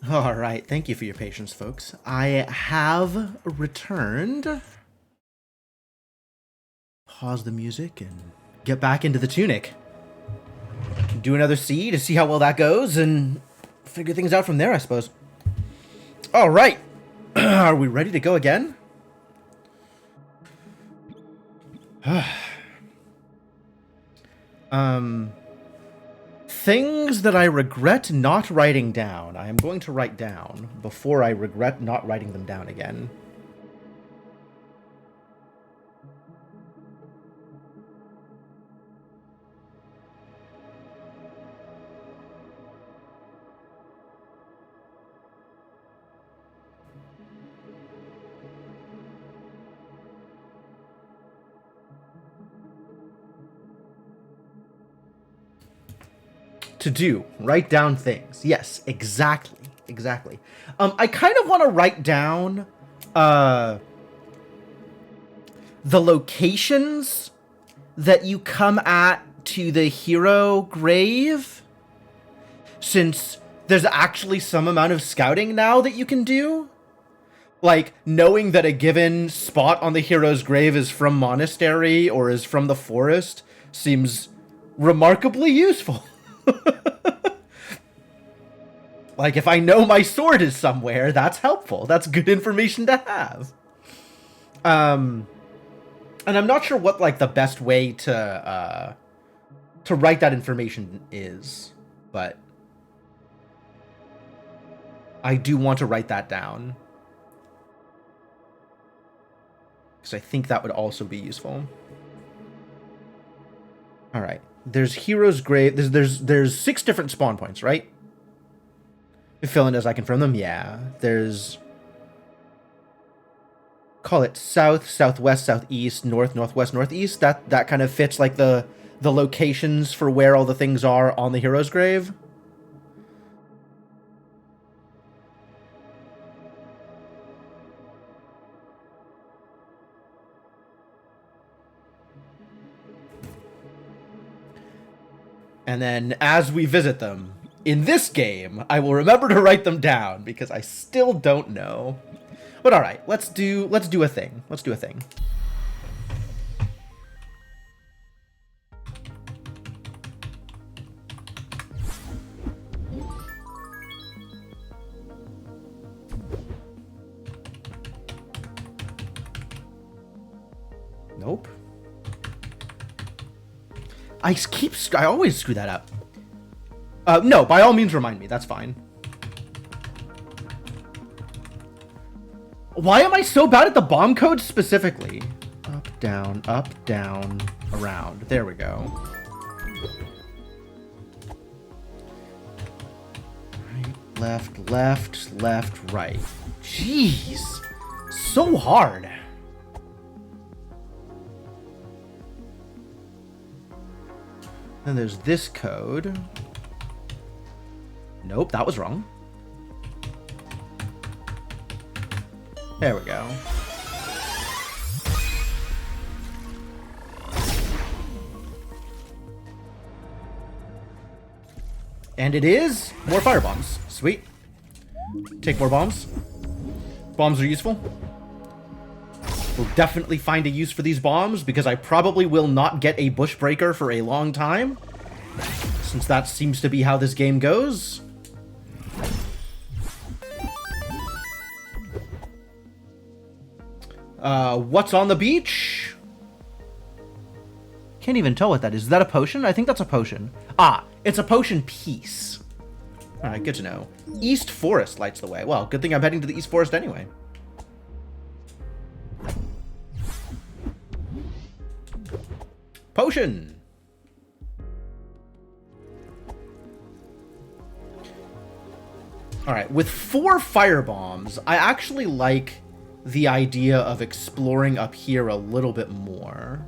All right, thank you for your patience, folks. I have returned. Pause the music and get back into the Tunic. Do another C to see how well that goes and figure things out from there, I suppose. All right, are we ready to go again? Things that I regret not writing down. I am going to write down before I regret not writing them down again. To do, write down things. Yes, exactly. I kind of want to write down the locations that you come at to the hero grave, since there's actually some amount of scouting now that you can do. Like, knowing that a given spot on the hero's grave is from monastery or is from the forest seems remarkably useful. Like, if I know my sword is somewhere, that's helpful. That's good information to have. And I'm not sure what, like, the best way to write that information is, but I do want to write that down, because I think that would also be useful. All right. There's hero's grave. There's 6 different spawn points, right? Fill in as I confirm them. Yeah. There's, call it south, southwest, southeast, north, northwest, northeast. That kind of fits like the locations for where all the things are on the hero's grave. And then as we visit them in this game, I will remember to write them down because I still don't know. But all right, let's do a thing. Let's do a thing. Nope. I always screw that up. No, by all means remind me. That's fine. Why am I so bad at the bomb codes specifically? Up, down, around. There we go. Right, left, right. Jeez. So hard. Then there's this code. Nope, that was wrong. There we go. And it is more fire bombs. Sweet. Take more bombs. Bombs are useful. We'll definitely find a use for these bombs because I probably will not get a bush breaker for a long time, since that seems to be how this game goes. What's on the beach? Can't even tell what that is. Is that a potion? I think that's a potion. Ah, it's a potion piece. All right, good to know. East Forest lights the way. Well, good thing I'm heading to the East Forest anyway. Potion! Alright, with 4 fire bombs, I actually like the idea of exploring up here a little bit more.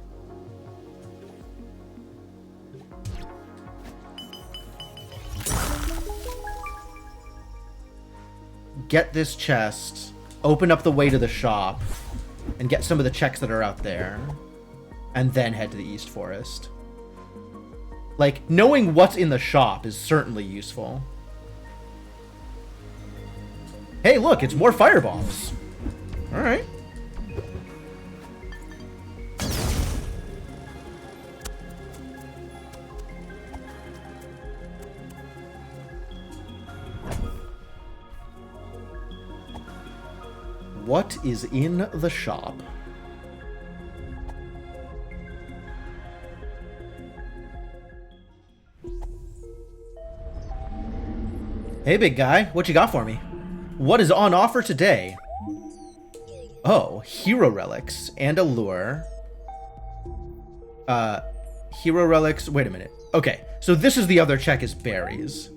Get this chest, open up the way to the shop, and get some of the checks that are out there, and then head to the East Forest. Like, knowing what's in the shop is certainly useful. Hey, look, it's more firebombs. All right. What is in the shop? Hey, big guy, what you got for me? What is on offer today? Oh, hero relics and a lure. Hero relics. Wait a minute. Okay, so this is the other check is berries.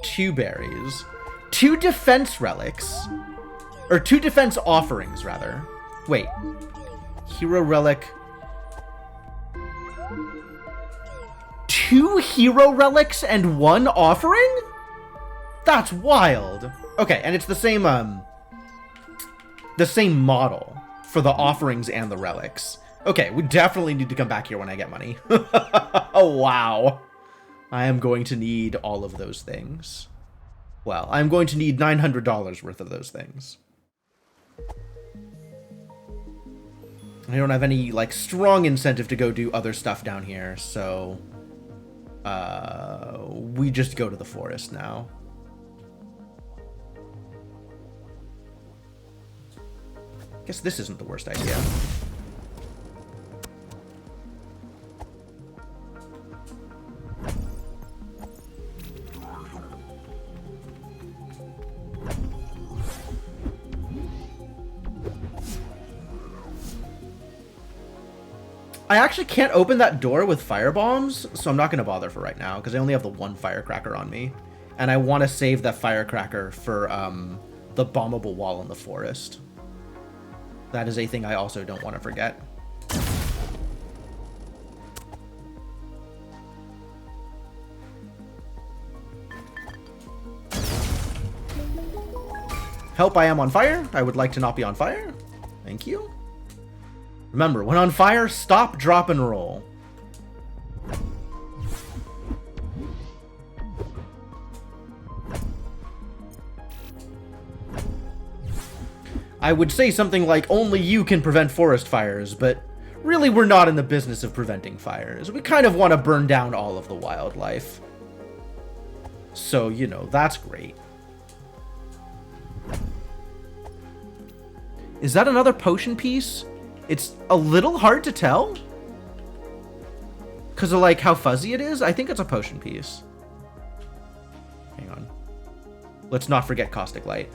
2 berries. 2 defense relics. Or 2 defense offerings, rather. Wait. Hero relic. 2 hero relics and 1 offering? That's wild. Okay, and it's the same model for the offerings and the relics. Okay, we definitely need to come back here when I get money. Oh, wow. I am going to need all of those things. Well, I'm going to need $900 worth of those things. I don't have any, like, strong incentive to go do other stuff down here, so... we just go to the forest now. Guess this isn't the worst idea. I actually can't open that door with firebombs, so I'm not going to bother for right now, because I only have the 1 firecracker on me. And I want to save that firecracker for the bombable wall in the forest. That is a thing I also don't want to forget. Help, I am on fire. I would like to not be on fire. Thank you. Remember, when on fire, stop, drop, and roll. I would say something like, only you can prevent forest fires, but really we're not in the business of preventing fires. We kind of want to burn down all of the wildlife. So, you know, that's great. Is that another potion piece? It's a little hard to tell. Because of, like, how fuzzy it is. I think it's a potion piece. Hang on. Let's not forget Caustic Light.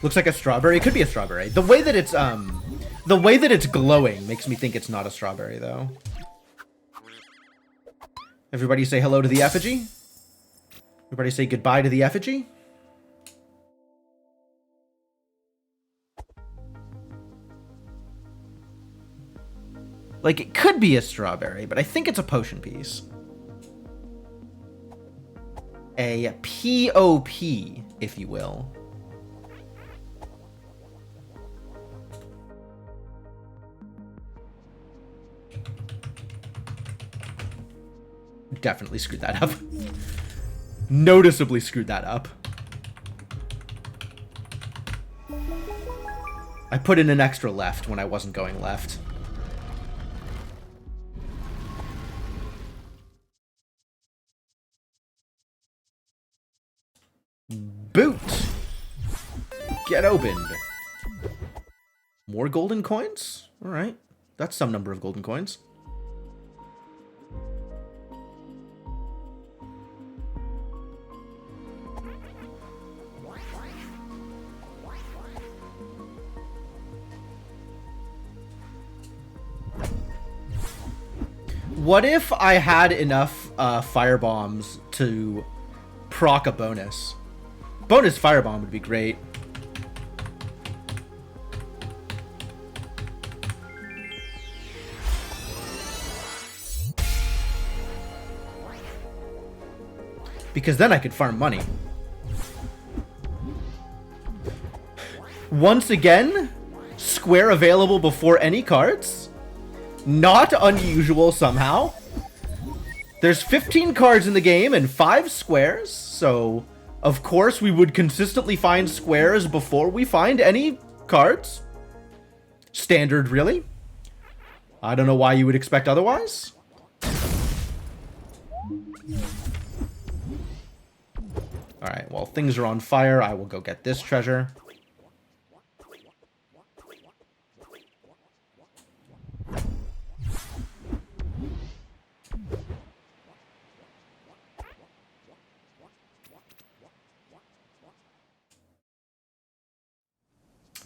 Looks like a strawberry. It could be a strawberry. The way that it's glowing makes me think it's not a strawberry, though. Everybody say hello to the effigy. Everybody say goodbye to the effigy. Like, it could be a strawberry, but I think it's a potion piece. A POP, if you will. Definitely screwed that up. Noticeably screwed that up. I put in an extra left when I wasn't going left. Boot! Get opened. More golden coins? Alright. That's some number of golden coins. What if I had enough fire bombs to proc a bonus? Bonus firebomb would be great. Because then I could farm money. Once again, square available before any cards. Not unusual somehow. There's 15 cards in the game and 5 squares, so of course we would consistently find squares before we find any cards. Standard, really. I don't know why you would expect otherwise. Alright, while things are on fire, I will go get this treasure.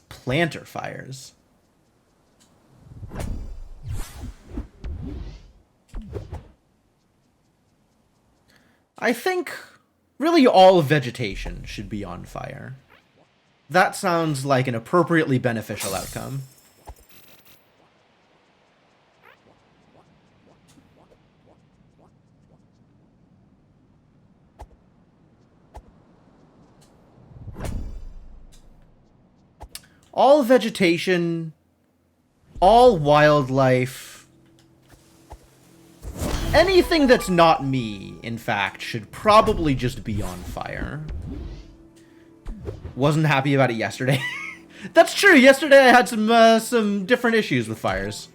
Planter fires. I think really all vegetation should be on fire. That sounds like an appropriately beneficial outcome. All vegetation, all wildlife, anything that's not me, in fact, should probably just be on fire. Wasn't happy about it yesterday. That's true. Yesterday I had some different issues with fires.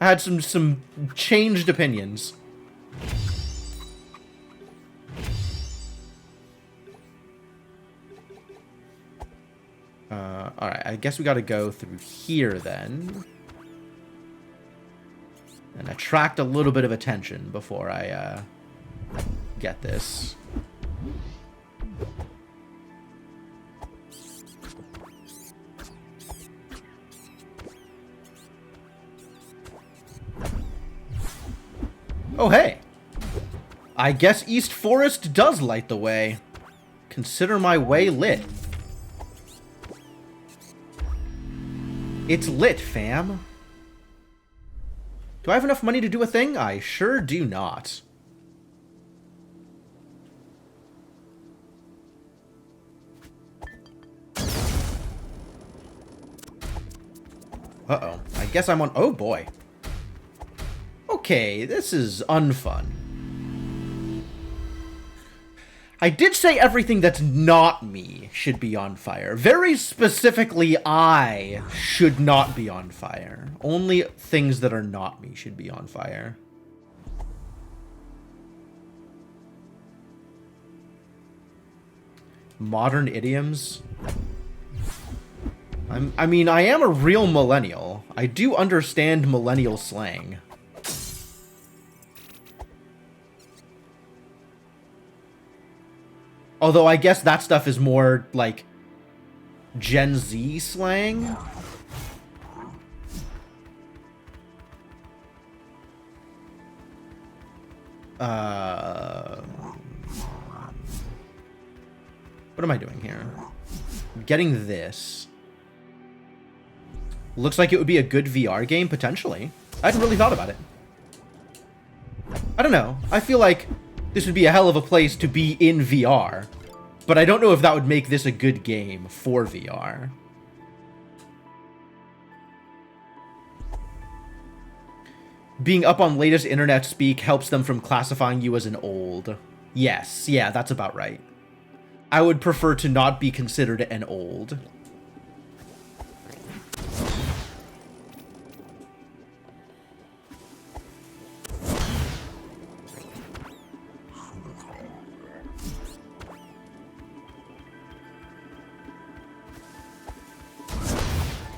I had some changed opinions. Alright, I guess we gotta go through here then. And attract a little bit of attention before I get this. Oh, hey! I guess East Forest does light the way. Consider my way lit. It's lit, fam. Do I have enough money to do a thing? I sure do not. Uh-oh. I guess I'm on... Oh, boy. Okay, this is unfun. I did say everything that's not me should be on fire. Very specifically, I should not be on fire. Only things that are not me should be on fire. Modern idioms. I mean, I am a real millennial. I do understand millennial slang. Although I guess that stuff is more, like, Gen Z slang. What am I doing here? I'm getting this. Looks like it would be a good VR game, potentially. I hadn't really thought about it. I don't know. I feel like this would be a hell of a place to be in VR, but I don't know if that would make this a good game for VR. Being up on latest internet speak helps them from classifying you as an old. Yes, yeah, that's about right. I would prefer to not be considered an old.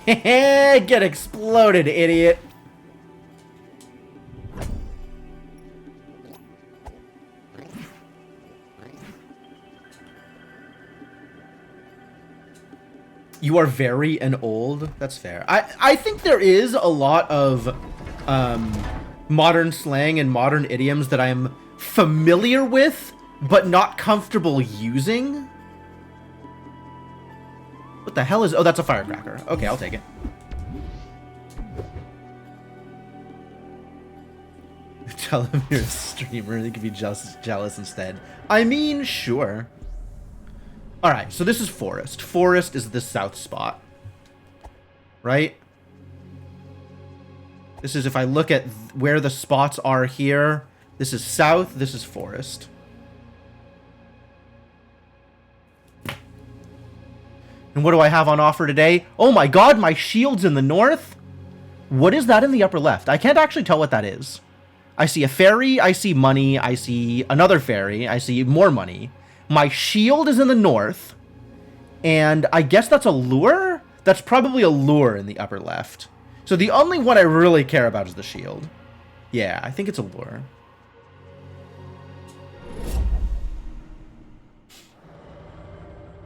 Get exploded, idiot. You are very an old. That's fair. I think there is a lot of modern slang and modern idioms that I'm familiar with, but not comfortable using. What the hell is... Oh, that's a firecracker. Okay, I'll take it. Tell him you're a streamer. They could be just jealous instead. I mean, sure. Alright, so this is Forest. Forest is the south spot. Right? This is if I look at where the spots are here. This is south, this is forest. And what do I have on offer today? Oh my god, my shield's in the north? What is that in the upper left? I can't actually tell what that is. I see a fairy, I see money, I see another fairy, I see more money. My shield is in the north. And I guess that's a lure? That's probably a lure in the upper left. So the only one I really care about is the shield. Yeah, I think it's a lure.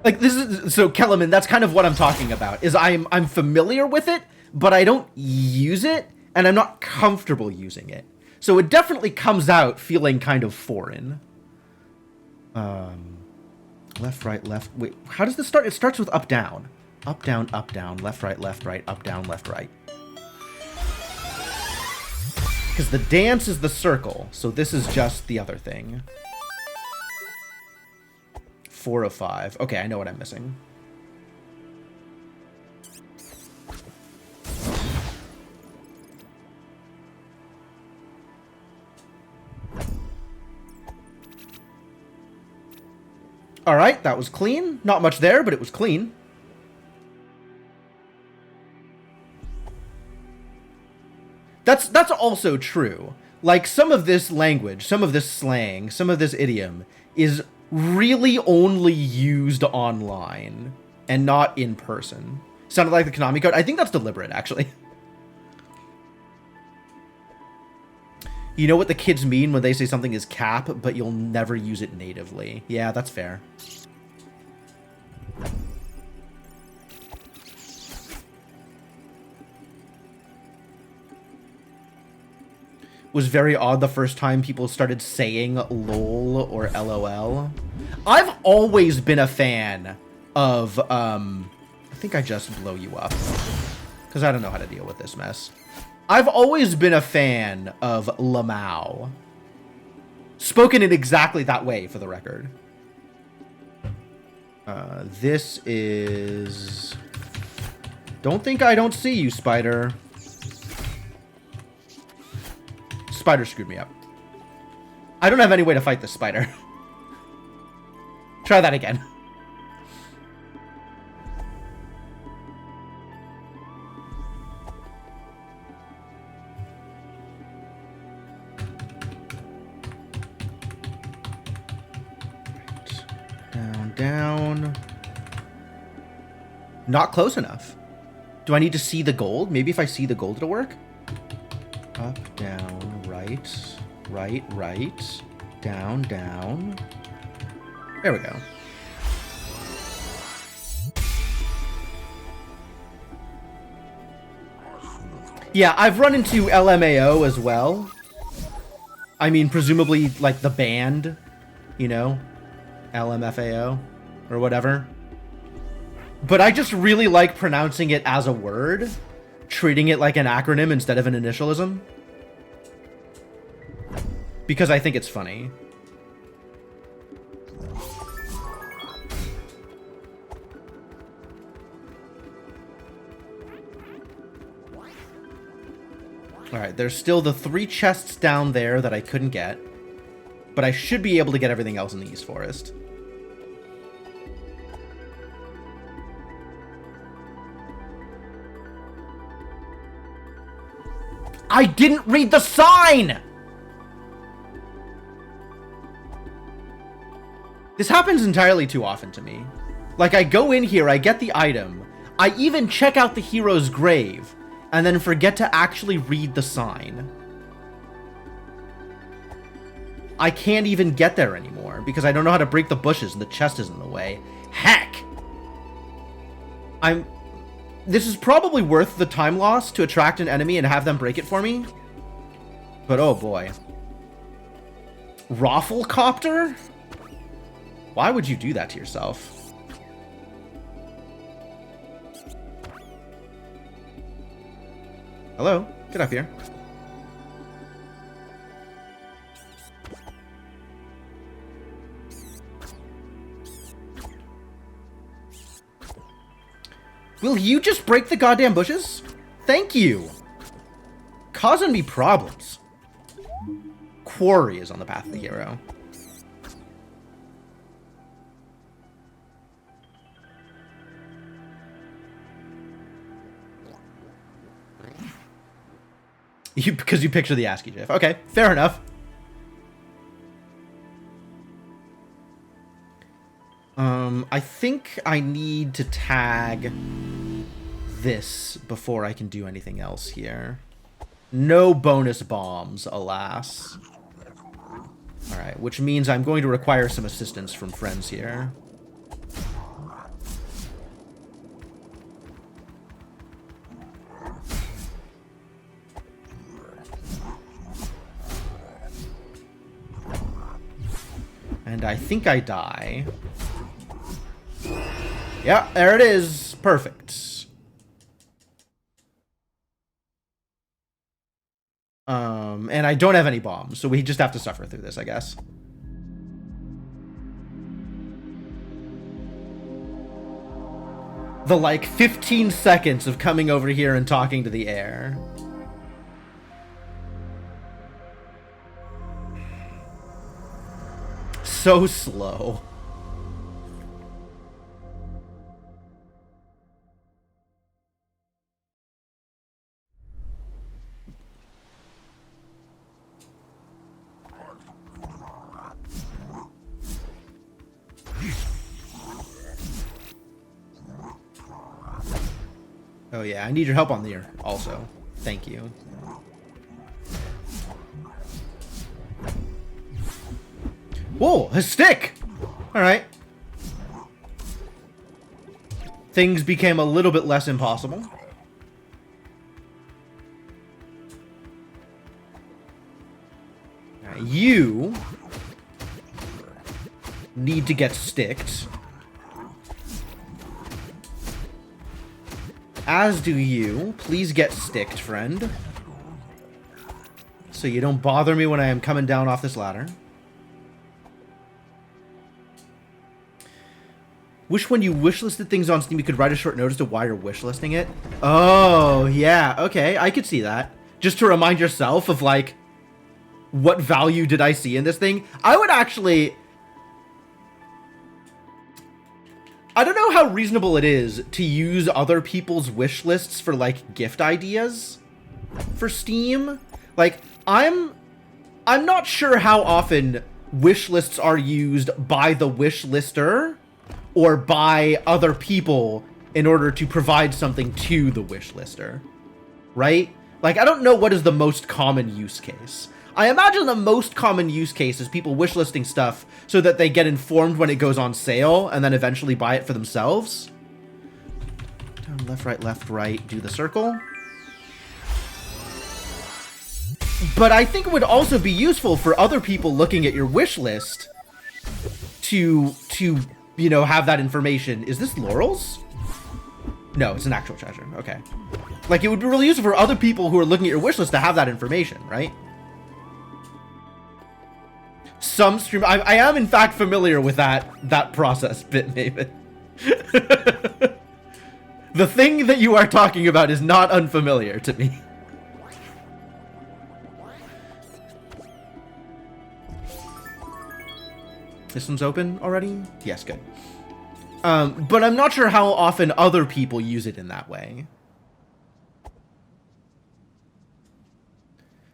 Like, this is... So, Kellerman, that's kind of what I'm talking about. Is I'm familiar with it, but I don't use it, and I'm not comfortable using it. So it definitely comes out feeling kind of foreign. Left, right, left... Wait, how does this start? It starts with up, down. Up, down, left, right, up, down, left, right. Because the dance is the circle, so this is just the other thing. 4 of 5. Okay, I know what I'm missing. All right, that was clean. Not much there, but it was clean. That's also true. Like, some of this language, some of this slang, some of this idiom is really only used online and not in person. Sounded like the Konami code. I think that's deliberate, actually. You know what the kids mean when they say something is cap, but you'll never use it natively. Yeah, that's fair. Was very odd the first time people started saying LOL or LOL. I've always been a fan of, I think I just blow you up. Because I don't know how to deal with this mess. I've always been a fan of Lamau. Spoken in exactly that way, for the record. This is... Don't think I don't see you, Spider. Spider screwed me up. I don't have any way to fight this spider. Try that again. Right. Down. Not close enough. Do I need to see the gold? Maybe if I see the gold, it'll work? Up, down, right, down. There we go. Yeah, I've run into LMAO as well. I mean, presumably, like, the band, you know? LMFAO, or whatever. But I just really like pronouncing it as a word. Treating it like an acronym instead of an initialism. Because I think it's funny. Alright, there's still the 3 chests down there that I couldn't get. But I should be able to get everything else in the East Forest. I didn't read the sign! This happens entirely too often to me. Like, I go in here, I get the item, I even check out the hero's grave, and then forget to actually read the sign. I can't even get there anymore, because I don't know how to break the bushes and the chest is in the way. Heck! This is probably worth the time loss to attract an enemy and have them break it for me. But oh boy. Rafflecopter? Why would you do that to yourself? Hello? Get up here. Will you just break the goddamn bushes? Thank you. causing me problems. Quarry is on the path of the hero. Because you picture the ASCII GIF. Okay, fair enough. I think I need to tag this before I can do anything else here. No bonus bombs, alas. Alright, which means I'm going to require some assistance from friends here. And I think I die. Yeah, there it is. Perfect. And I don't have any bombs, so we just have to suffer through this, I guess. The, like, 15 seconds of coming over here and talking to the air. So slow. Oh yeah, I need your help on there also. Thank you. Whoa, a stick! Alright. Things became a little bit less impossible. Now, you need to get sticked. As do you. Please get sticked, friend. So you don't bother me when I am coming down off this ladder. Wish when you wishlisted things on Steam, you could write a short notice to why you're wishlisting it. Oh, yeah. Okay, I could see that. Just to remind yourself of, like, what value did I see in this thing? I would actually... I don't know how reasonable it is to use other people's wish lists for, like, gift ideas for Steam. Like, I'm not sure how often wish lists are used by the wish lister or by other people in order to provide something to the wish lister, right? Like, I don't know what is the most common use case. I imagine the most common use case is people wishlisting stuff so that they get informed when it goes on sale and then eventually buy it for themselves. Down, left, right, do the circle. But I think it would also be useful for other people looking at your wish list to you know, have that information. Is this Laurel's? No, it's an actual treasure. Okay. Like, it would be really useful for other people who are looking at your wish list to have that information, right? Some stream... I am, in fact, familiar with that process, Bitmaven. The thing that you are talking about is not unfamiliar to me. This one's open already? Yes, good. But I'm not sure how often other people use it in that way.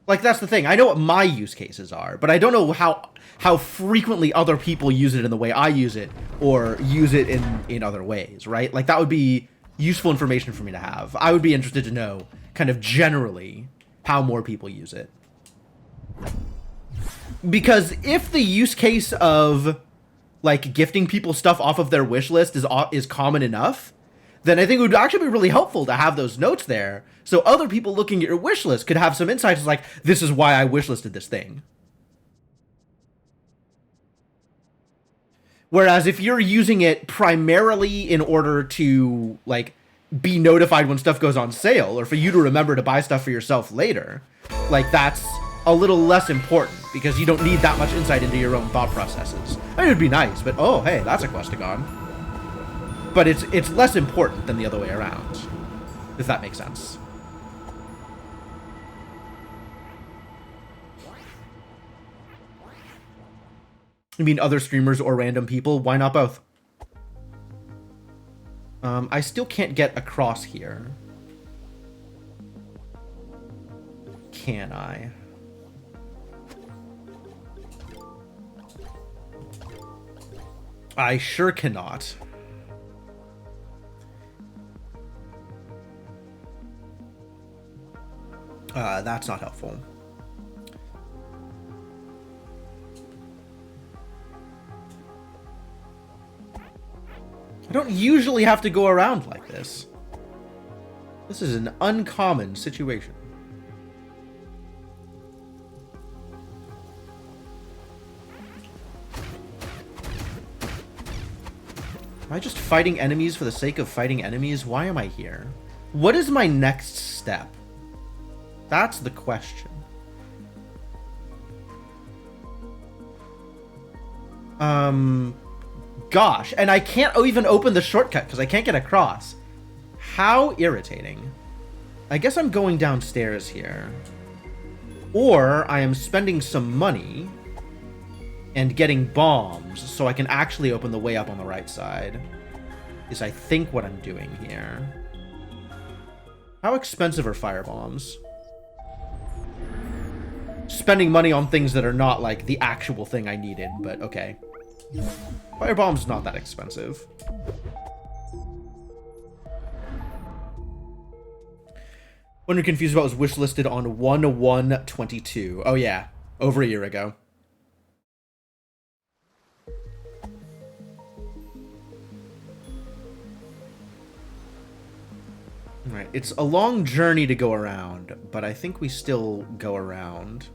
Like, that's the thing. I know what my use cases are, but I don't know how frequently other people use it in the way I use it, or use it in other ways, right? Like, that would be useful information for me to have. I would be interested to know, kind of generally, how more people use it. Because if the use case of, like, gifting people stuff off of their wish list is common enough, then I think it would actually be really helpful to have those notes there, so other people looking at your wish list could have some insights like, this is why I wishlisted this thing. Whereas if you're using it primarily in order to, like, be notified when stuff goes on sale, or for you to remember to buy stuff for yourself later, like, that's a little less important, because you don't need that much insight into your own thought processes. I mean, it would be nice, but oh, hey, that's a Questagon. But it's less important than the other way around, if that makes sense. I mean, other streamers or random people. Why not both? I still can't get across here. Can I? I sure cannot. That's not helpful. I don't usually have to go around like this. This is an uncommon situation. Am I just fighting enemies for the sake of fighting enemies? Why am I here? What is my next step? That's the question. Gosh, and I can't even open the shortcut because I can't get across. How irritating. I guess I'm going downstairs here. Or I am spending some money and getting bombs so I can actually open the way up on the right side. Is I think what I'm doing here. How expensive are fire bombs? Spending money on things that are not like the actual thing I needed, but okay. Firebomb's not that expensive. What you're confused about was wishlisted on 1/1/22. Oh yeah, over a year ago. Alright, it's a long journey to go around, but I think we still go around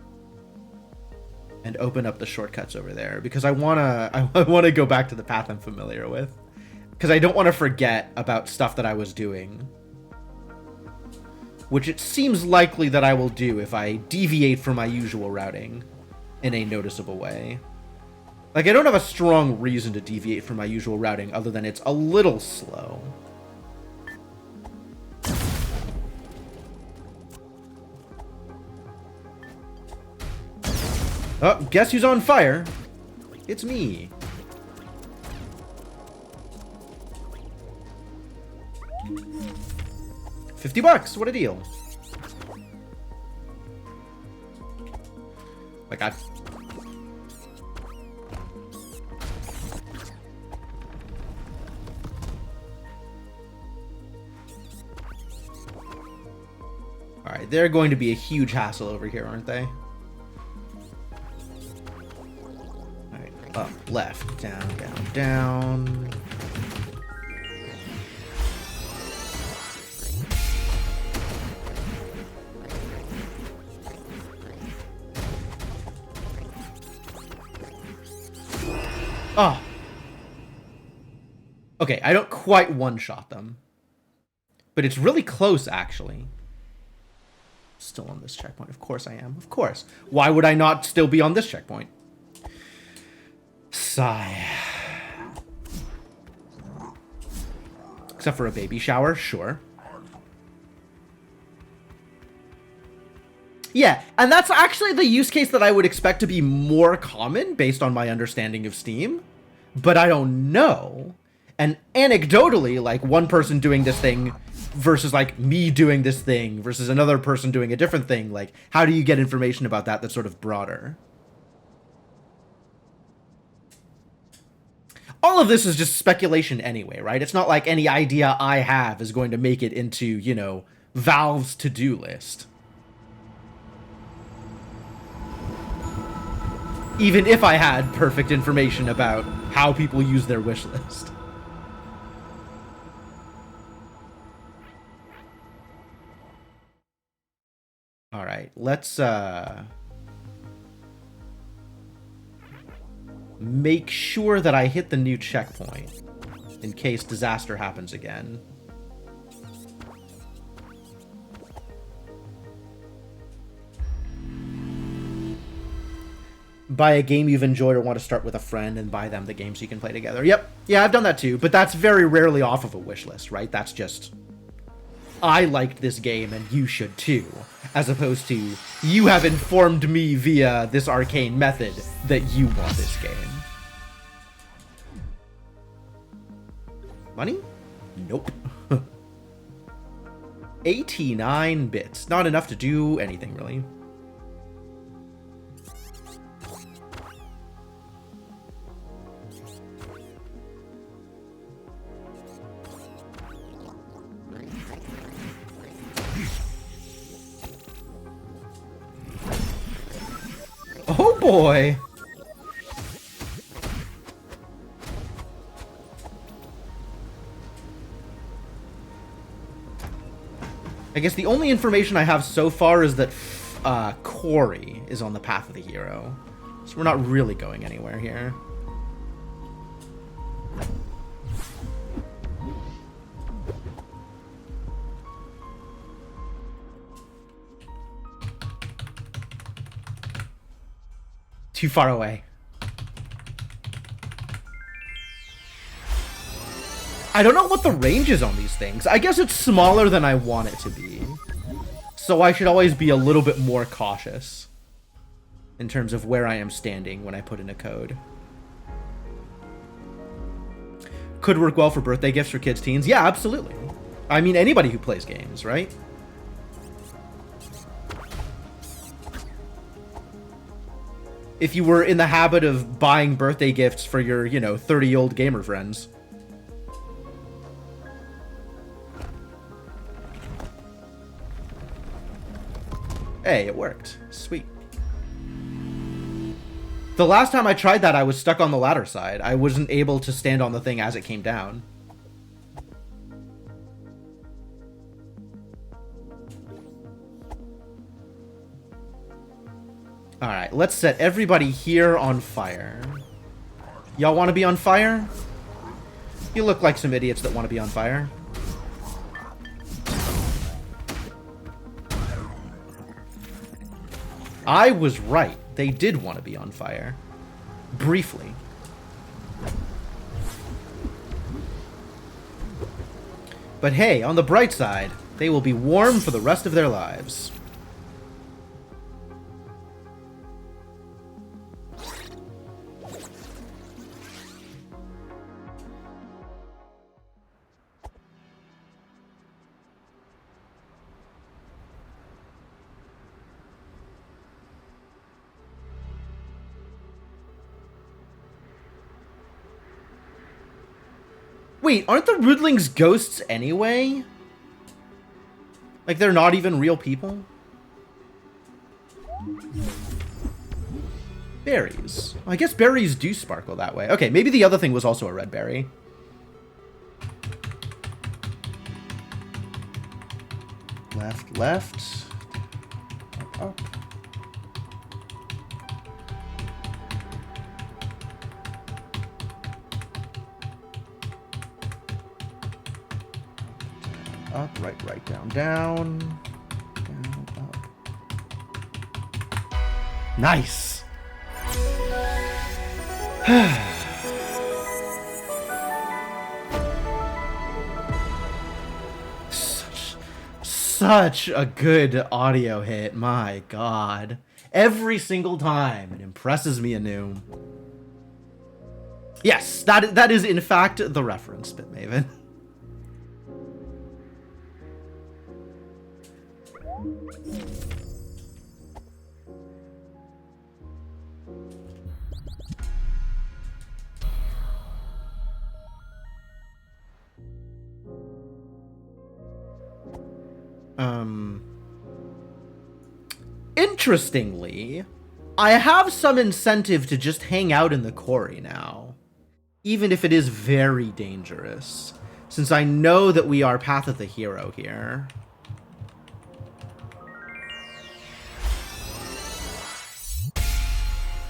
and open up the shortcuts over there because I wanna go back to the path I'm familiar with. Because I don't want to forget about stuff that I was doing. Which it seems likely that I will do if I deviate from my usual routing in a noticeable way. Like, I don't have a strong reason to deviate from my usual routing other than it's a little slow. Oh, guess who's on fire? It's me. $50, what a deal. My God. Alright, they're going to be a huge hassle over here, aren't they? Up, left, down, down, down. Oh. Okay, I don't quite one-shot them. But it's really close, actually. Still on this checkpoint. Of course I am. Of course. Why would I not still be on this checkpoint? Sigh. Except for a baby shower, sure. Yeah, and that's actually the use case that I would expect to be more common based on my understanding of Steam. But I don't know. And anecdotally, like, one person doing this thing versus, like, me doing this thing versus another person doing a different thing, like, how do you get information about that that's sort of broader? All of this is just speculation anyway, right? It's not like any idea I have is going to make it into, you know, Valve's to-do list. Even if I had perfect information about how people use their wish list. Alright, let's, make sure that I hit the new checkpoint in case disaster happens again. Buy a game you've enjoyed or want to start with a friend and buy them the game so you can play together. Yep. Yeah, I've done that too, but that's very rarely off of a wish list, right? That's just, I liked this game and you should too. As opposed to, you have informed me via this arcane method that you want this game. Money? Nope. 89 bits. Not enough to do anything, really. Oh boy! I guess the only information I have so far is that Corey is on the path of the hero. So we're not really going anywhere here. Too far away. I don't know what the range is on these things. I guess it's smaller than I want it to be. So I should always be a little bit more cautious in terms of where I am standing when I put in a code. Could work well for birthday gifts for kids, teens. Yeah, absolutely. I mean, anybody who plays games, right? If you were in the habit of buying birthday gifts for your, 30-year-old gamer friends. Hey, it worked. Sweet. The last time I tried that, I was stuck on the ladder side. I wasn't able to stand on the thing as it came down. Alright, let's set everybody here on fire. Y'all want to be on fire? You look like some idiots that want to be on fire. I was right. They did want to be on fire. Briefly. But hey, on the bright side, they will be warm for the rest of their lives. Wait, aren't the Rudlings ghosts anyway? Like, they're not even real people? Berries. I guess berries do sparkle that way. Okay, maybe the other thing was also a red berry. Left, left. Up, up. Up, right, right, down, down. Down, up. Nice! Such a good audio hit, my god. Every single time, it impresses me anew. Yes, that is in fact the reference, Bitmaven. Interestingly, I have some incentive to just hang out in the quarry now, even if it is very dangerous, since I know that we are Path of the Hero here.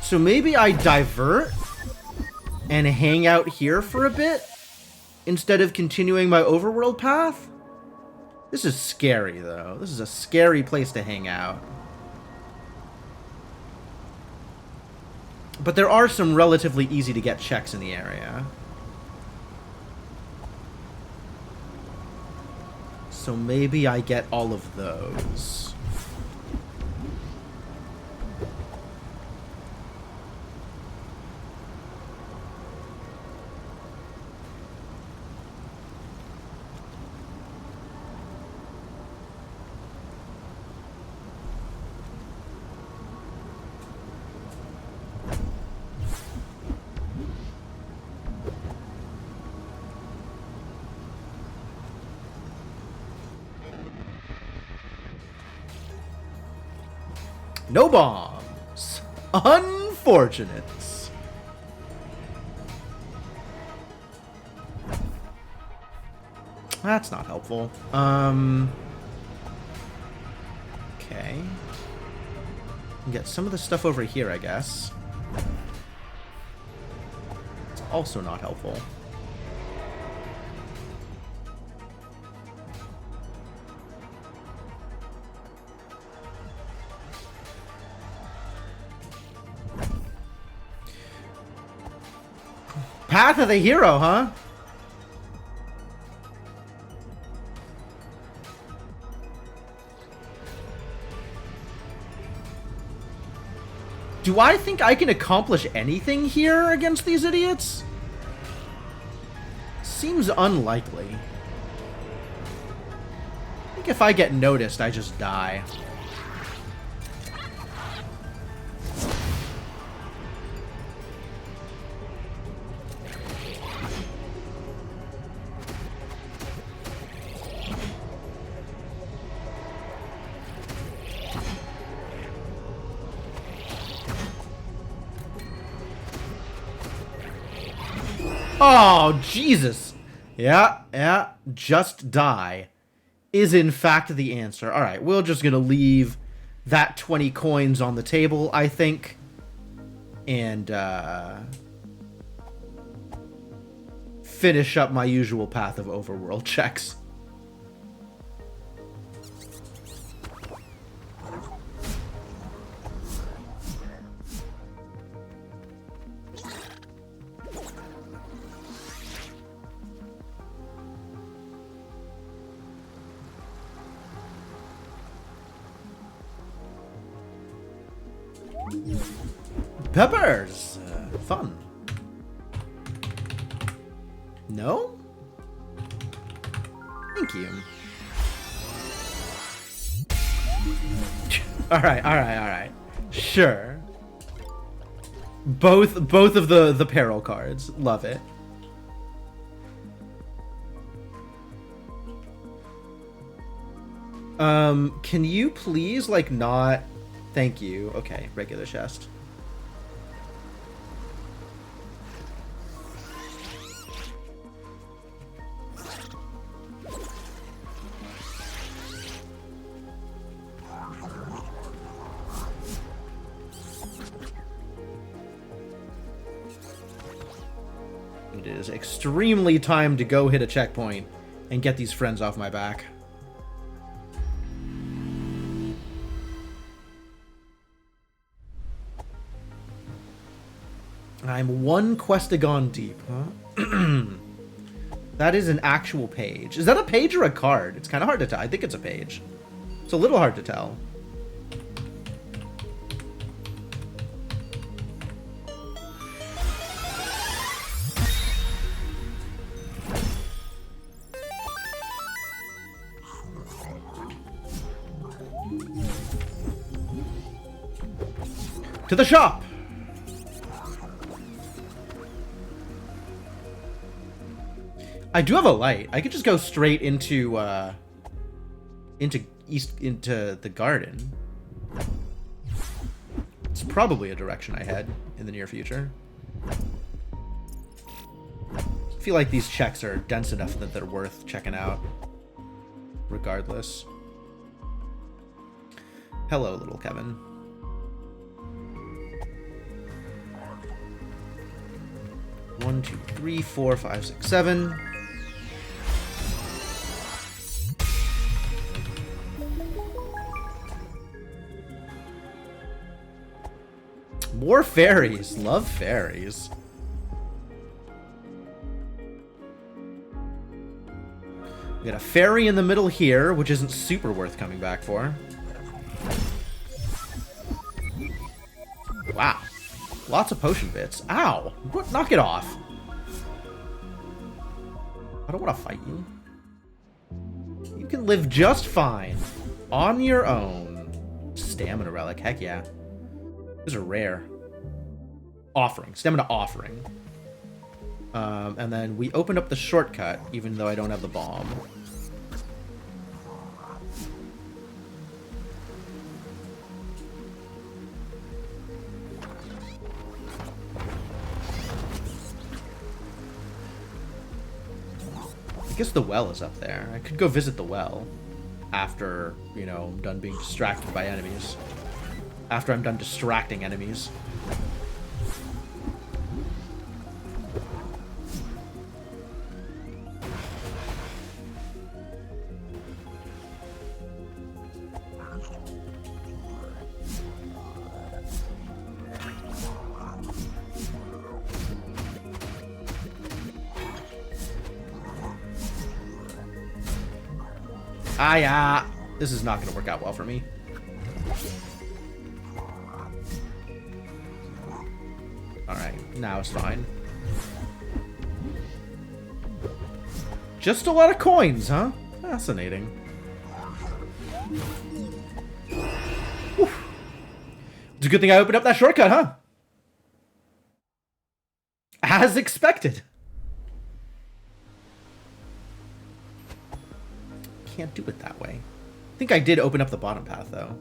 So maybe I divert and hang out here for a bit instead of continuing my overworld path? This is scary, though. This is a scary place to hang out. But there are some relatively easy to get checks in the area. So maybe I get all of those. No bombs. Unfortunate. That's not helpful. Okay. Get some of the stuff over here, I guess. It's also not helpful. Path of the Hero, huh? Do I think I can accomplish anything here against these idiots? Seems unlikely. I think if I get noticed, I just die. Oh, Jesus. Yeah, just die is in fact the answer. All right, we're just going to leave that 20 coins on the table, I think. And finish up my usual path of overworld checks. Peppers! Fun. No? Thank you. Alright. Sure. Both of the peril cards. Love it. Can you please, like, not... Thank you. Okay, regular chest. It is extremely time to go hit a checkpoint and get these friends off my back. I'm one questagon deep, huh? That is an actual page. Is that a page or a card? It's kind of hard to tell. I think it's a page. It's a little hard to tell. To the shop! I do have a light. I could just go straight into the garden. It's probably a direction I head in the near future. I feel like these checks are dense enough that they're worth checking out, regardless. Hello, little Kevin. One, two, three, 4, 5, 6, 7. More fairies. Love fairies. We got a fairy in the middle here, which isn't super worth coming back for. Wow. Lots of potion bits. Ow! Knock it off. I don't want to fight you. You can live just fine. On your own. Stamina relic. Heck yeah. Those are rare. Offering. Stamina offering. And then we opened up the shortcut, even though I don't have the bomb. guess the well is up there. I could go visit the well after, you know, I'm done being distracted by enemies. After I'm done distracting enemies. This is not going to work out well for me. Alright, now it's fine. Just a lot of coins, huh? Fascinating. Whew. It's a good thing I opened up that shortcut, huh? As expected. Can't do it that way. I think I did open up the bottom path, though.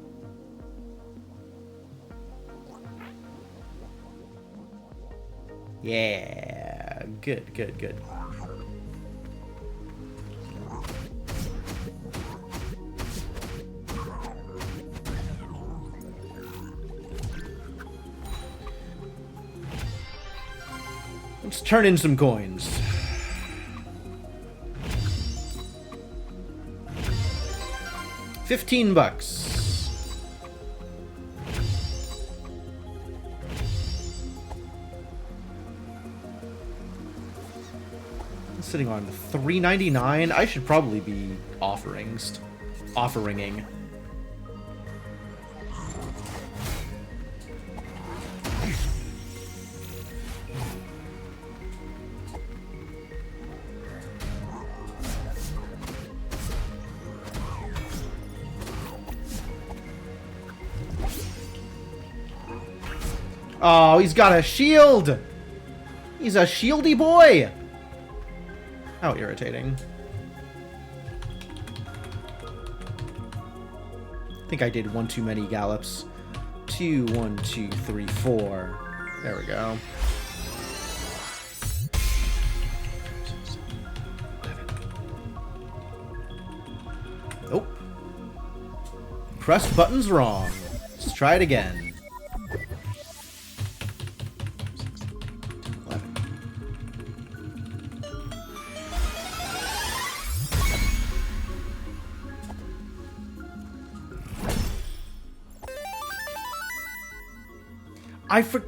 Yeah. Good, good, good. Let's turn in some coins. $15. I'm sitting on $3.99. I should probably be offeringing. Oh, he's got a shield! He's a shieldy boy! How irritating. I think I did one too many gallops. 2, 1, 2, 3, 4. There we go. Nope. Pressed buttons wrong. Let's try it again.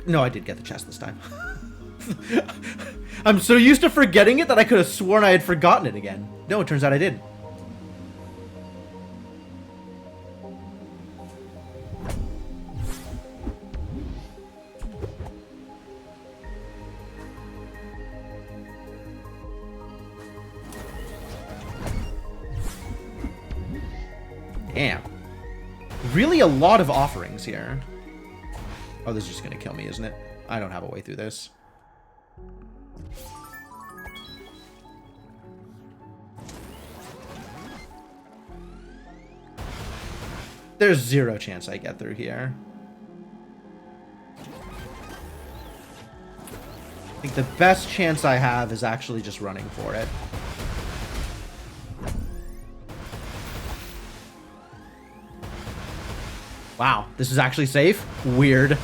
No, I did get the chest this time. I'm so used to forgetting it that I could have sworn I had forgotten it again. No, it turns out I did. Damn. Really a lot of offerings here. Oh, this is just gonna kill me, isn't it? I don't have a way through this. There's zero chance I get through here. I think the best chance I have is actually just running for it. Wow, this is actually safe? Weird.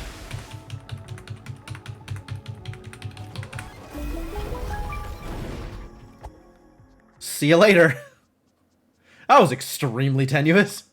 See you later. That was extremely tenuous.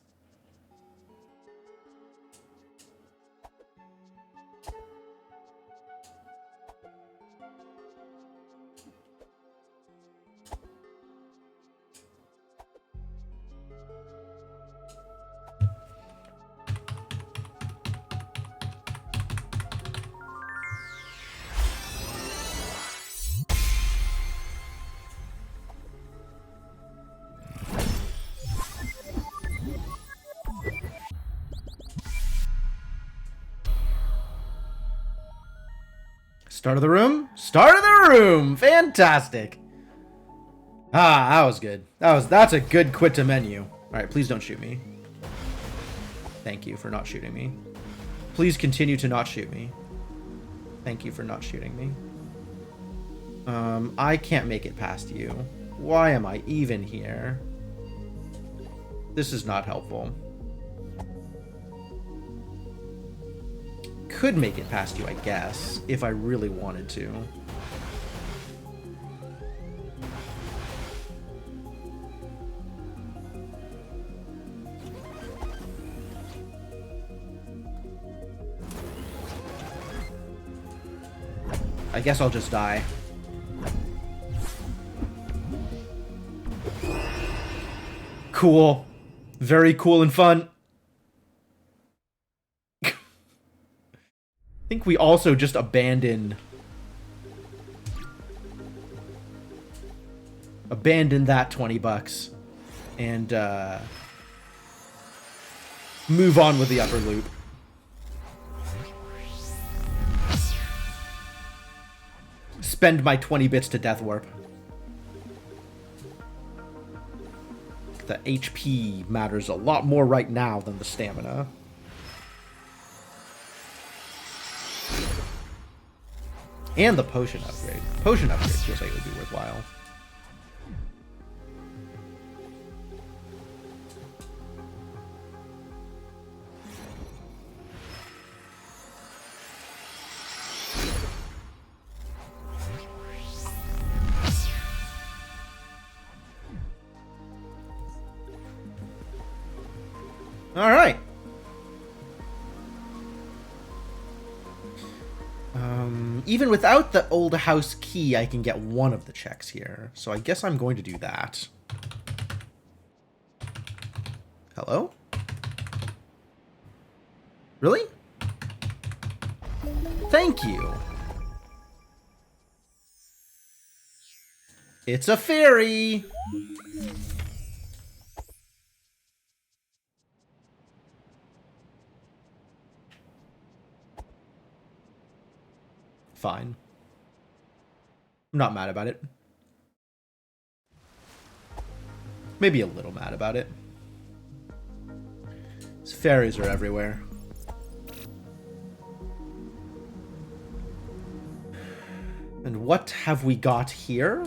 Start of the room? Start of the room! Fantastic! Ah, that was good. That's a good quit to menu. Alright, please don't shoot me. Thank you for not shooting me. Please continue to not shoot me. Thank you for not shooting me. I can't make it past you. Why am I even here? This is not helpful. Could make it past you, I guess, if I really wanted to. I guess I'll just die. Cool. Very cool and fun. I think we also just abandon that 20 bucks and move on with the upper loop. Spend my 20 bits to death warp. The HP matters a lot more right now than the stamina. And the potion upgrade. Potion upgrade feels like it would be worthwhile. All right. Even without the old house key, I can get one of the checks here. So I guess I'm going to do that. Hello? Really? Thank you. It's a fairy. Fine. I'm not mad about it. Maybe a little mad about it. These fairies are everywhere. And what have we got here?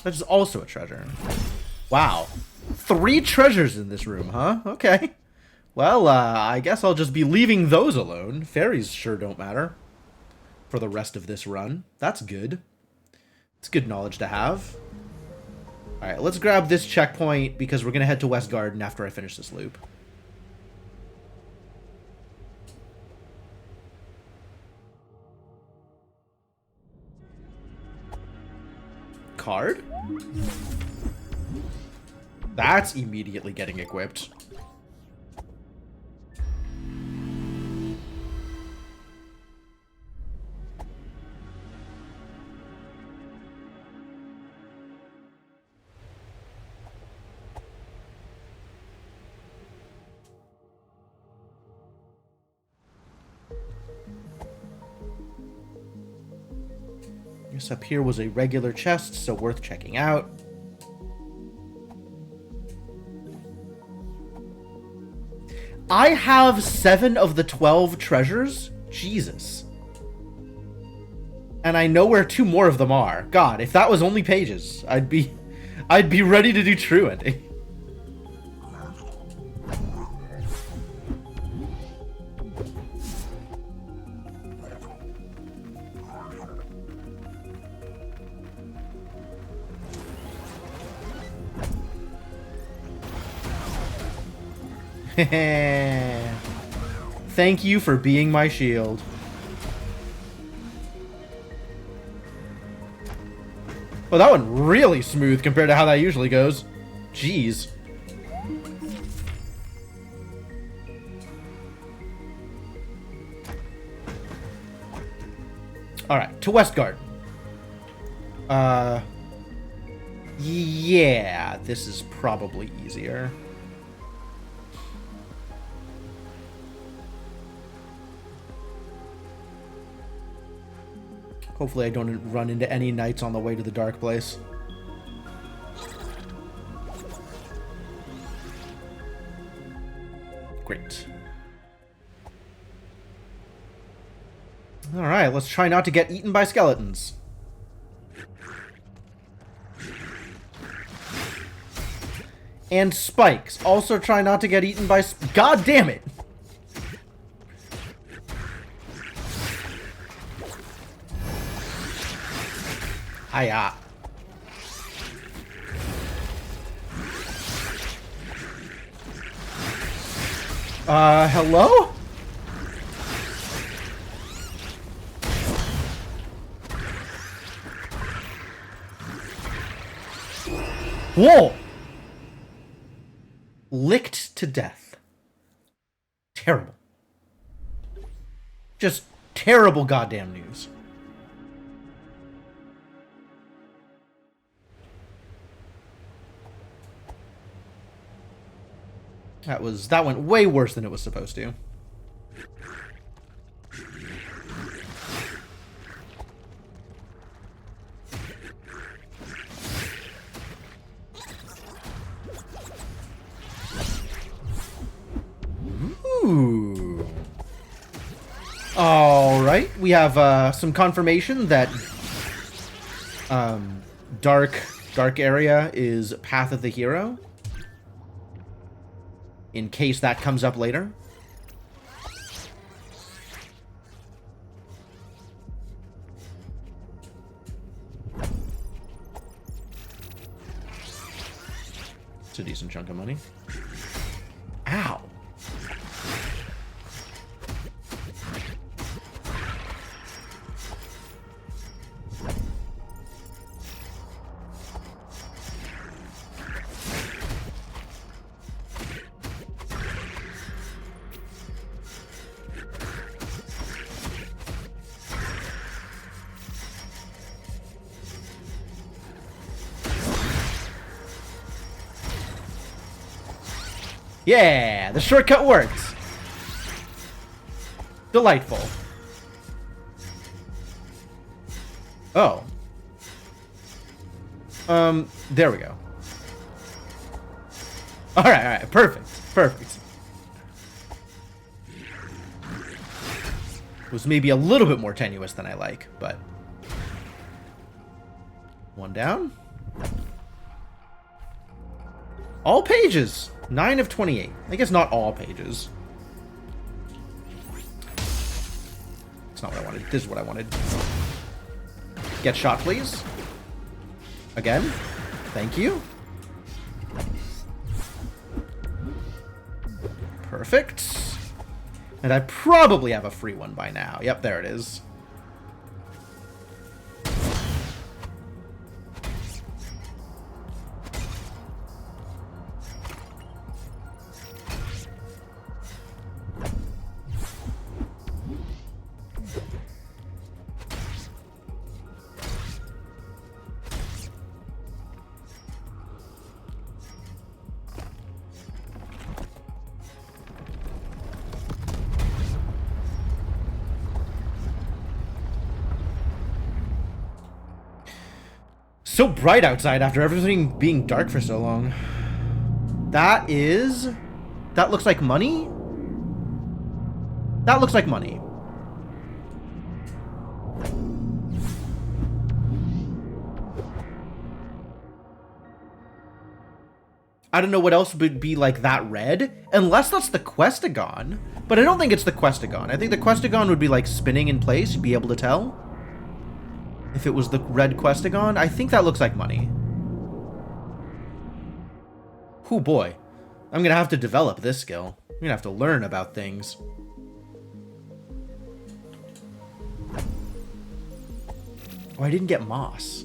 That is also a treasure. Wow. 3 treasures in this room, huh? Okay. Well, I guess I'll just be leaving those alone. Fairies sure don't matter for the rest of this run. That's good. It's good knowledge to have. Alright, let's grab this checkpoint because we're going to head to West Garden after I finish this loop. Card? That's immediately getting equipped. Guess up here was a regular chest, so worth checking out. I have 7 of the 12 treasures? Jesus. And I know where 2 more of them are. God, if that was only pages, I'd be ready to do truant. Thank you for being my shield. Well, that went really smooth compared to how that usually goes. Jeez. Alright, to West Garden. Yeah, this is probably easier. Hopefully I don't run into any knights on the way to the dark place. Great. Alright, let's try not to get eaten by skeletons. And spikes. Also try not to get eaten by... God damn it! Hiya. Hello? Whoa! Licked to death. Terrible. Just terrible goddamn news. That went way worse than it was supposed to. Ooh. All right, we have some confirmation that dark area is Path of the Hero. In case that comes up later. It's a decent chunk of money. Ow. Yeah, the shortcut works. Delightful. Oh. There we go. Alright, perfect. It was maybe a little bit more tenuous than I like, but... One down. All pages! 9 of 28. I guess not all pages. It's not what I wanted. This is what I wanted. Get shot, please. Again. Thank you. Perfect. And I probably have a free one by now. Yep, there it is. So bright outside after everything being dark for so long. That looks like money? That looks like money. I don't know what else would be like that red, unless that's the Questagon. But I don't think it's the Questagon. I think the Questagon would be like spinning in place, you'd be able to tell. If it was the red Questagon, I think that looks like money. Oh boy. I'm gonna have to develop this skill. I'm gonna have to learn about things. Oh, I didn't get moss.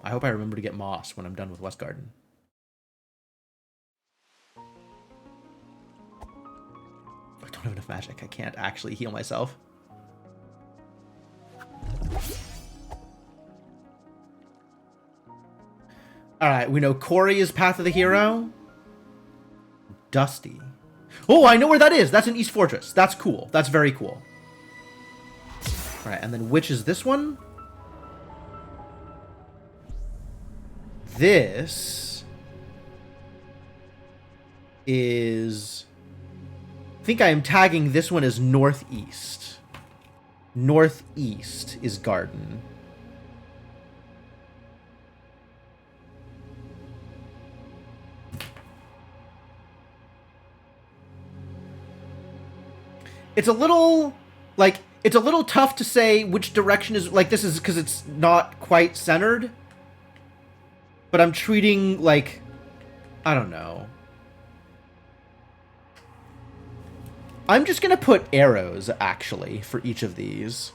I hope I remember to get moss when I'm done with West Garden. I don't have enough magic. I can't actually heal myself. Alright, we know Corey is Path of the Hero. Dusty. Oh, I know where that is. That's in East Fortress. That's cool. That's very cool. Alright, and then which is this one? This is... I think I am tagging this one as northeast. Northeast is garden. It's a little, like, it's a little tough to say which direction is, like, this is because it's not quite centered. But I'm treating, like, I don't know. I'm just going to put arrows, actually, for each of these.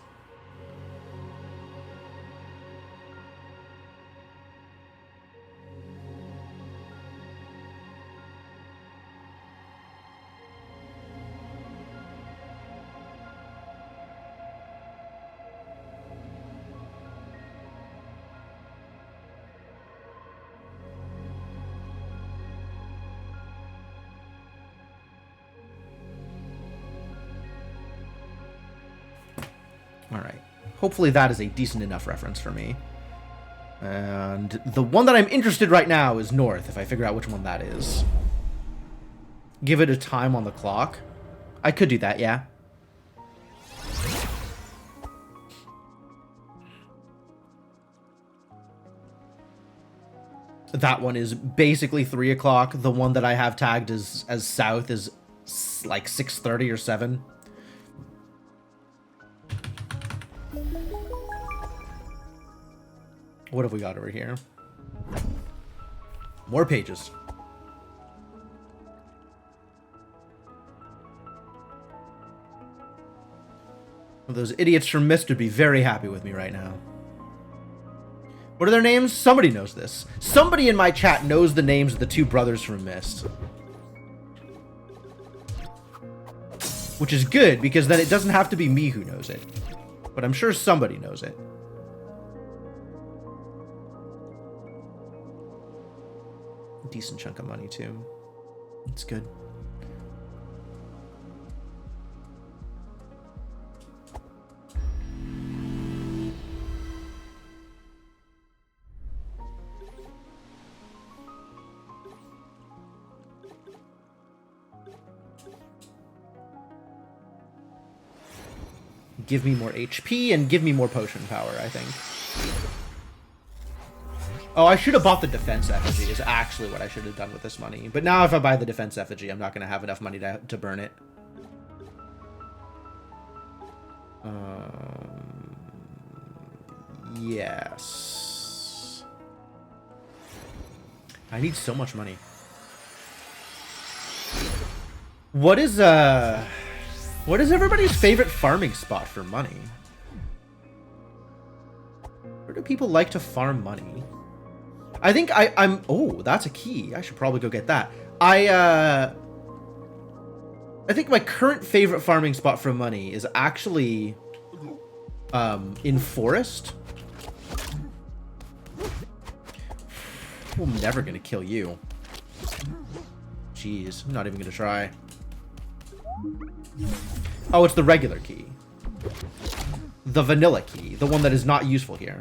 Alright. Hopefully that is a decent enough reference for me. And the one that I'm interested right now is north, if I figure out which one that is. Give it a time on the clock. I could do that, yeah. That one is basically 3 o'clock. The one that I have tagged as south is like 6:30 or 7. What have we got over here? More pages. Well, those idiots from Mist would be very happy with me right now. What are their names? Somebody knows this. Somebody in my chat knows the names of the 2 brothers from Mist. Which is good, because then it doesn't have to be me who knows it. But I'm sure somebody knows it. Decent chunk of money too. It's good. Give me more HP and give me more potion power, I think. Oh, I should have bought the defense effigy is actually what I should have done with this money. But now if I buy the defense effigy, I'm not going to have enough money to burn it. Yes. I need so much money. What is everybody's favorite farming spot for money? Where do people like to farm money? I think I'm... Oh, that's a key. I should probably go get that. I think my current favorite farming spot for money is actually in forest. I'm never gonna kill you. Jeez, I'm not even gonna try. Oh, it's the regular key. The vanilla key. The one that is not useful here.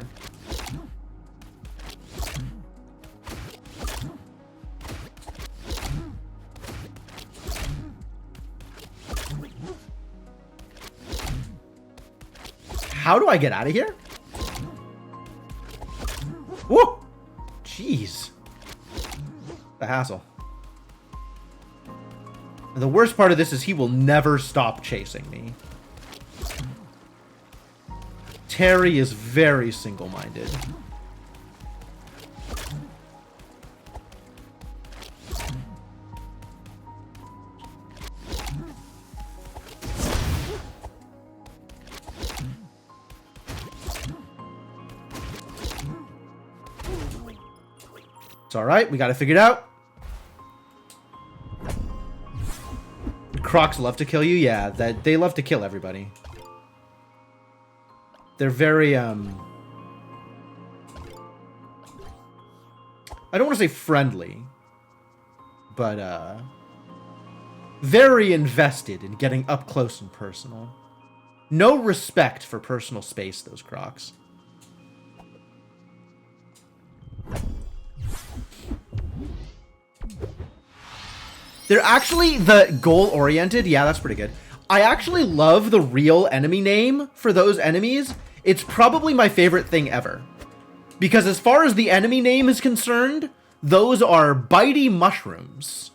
How do I get out of here? Whoa! Jeez. The hassle. And the worst part of this is he will never stop chasing me. Terry is very single-minded. It's alright, we gotta figure it out. Crocs love to kill you? Yeah, they love to kill everybody. They're very, I don't want to say friendly, but, very invested in getting up close and personal. No respect for personal space, those Crocs. They're actually the goal-oriented. Yeah, that's pretty good. I actually love the real enemy name for those enemies. It's probably my favorite thing ever. Because as far as the enemy name is concerned, those are bitey mushrooms.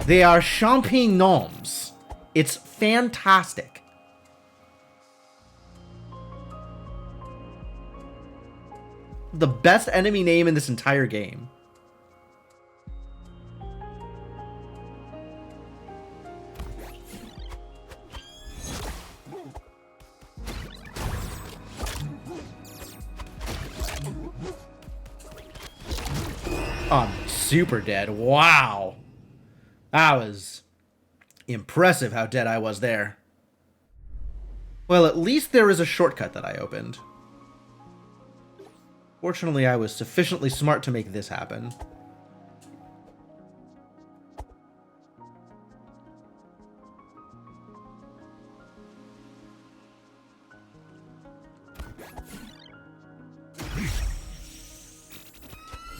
They are champignons. It's fantastic. The best enemy name in this entire game. I'm super dead. Wow. That was impressive how dead I was there. Well, at least there is a shortcut that I opened. Fortunately, I was sufficiently smart to make this happen.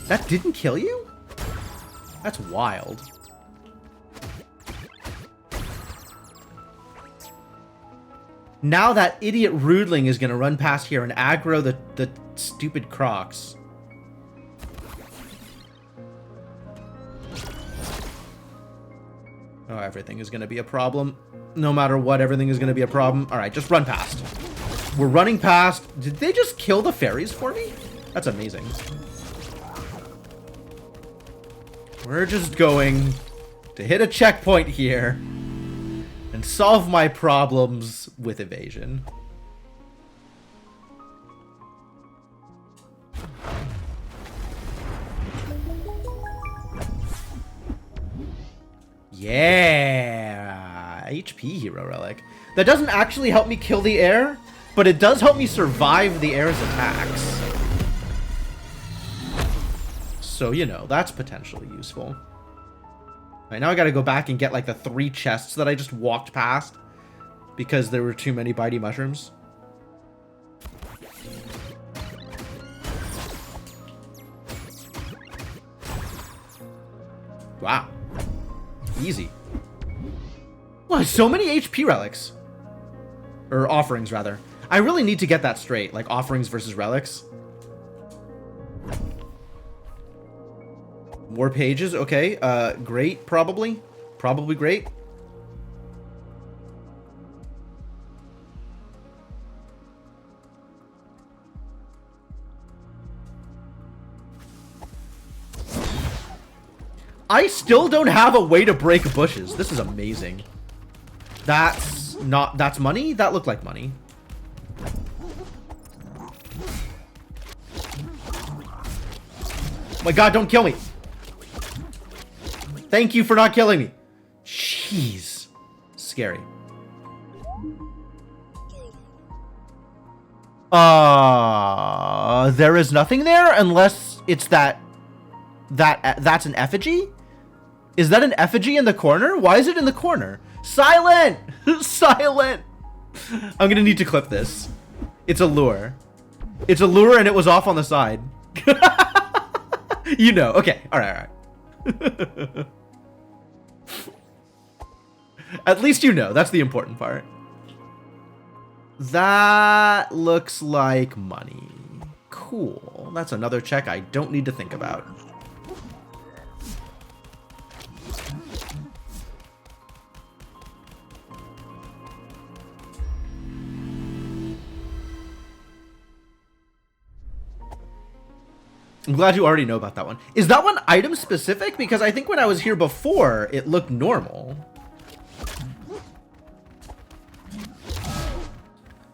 That didn't kill you? That's wild. Now that idiot Rudling is gonna run past here and aggro the stupid Crocs. Oh, everything is gonna be a problem. No matter what, everything is gonna be a problem. Alright, just run past. We're running past. Did they just kill the fairies for me? That's amazing. We're just going to hit a checkpoint here and solve my problems with evasion. Yeah! HP hero relic. That doesn't actually help me kill the air, but it does help me survive the air's attacks. So, you know, that's potentially useful. Right, now I gotta go back and get, like, the 3 chests that I just walked past because there were too many bitey mushrooms. Wow. Easy. Wow, so many HP relics. Or offerings, rather. I really need to get that straight, like offerings versus relics. More pages, okay. Great, probably. Probably great. I still don't have a way to break bushes. This is amazing. That's not... That's money? That looked like money. Oh my god, don't kill me. Thank you for not killing me. Jeez. Scary. There is nothing there unless it's that's an effigy? Is that an effigy in the corner? Why is it in the corner? Silent! Silent! I'm gonna need to clip this. It's a lure. It's a lure and it was off on the side. You know. Okay. Alright, alright. At least you know. That's the important part. That looks like money. Cool. That's another check I don't need to think about. I'm glad you already know about that one. Is that one item specific? Because I think when I was here before, it looked normal.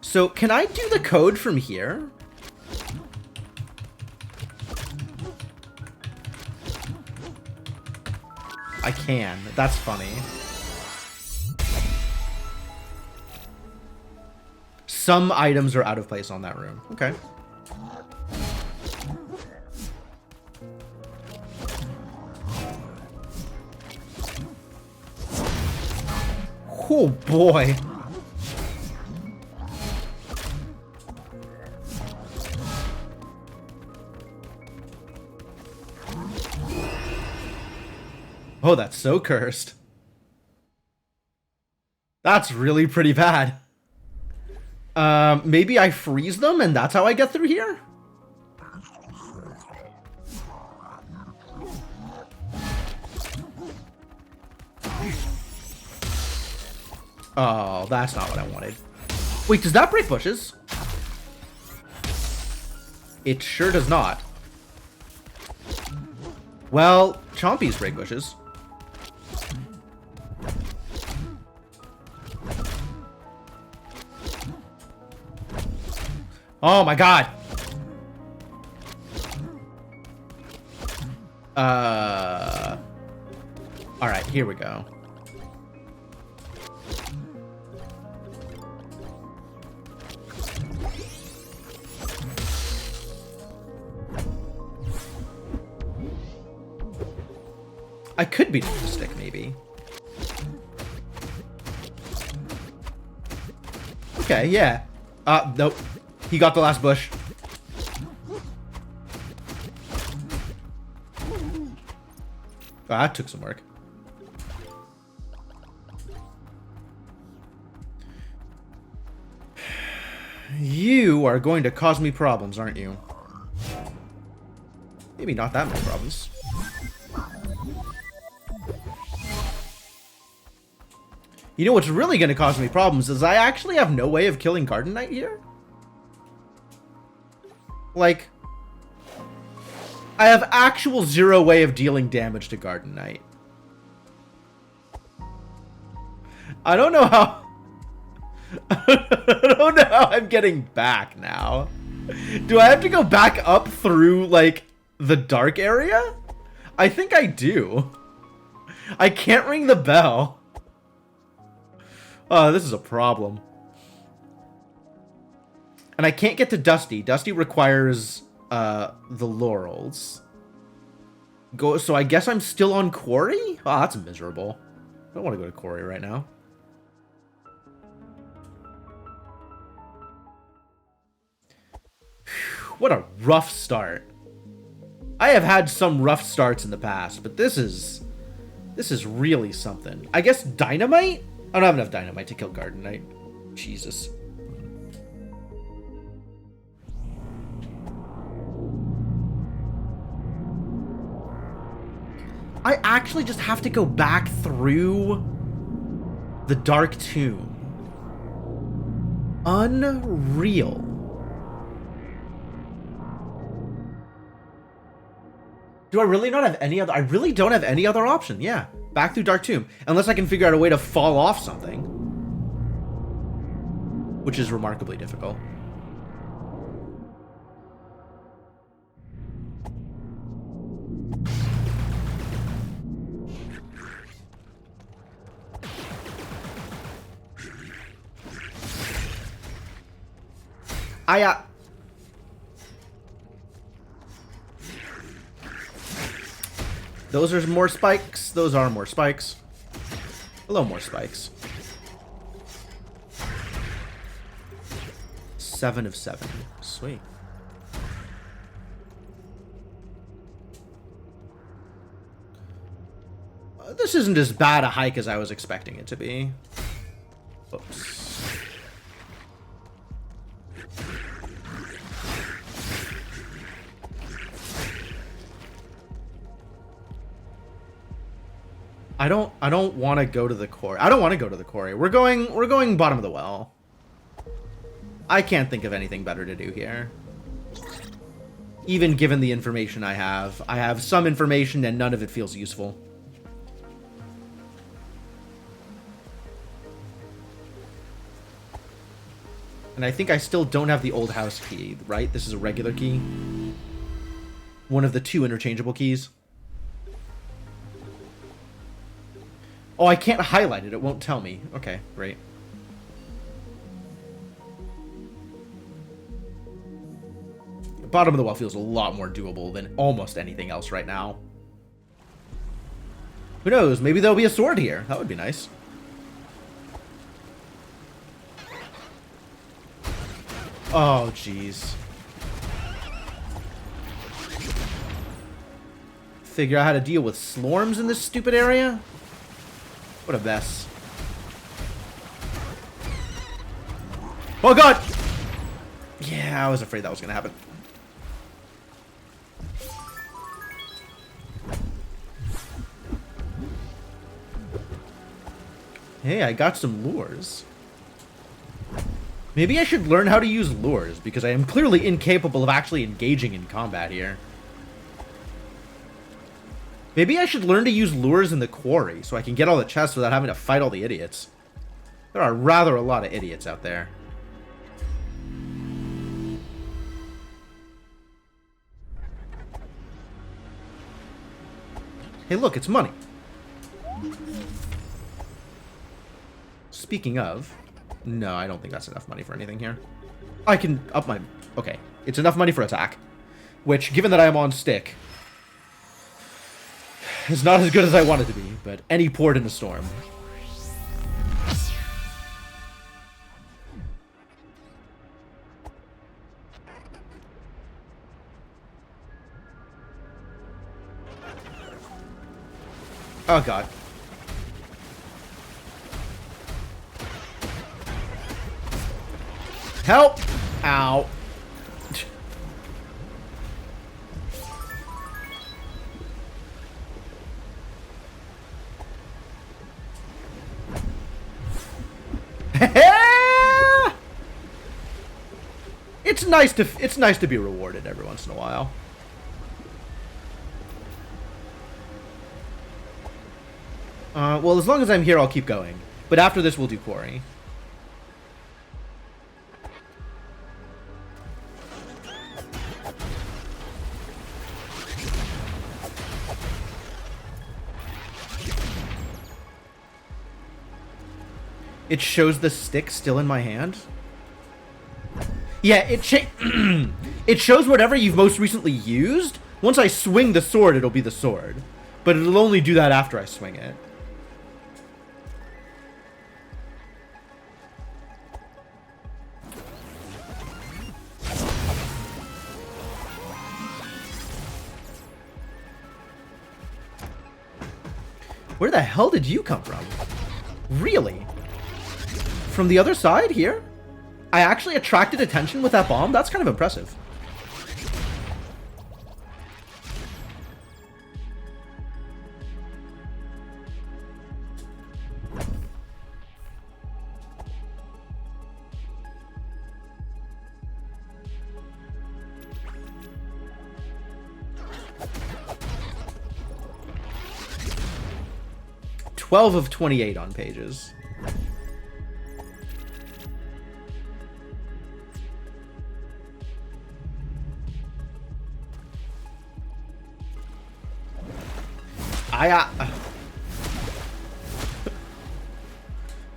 So, can I do the code from here? I can. That's funny. Some items are out of place on that room. Okay. Oh boy. Oh, that's so cursed. That's really pretty bad. Maybe I freeze them and that's how I get through here? Oh, that's not what I wanted. Wait, does that break bushes? It sure does not. Well, Chompy's break bushes. Oh my god. Alright, here we go. I could beat the stick, maybe. Okay, yeah. Nope. He got the last bush. Oh, that took some work. You are going to cause me problems, aren't you? Maybe not that many problems. You know what's really going to cause me problems is I actually have no way of killing Garden Knight here. Like, I have actual zero way of dealing damage to Garden Knight. I don't know how... I don't know how I'm getting back now. Do I have to go back up through, like, the dark area? I think I do. I can't ring the bell. Oh, this is a problem. And I can't get to Dusty. Dusty requires the laurels. So I guess I'm still on Quarry? Oh, that's miserable. I don't want to go to Quarry right now. Whew, what a rough start. I have had some rough starts in the past, but this is really something. I guess Dynamite? I don't have enough Dynamite to kill Garden Knight. Jesus. I actually just have to go back through the Dark Tomb. Unreal. Do I really not have any other... I really don't have any other option, yeah. Back through Dark Tomb. Unless I can figure out a way to fall off something. Which is remarkably difficult. Those are more spikes. Those are more spikes. Hello, more spikes. 7 of 7. Sweet. This isn't as bad a hike as I was expecting it to be. Oops. I don't want to go to the quarry. I don't want to go to the quarry. We're going bottom of the well. I can't think of anything better to do here. Even given the information I have. I have some information and none of it feels useful. And I think I still don't have the old house key, right? This is a regular key. One of the 2 interchangeable keys. Oh, I can't highlight it. It won't tell me. Okay, great. The bottom of the well feels a lot more doable than almost anything else right now. Who knows? Maybe there'll be a sword here. That would be nice. Oh, jeez. figure out how to deal with slorms in this stupid area. What a mess. Oh god! Yeah, I was afraid that was gonna happen. Hey, I got some lures. Maybe I should learn how to use lures, because I am clearly incapable of actually engaging in combat here. Maybe I should learn to use lures in the quarry, so I can get all the chests without having to fight all the idiots. There are rather a lot of idiots out there. Hey look, it's money. Speaking of... No, I don't think that's enough money for anything here. I can up my... Okay, it's enough money for attack. Which, given that I am on stick, is not as good as I want it to be, but any port in a storm. Oh god. Help! Ow. It's nice to be rewarded every once in a while. Well, as long as I'm here, I'll keep going. But after this, we'll do quarry. It shows the stick still in my hand? Yeah, it shows whatever you've most recently used. Once I swing the sword, it'll be the sword. But it'll only do that after I swing it. Where the hell did you come from? Really? From the other side here? I actually attracted attention with that bomb? That's kind of impressive. "12 of 28 on pages.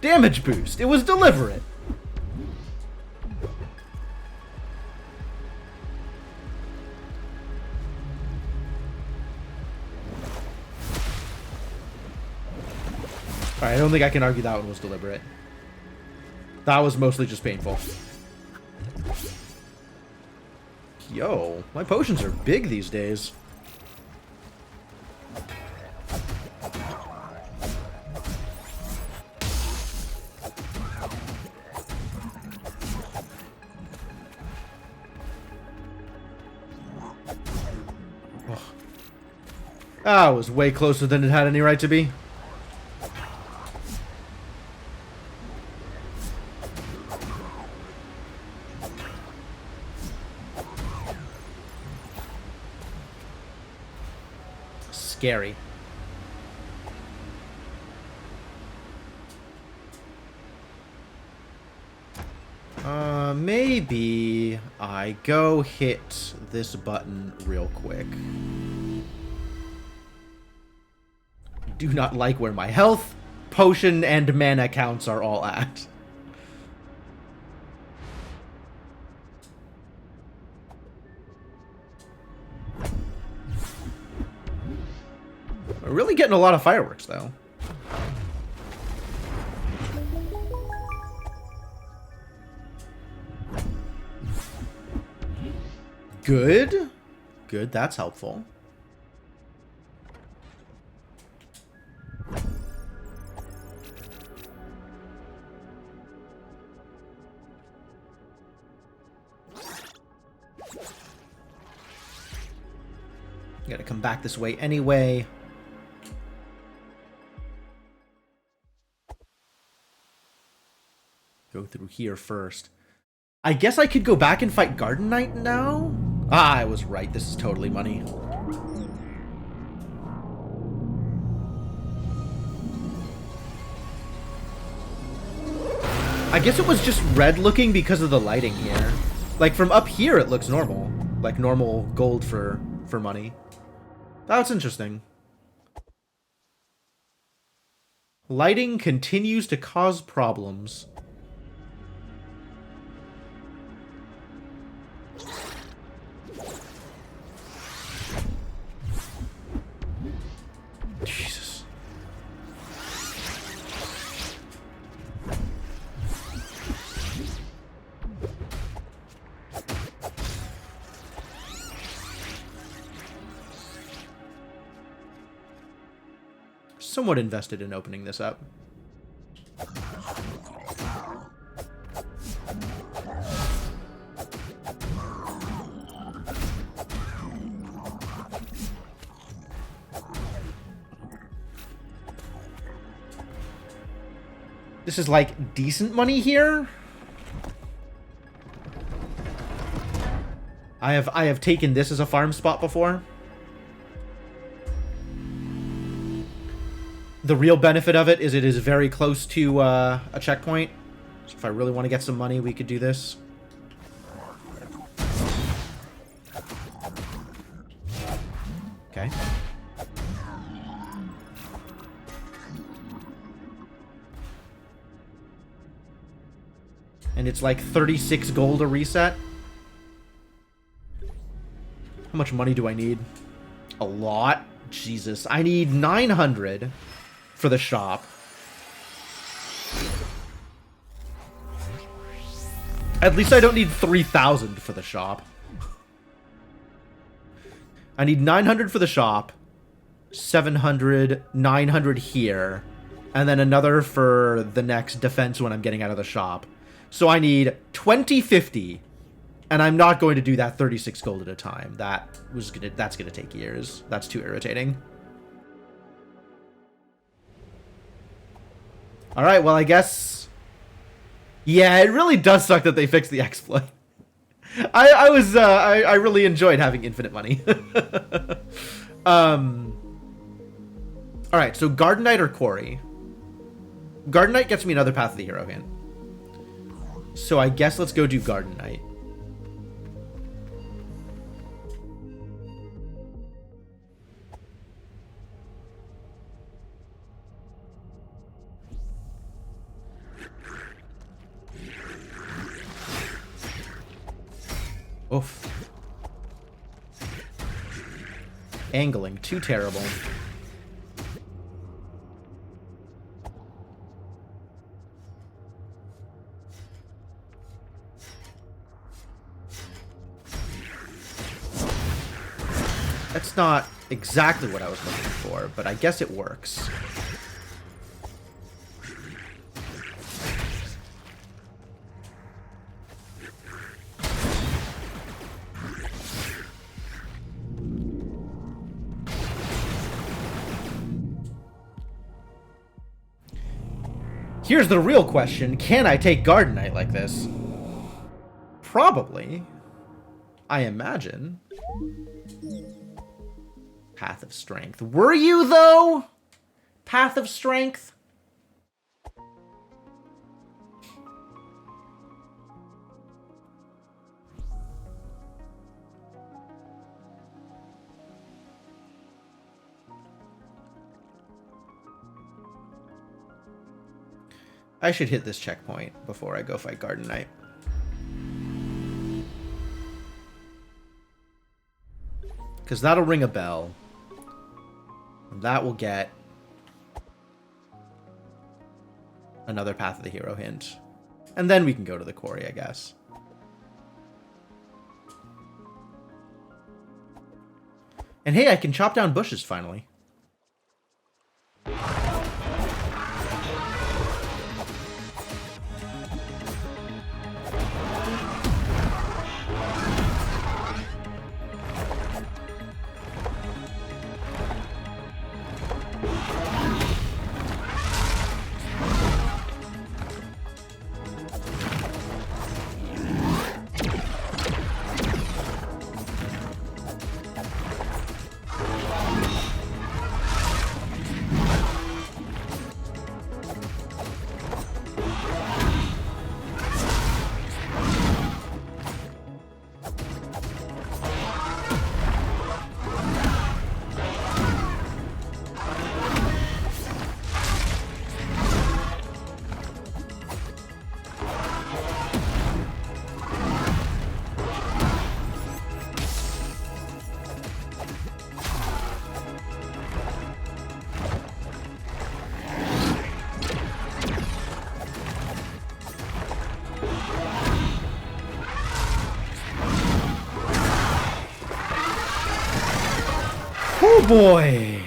Damage boost. It was deliberate. Alright, I don't think I can argue that one was deliberate. That was mostly just painful. Yo, my potions are big these days. That was way closer than it had any right to be. Scary. Maybe I go hit this button real quick. Do not like where my health, potion, and mana counts are all at. We're really getting a lot of fireworks, though. Good. Good, that's helpful. Gotta come back this way anyway. Go through here first. I guess I could go back and fight Garden Knight now? Ah, I was right. This is totally money. I guess it was just red looking because of the lighting here. Like, from up here, it looks normal. Like, normal gold for money. That's interesting. Lighting continues to cause problems. Jesus. Somewhat invested in opening this up. This is like decent money here. I have taken this as a farm spot before. The real benefit of it is very close to a checkpoint. So if I really want to get some money, we could do this. Okay. And it's like 36 gold a reset. How much money do I need? A lot? Jesus. I need 900 for the shop. At least I don't need 3,000 for the shop. I need 900 for the shop. 700, 900 here. And then another for the next defense when I'm getting out of the shop. So I need 2050, and I'm not going to do that 36 gold at a time. That's gonna take years. That's too irritating. All right, well, I guess. Yeah, it really does suck that they fixed the exploit. I really enjoyed having infinite money. All right, so Garden Knight or Quarry. Garden Knight gets me another Path of the Hero Hint. So I guess let's go do Garden Knight. Oof. Angling, too terrible. That's not exactly what I was looking for, but I guess it works. Here's the real question. Can I take Garden Knight like this? Probably. I imagine. Path of Strength. Were you, though? Path of Strength? I should hit this checkpoint before I go fight Garden Knight. Because that'll ring a bell. And that will get another Path of the Hero hint. And then we can go to the quarry, I guess. And hey, I can chop down bushes finally. Oh boy!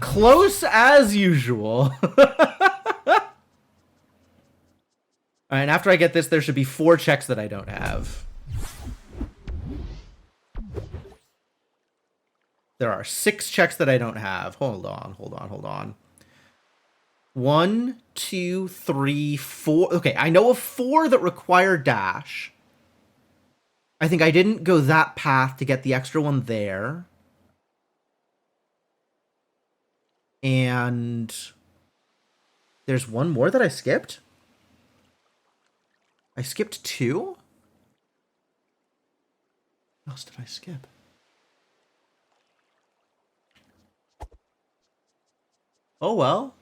Close as usual. Alright, and after I get this, there should be 4 checks that I don't have. There are 6 checks that I don't have. Hold on. 1, 2, 3, 4. Okay, I know of 4 that require dash. I think I didn't go that path to get the extra one there. And there's 1 more that I skipped? I skipped 2? What else did I skip? Oh well.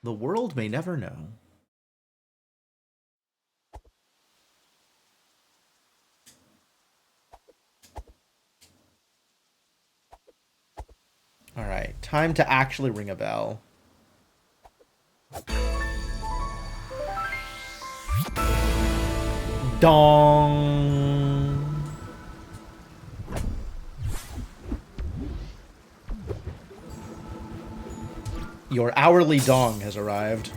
The world may never know. Alright, time to actually ring a bell. Dong! Your hourly dong has arrived.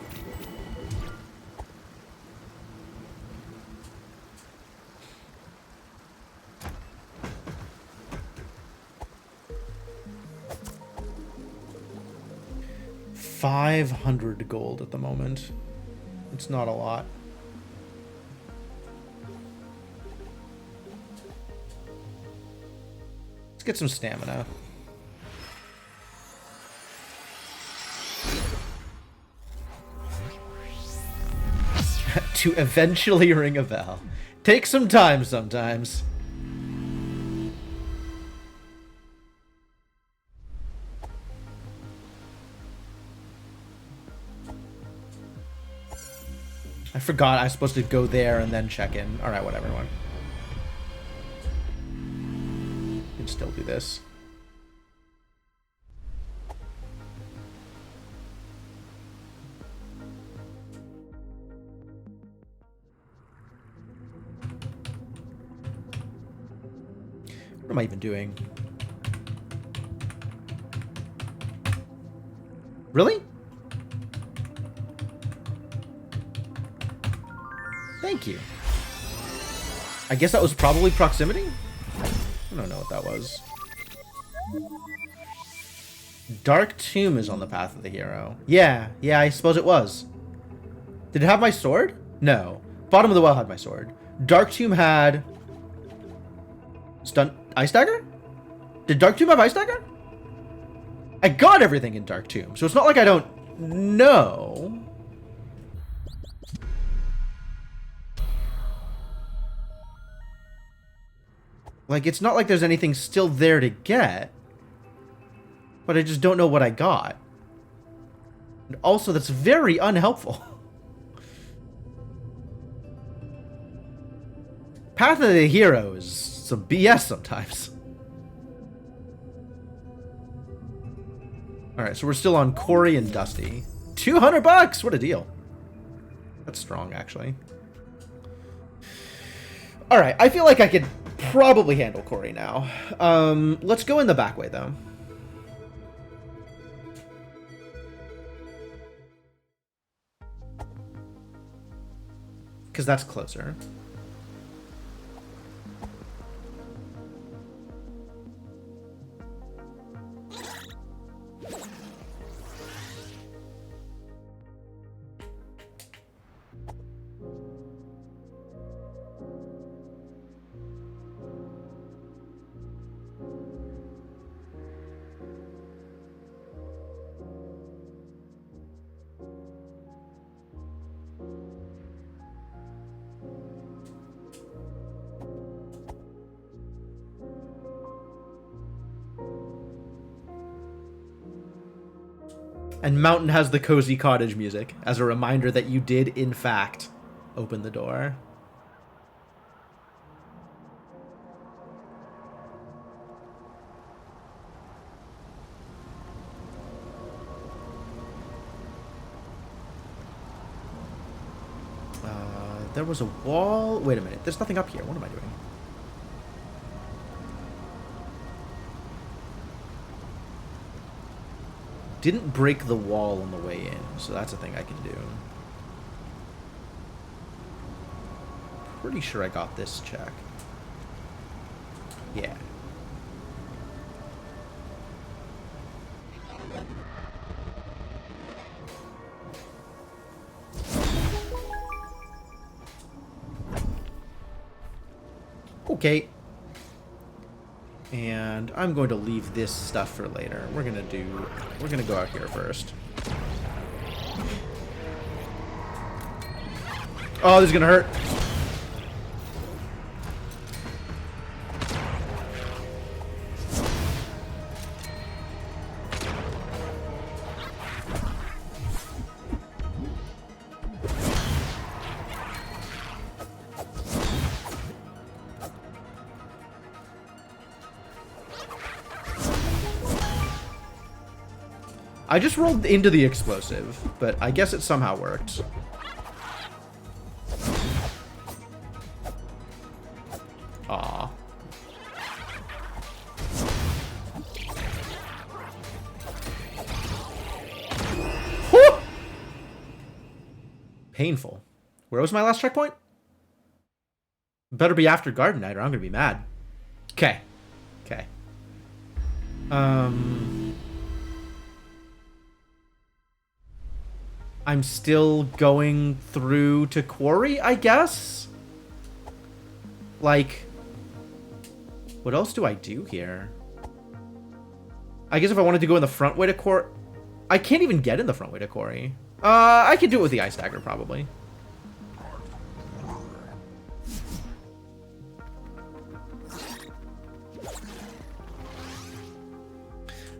$500 gold at the moment. It's not a lot. Let's get some stamina. To eventually ring a bell. Takes some time sometimes. I forgot I was supposed to go there and then check in. Alright, whatever. Can still do this. What am I even doing? Really? Thank you. I guess that was probably proximity? I don't know what that was. Dark Tomb is on the path of the hero. Yeah, I suppose it was. Did it have my sword? No. Bottom of the Well had my sword. Dark Tomb had... Ice Dagger? Did Dark Tomb have Ice Dagger? I got everything in Dark Tomb, so it's not like I don't know. Like, it's not like there's anything still there to get. But I just don't know what I got. And also, that's very unhelpful. Path of the Hero is some BS sometimes. Alright, so we're still on Corey and Dusty. $200! What a deal. That's strong, actually. Alright, I feel like I could probably handle Corey now. Let's go in the back way, though. Because that's closer. And Mountain has the cozy cottage music as a reminder that you did, in fact, open the door. There was a wall. Wait a minute. There's nothing up here. What am I doing? Didn't break the wall on the way in, so that's a thing I can do. Pretty sure I got this check. Yeah. Okay. And I'm going to leave this stuff for later. We're gonna go out here first. Oh, this is gonna hurt. I just rolled into the explosive, but I guess it somehow worked. Aw. Whew! Painful. Where was my last checkpoint? Better be after Garden Night or I'm gonna be mad. Okay. Okay. I'm still going through to Quarry, I guess? Like, what else do I do here? I guess if I wanted to go in the front way to Quarry... I can't even get in the front way to Quarry. I could do it with the Ice Dagger, probably.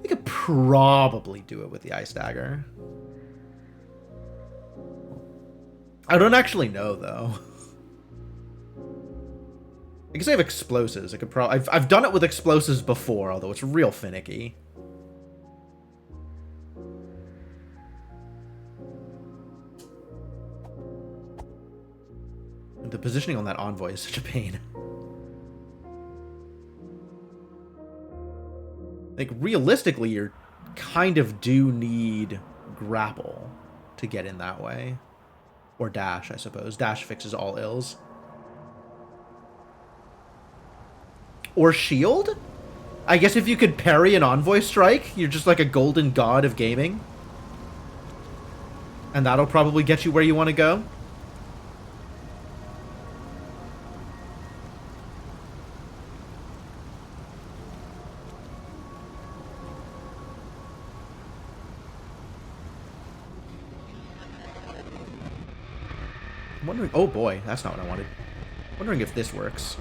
I could probably do it with the Ice Dagger. I don't actually know, though. I guess I have explosives. I could probably... I've done it with explosives before, although it's real finicky. The positioning on that envoy is such a pain. Like, realistically, you kind of do need grapple to get in that way. Or dash, I suppose. Dash fixes all ills. Or shield? I guess if you could parry an envoy strike, you're just like a golden god of gaming. And that'll probably get you where you want to go. I'm wondering... Oh boy, that's not what I wanted. I'm wondering if this works.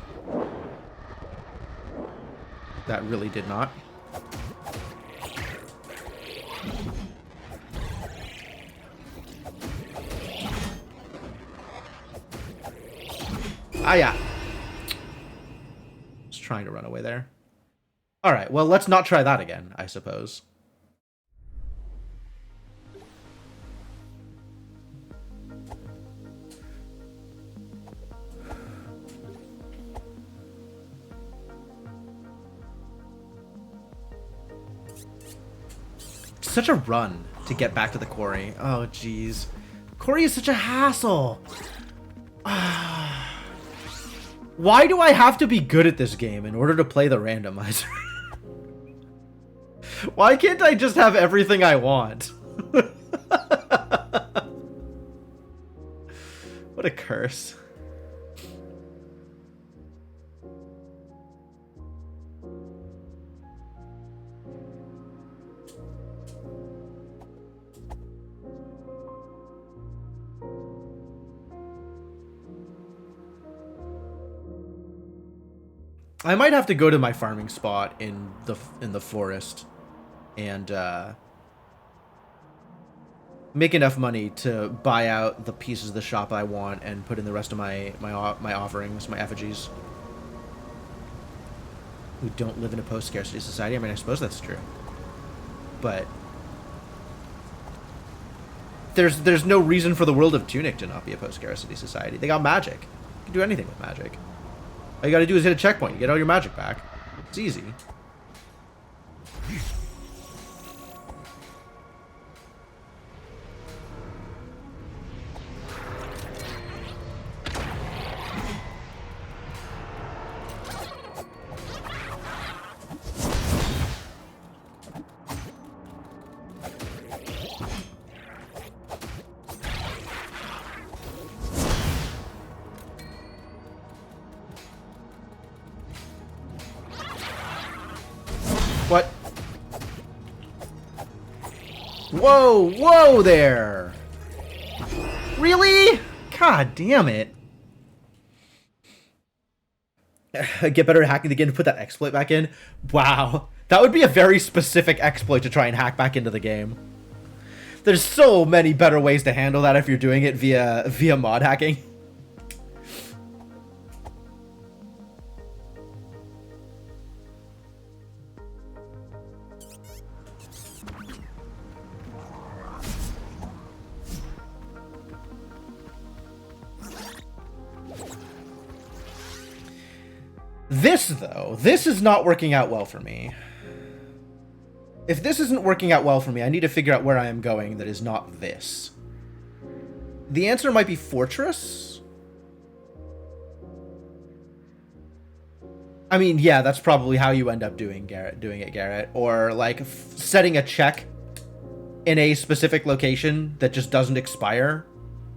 That really did not. Ah, yeah. Just trying to run away there. Alright, well, let's not try that again, I suppose. Such a run to get back to the quarry. Oh, jeez. Quarry is such a hassle. Why do I have to be good at this game in order to play the randomizer? Why can't I just have everything I want? What a curse. I might have to go to my farming spot in the forest and make enough money to buy out the pieces of the shop I want and put in the rest of my offerings, my effigies. We don't live in a post-scarcity society. I mean, I suppose that's true, but there's no reason for the world of Tunic to not be a post-scarcity society. They got magic. You can do anything with magic. All you gotta do is hit a checkpoint. You get all your magic back. It's easy. Whoa, whoa there! Really? God damn it. Get better at hacking the game to put that exploit back in? Wow. That would be a very specific exploit to try and hack back into the game. There's so many better ways to handle that if you're doing it via mod hacking. This is not working out well for me. If this isn't working out well for me, I need to figure out where I am going that is not this. The answer might be Fortress. I mean, yeah, that's probably how you end up doing it, Garrett. Or, like, setting a check in a specific location that just doesn't expire.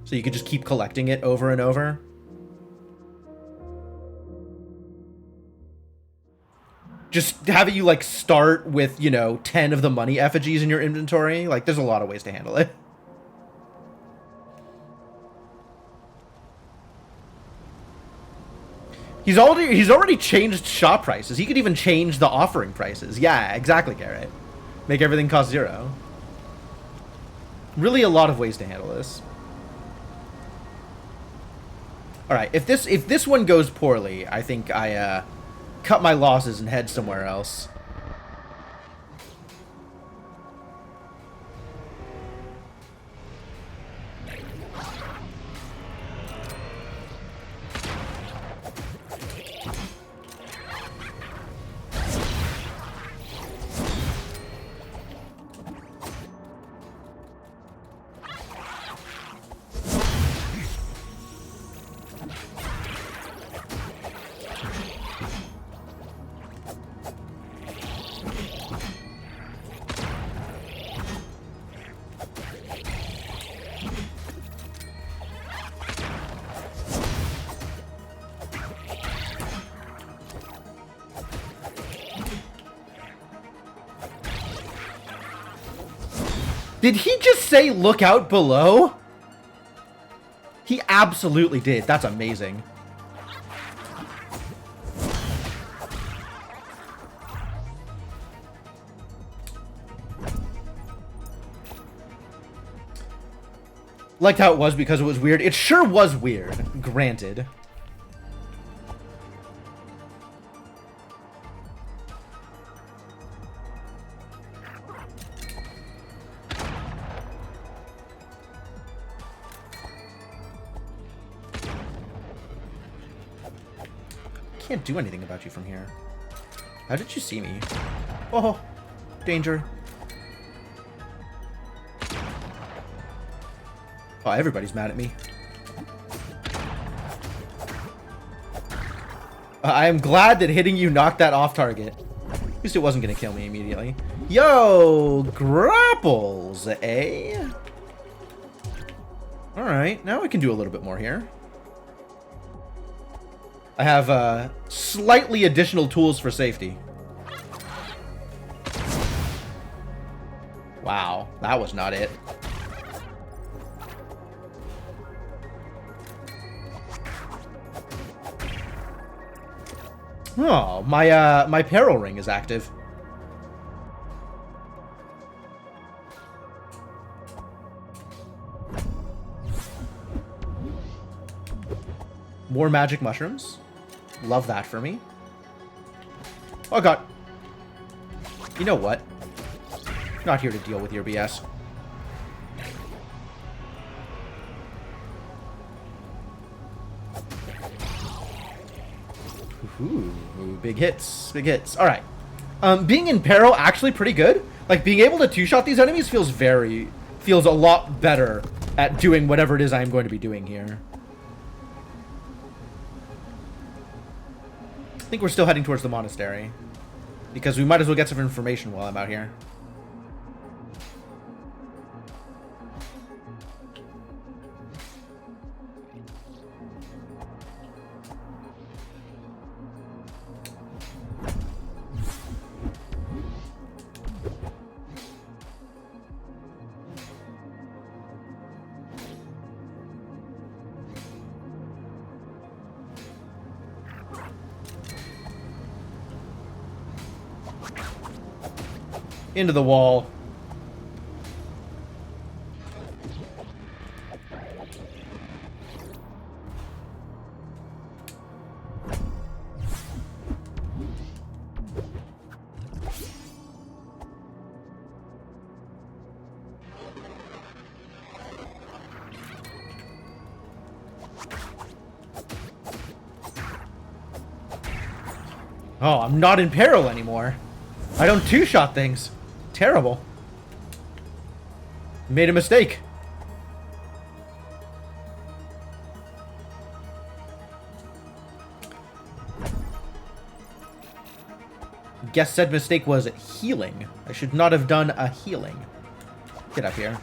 So you could just keep collecting it over and over. Just having you, like, start with, you know, 10 of the money effigies in your inventory. Like, there's a lot of ways to handle it. He's already changed shop prices. He could even change the offering prices. Yeah, exactly, Garrett. Make everything cost 0. Really a lot of ways to handle this. Alright, if this one goes poorly, I think I, cut my losses and head somewhere else. Did he just say look out below? He absolutely did. That's amazing. Liked how it was because it was weird. It sure was weird, granted. Can't do anything about you from here. How did you see me? Oh, danger. Oh, everybody's mad at me. I am glad that hitting you knocked that off target. At least it wasn't going to kill me immediately. Yo, grapples, eh? Alright, now we can do a little bit more here. I have slightly additional tools for safety. Wow, that was not it. Oh, my peril ring is active. More magic mushrooms. Love that for me. Oh god. You know what? Not here to deal with your BS. Ooh, big hits, big hits. All right. Being in peril actually pretty good. Like being able to two-shot these enemies feels a lot better at doing whatever it is I'm going to be doing here. I think we're still heading towards the monastery because we might as well get some information while I'm out here. Into the wall. Oh, I'm not in peril anymore. I don't two-shot things. Terrible. Made a mistake. Guess said mistake was healing. I should not have done a healing. Get up here.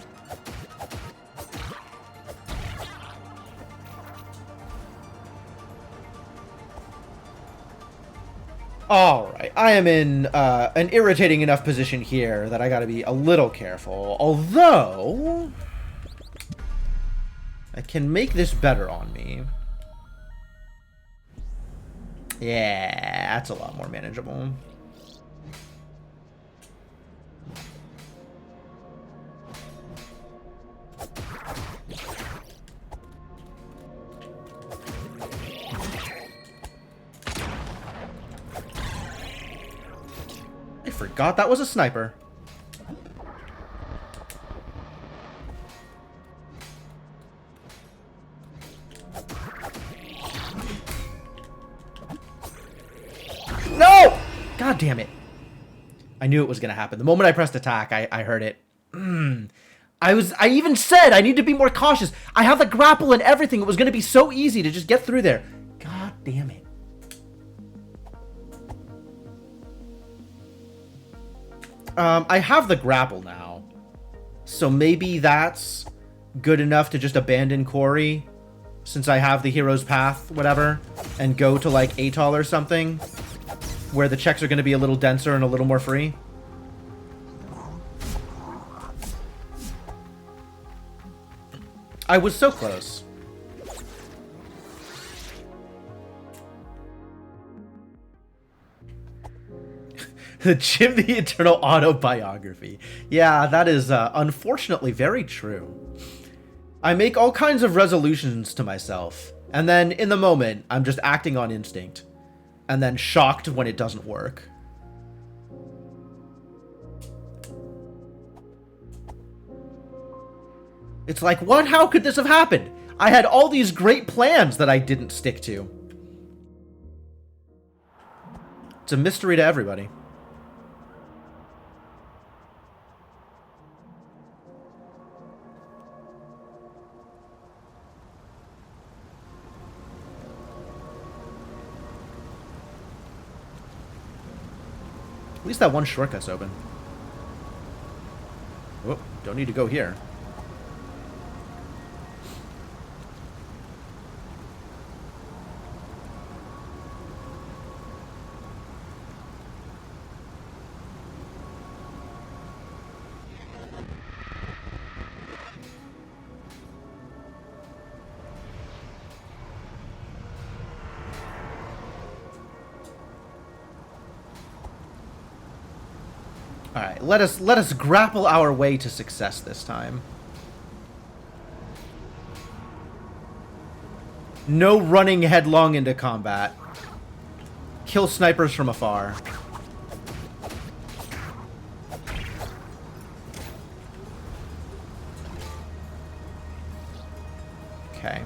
Alright, I am in an irritating enough position here that I gotta be a little careful. Although, I can make this better on me. Yeah, that's a lot more manageable. I forgot that was a sniper. No! God damn it. I knew it was going to happen. The moment I pressed attack, I heard it. I even said I need to be more cautious. I have the grapple and everything. It was going to be so easy to just get through there. God damn it. I have the grapple now. So maybe that's good enough to just abandon Corey, since I have the hero's path, whatever, and go to like Atoll or something, where the checks are going to be a little denser and a little more free. I was so close. The Jim the Eternal autobiography. Yeah, that is unfortunately very true. I make all kinds of resolutions to myself, and then in the moment, I'm just acting on instinct, and then shocked when it doesn't work. It's like, what? How could this have happened? I had all these great plans that I didn't stick to. It's a mystery to everybody. At least that one shortcut's open. Whoop, don't need to go here. Alright, let us grapple our way to success this time. No running headlong into combat. Kill snipers from afar. Okay.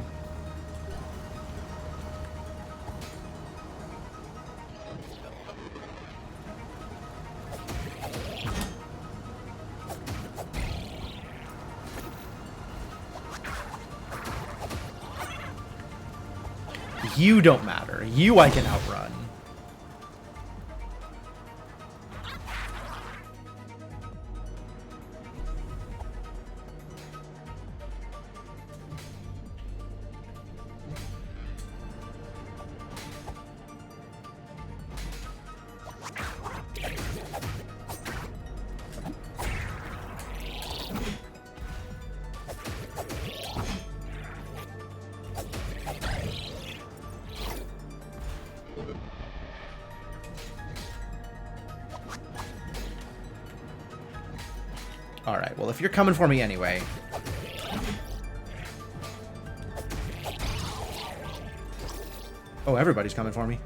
You don't matter. You I can outrun. Alright, well, if you're coming for me anyway... Oh, everybody's coming for me.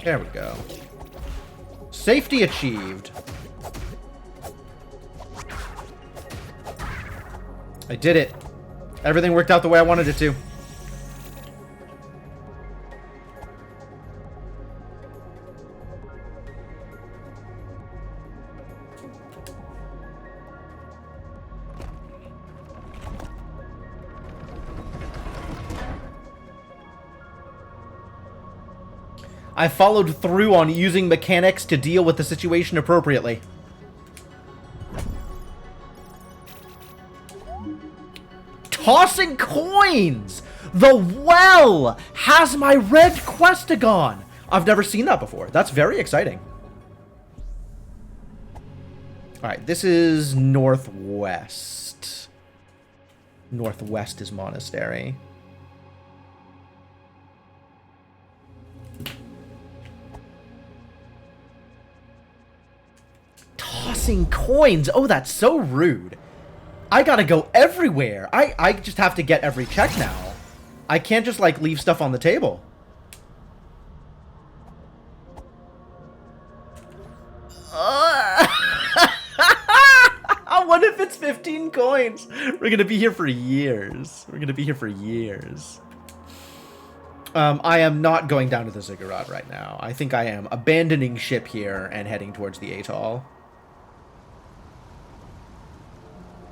There we go. Safety achieved. I did it. Everything worked out the way I wanted it to. I followed through on using mechanics to deal with the situation appropriately. Tossing coins! The well has my red Questagon! I've never seen that before. That's very exciting. Alright, this is northwest. Northwest is Monastery. Tossing coins! Oh, that's so rude. I gotta go everywhere. I just have to get every check now. I can't just, like, leave stuff on the table. What if it's 15 coins? We're gonna be here for years. We're gonna be here for years. I am not going down to the ziggurat right now. I think I am abandoning ship here and heading towards the atoll.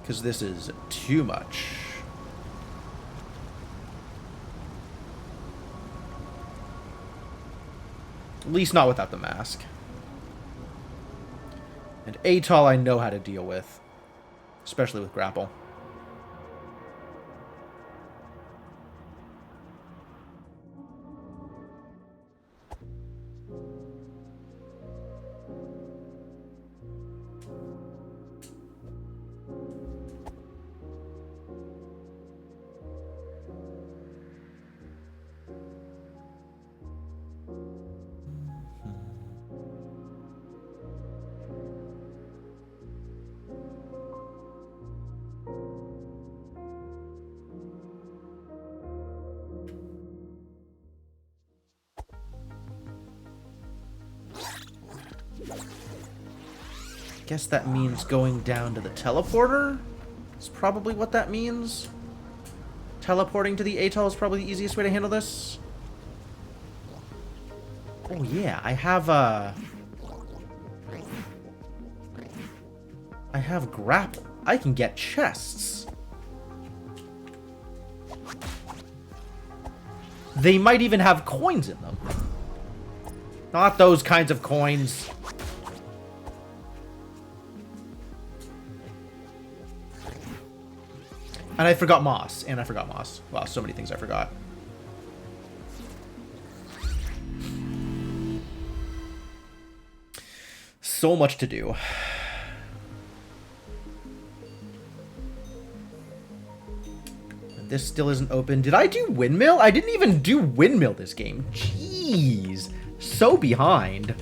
Because this is too much. At least not without the mask. And atoll I know how to deal with. Especially with grapple. Guess that means going down to the teleporter? That's probably what that means. Teleporting to the atoll is probably the easiest way to handle this. Oh yeah, I have grapple. I can get chests. They might even have coins in them. Not those kinds of coins. And I forgot moss. And I forgot moss. Wow, so many things I forgot. So much to do. This still isn't open. Did I do windmill? I didn't even do windmill this game. Jeez. So behind.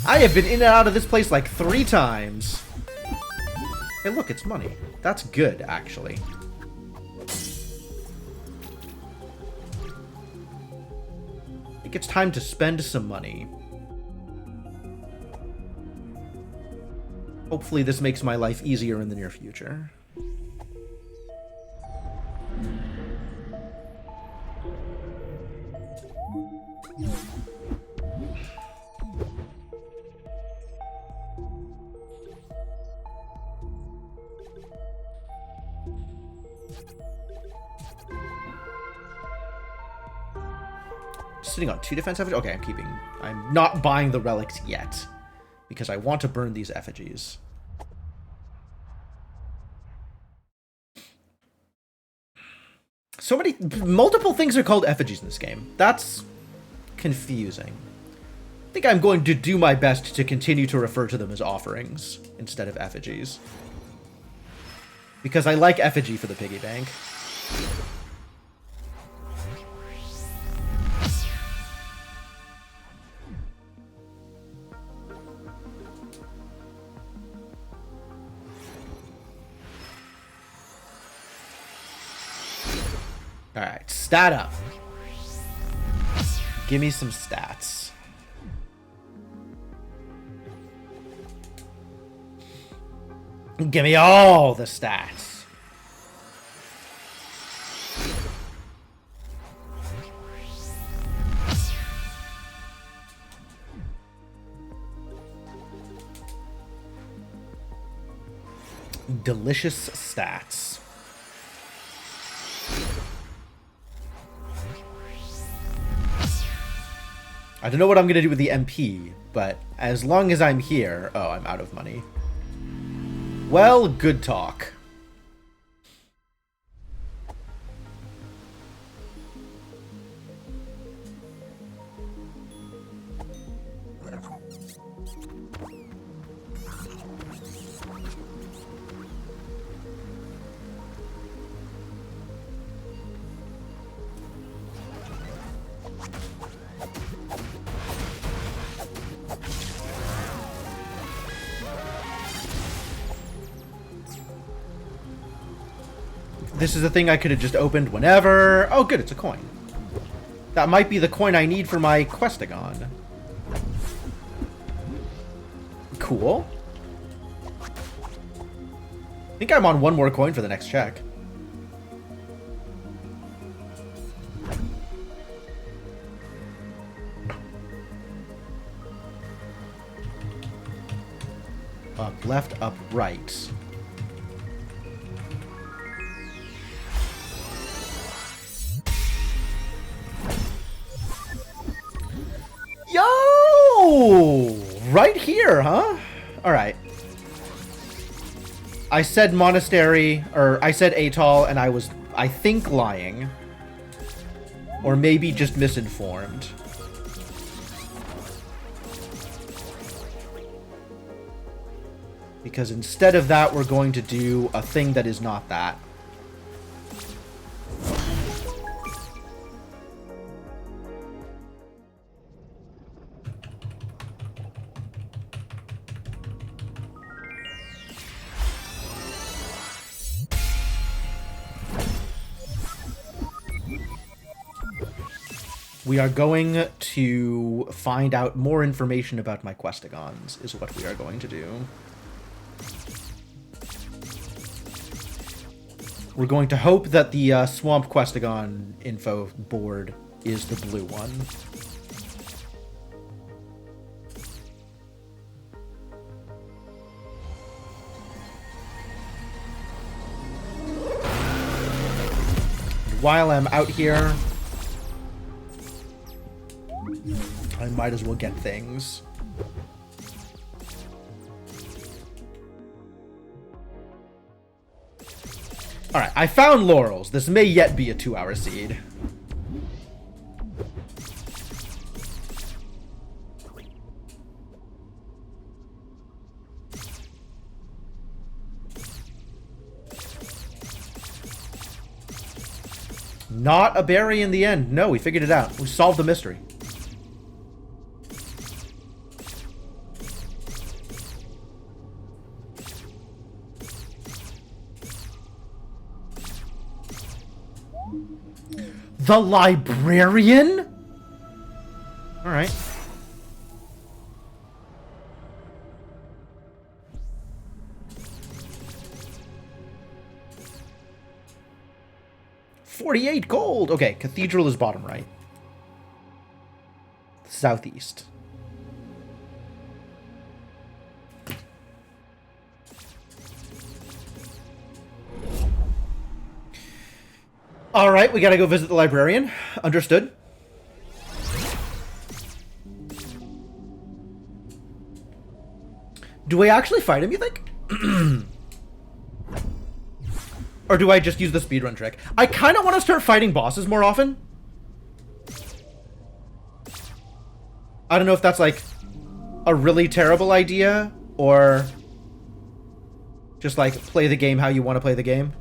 I have been in and out of this place like 3 times. Hey, look, it's money. That's good, actually. I think it's time to spend some money. Hopefully this makes my life easier in the near future. Sitting on 2 defense effigies? Okay, I'm not buying the relics yet. Because I want to burn these effigies. So multiple things are called effigies in this game. That's confusing. I think I'm going to do my best to continue to refer to them as offerings instead of effigies. Because I like effigy for the piggy bank. Alright, stat up. Give me some stats. Give me all the stats. Delicious stats. I don't know what I'm going to do with the MP, but as long as I'm here... Oh, I'm out of money. Well, good talk. This is a thing I could have just opened whenever. Oh, good, it's a coin. That might be the coin I need for my Questagon. Cool. I think I'm on one more coin for the next check. Up, left, up, right. Yo! Right here, huh? Alright. I said monastery, or I said atoll, and I was, I think, lying. Or maybe just misinformed. Because instead of that, we're going to do a thing that is not that. We are going to find out more information about my Questagons, is what we are going to do. We're going to hope that the Swamp Questagon info board is the blue one. While I'm out here, I might as well get things. Alright, I found laurels. This may yet be a 2-hour seed. Not a berry in the end. No, we figured it out. We solved the mystery. The librarian? Alright. $48 gold! Okay, cathedral is bottom right. Southeast. Alright, we gotta go visit the librarian. Understood. Do we actually fight him, you think? Or do I just use the speedrun trick? I kind of want to start fighting bosses more often. I don't know if that's like a really terrible idea or just like play the game how you want to play the game.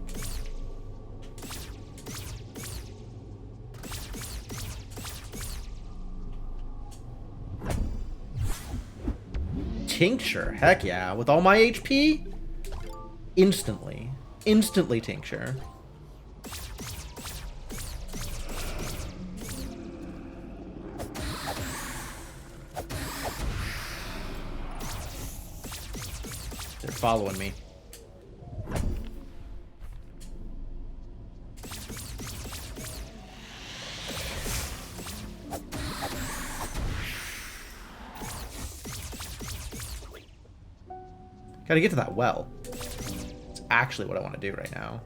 Tincture, heck yeah. With all my HP? Instantly tincture. following me. Gotta get to that well. It's actually what I want to do right now.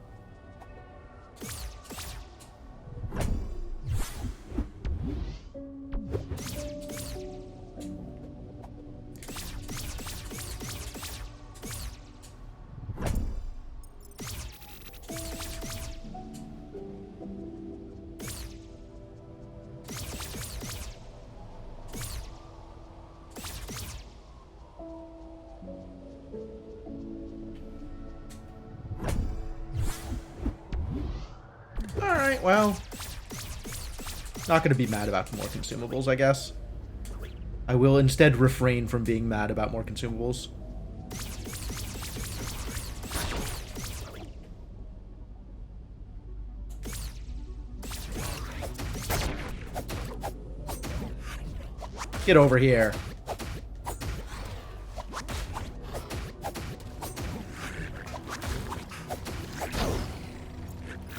Alright, well. Not gonna be mad about more consumables, I guess. I will instead refrain from being mad about more consumables. Get over here.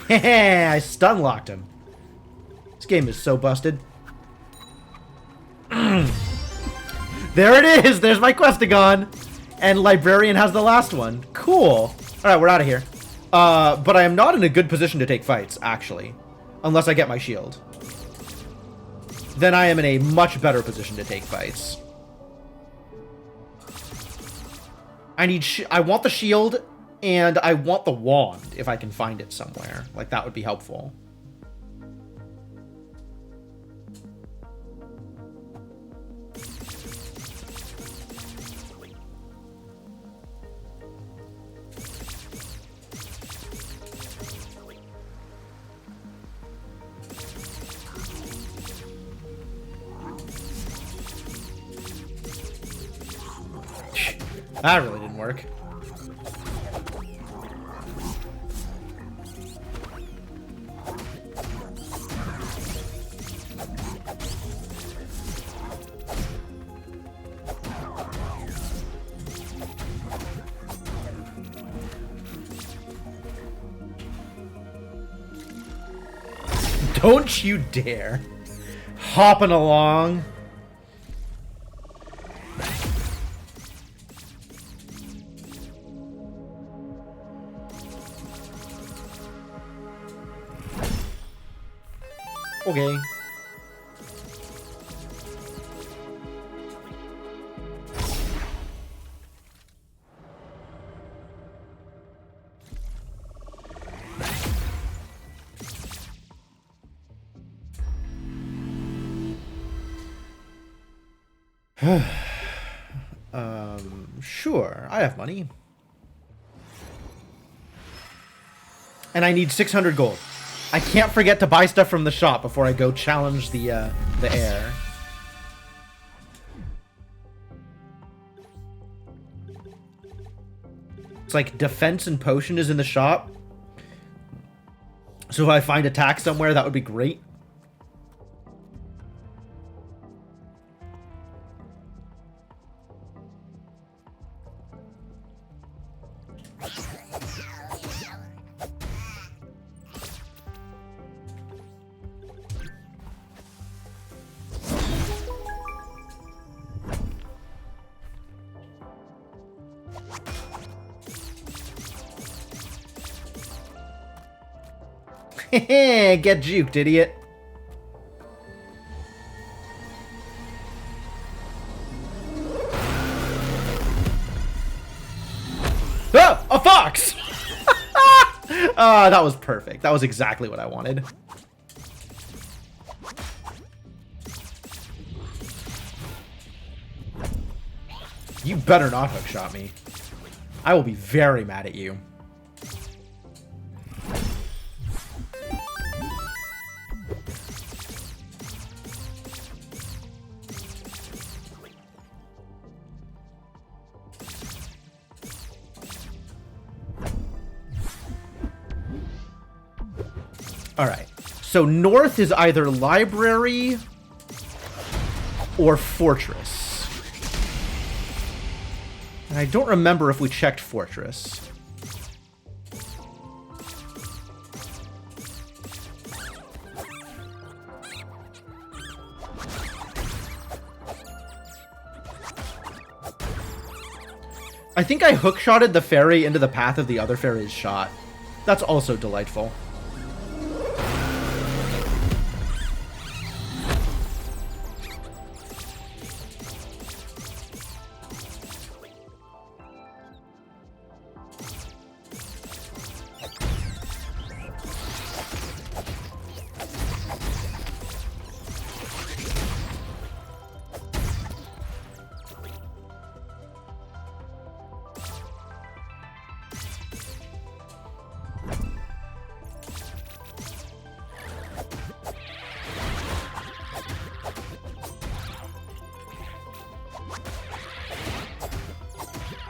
Heh, I stun locked him. This game is so busted. There it is! There's my Questagon! And Librarian has the last one. Cool. Alright, we're out of here. But I am not in a good position to take fights, actually. Unless I get my shield. Then I am in a much better position to take fights. I want the shield, and I want the wand, if I can find it somewhere. Like, that would be helpful. That really didn't work. Don't you dare. Hopping along. Okay. Sure, I have money. And I need 600 gold. I can't forget to buy stuff from the shop before I go challenge the air. It's like defense and potion is in the shop. So if I find attack somewhere, that would be great. Get juked, idiot. Ah! A fox! That was perfect. That was exactly what I wanted. You better not hookshot me. I will be very mad at you. Alright, so north is either library or fortress. And I don't remember if we checked Fortress. I think I hookshotted the fairy into the path of the other fairy's shot. That's also delightful.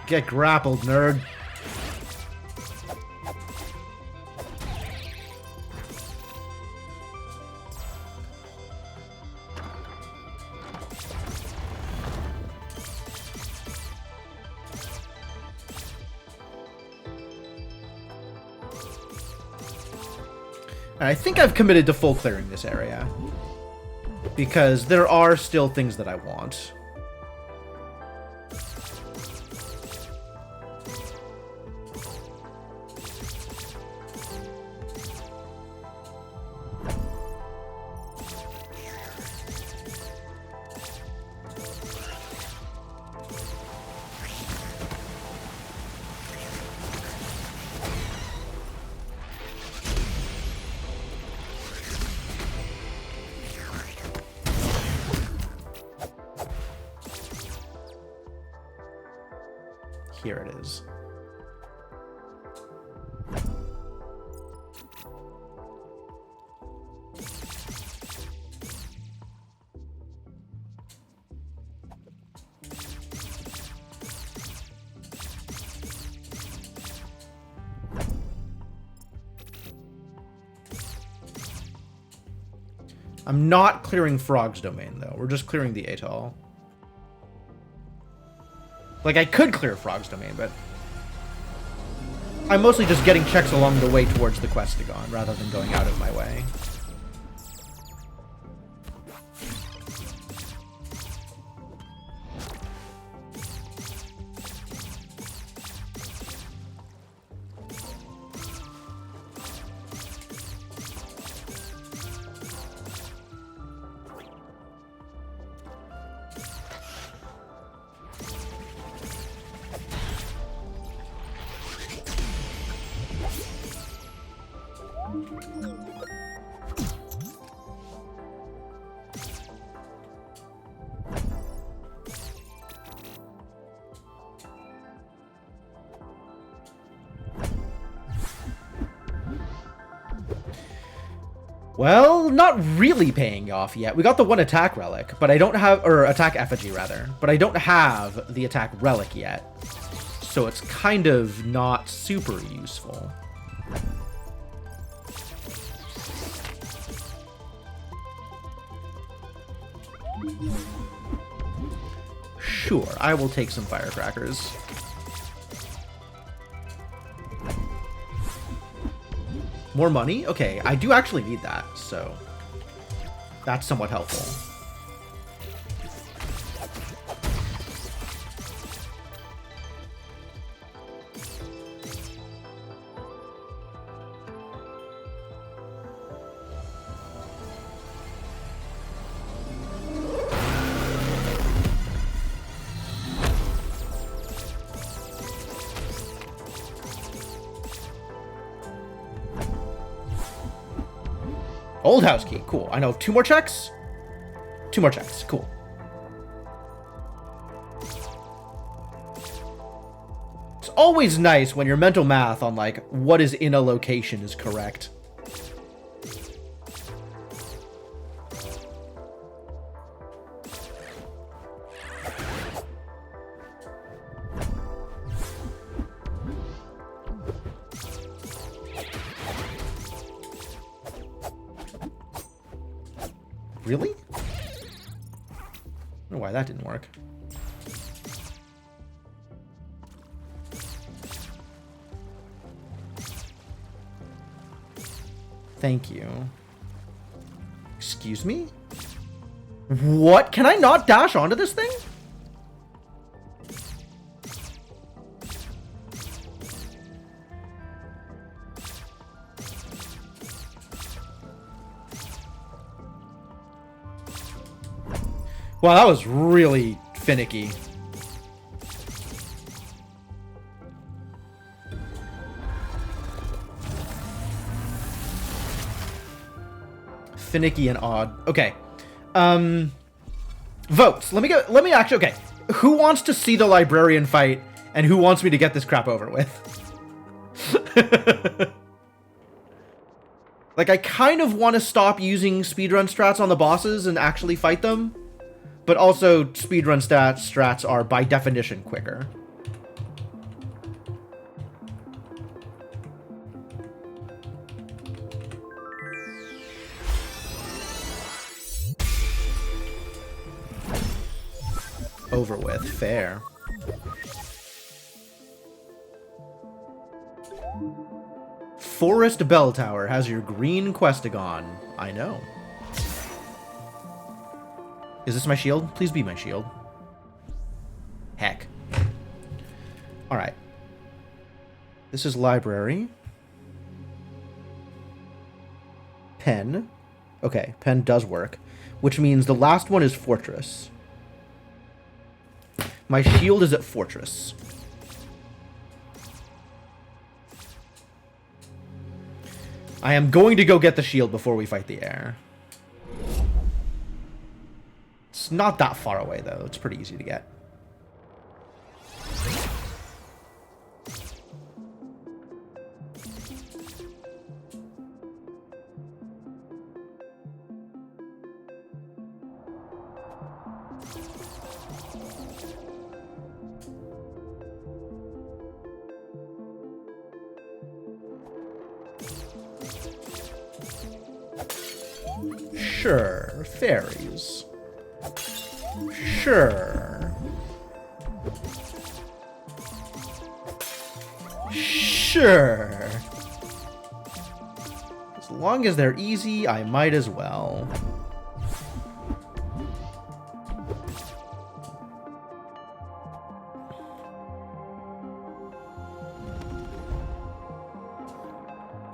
Get grappled, nerd. I think I've committed to full clearing this area, because there are still things that I want. Here it is. I'm not clearing Frog's domain, though. We're just clearing the atoll. Like, I could clear Frog's domain, but I'm mostly just getting checks along the way towards the Questagon, rather than going out of my way. Well, not really paying off yet. We got the one attack relic, but I don't have, or attack effigy rather, but I don't have the attack relic yet. So it's kind of not super useful. Sure, I will take some firecrackers. More money? Okay, I do actually need that, so that's somewhat helpful. Old house key, cool. I know 2 more checks? 2 more checks, cool. It's always nice when your mental math on, like, what is in a location is correct. Really? I don't know why that didn't work. Thank you. Excuse me? What? Can I not dash onto this thing? Wow, that was really finicky. Finicky and odd. Okay. Votes. Let me actually, okay. Who wants to see the librarian fight and who wants me to get this crap over with? Like, I kind of want to stop using speedrun strats on the bosses and actually fight them. But also, speedrun strats are, by definition, quicker. Over with. Fair. Forest Bell Tower has your green Questagon. I know. Is this my shield? Please be my shield. Heck. Alright. This is library. Pen. Okay, pen does work. Which means the last one is fortress. My shield is at fortress. I am going to go get the shield before we fight the air. It's not that far away, though. It's pretty easy to get. Sure. Fairies. Sure. Sure. As long as they're easy, I might as well.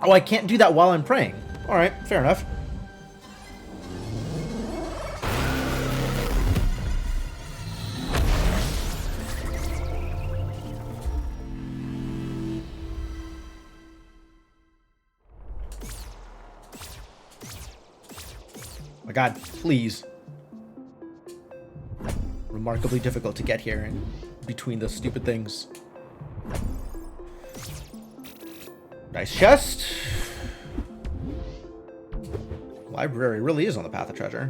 Oh, I can't do that while I'm praying. Alright, fair enough. My god, please. Remarkably difficult to get here in between those stupid things. Nice chest. Library really is on the path of treasure.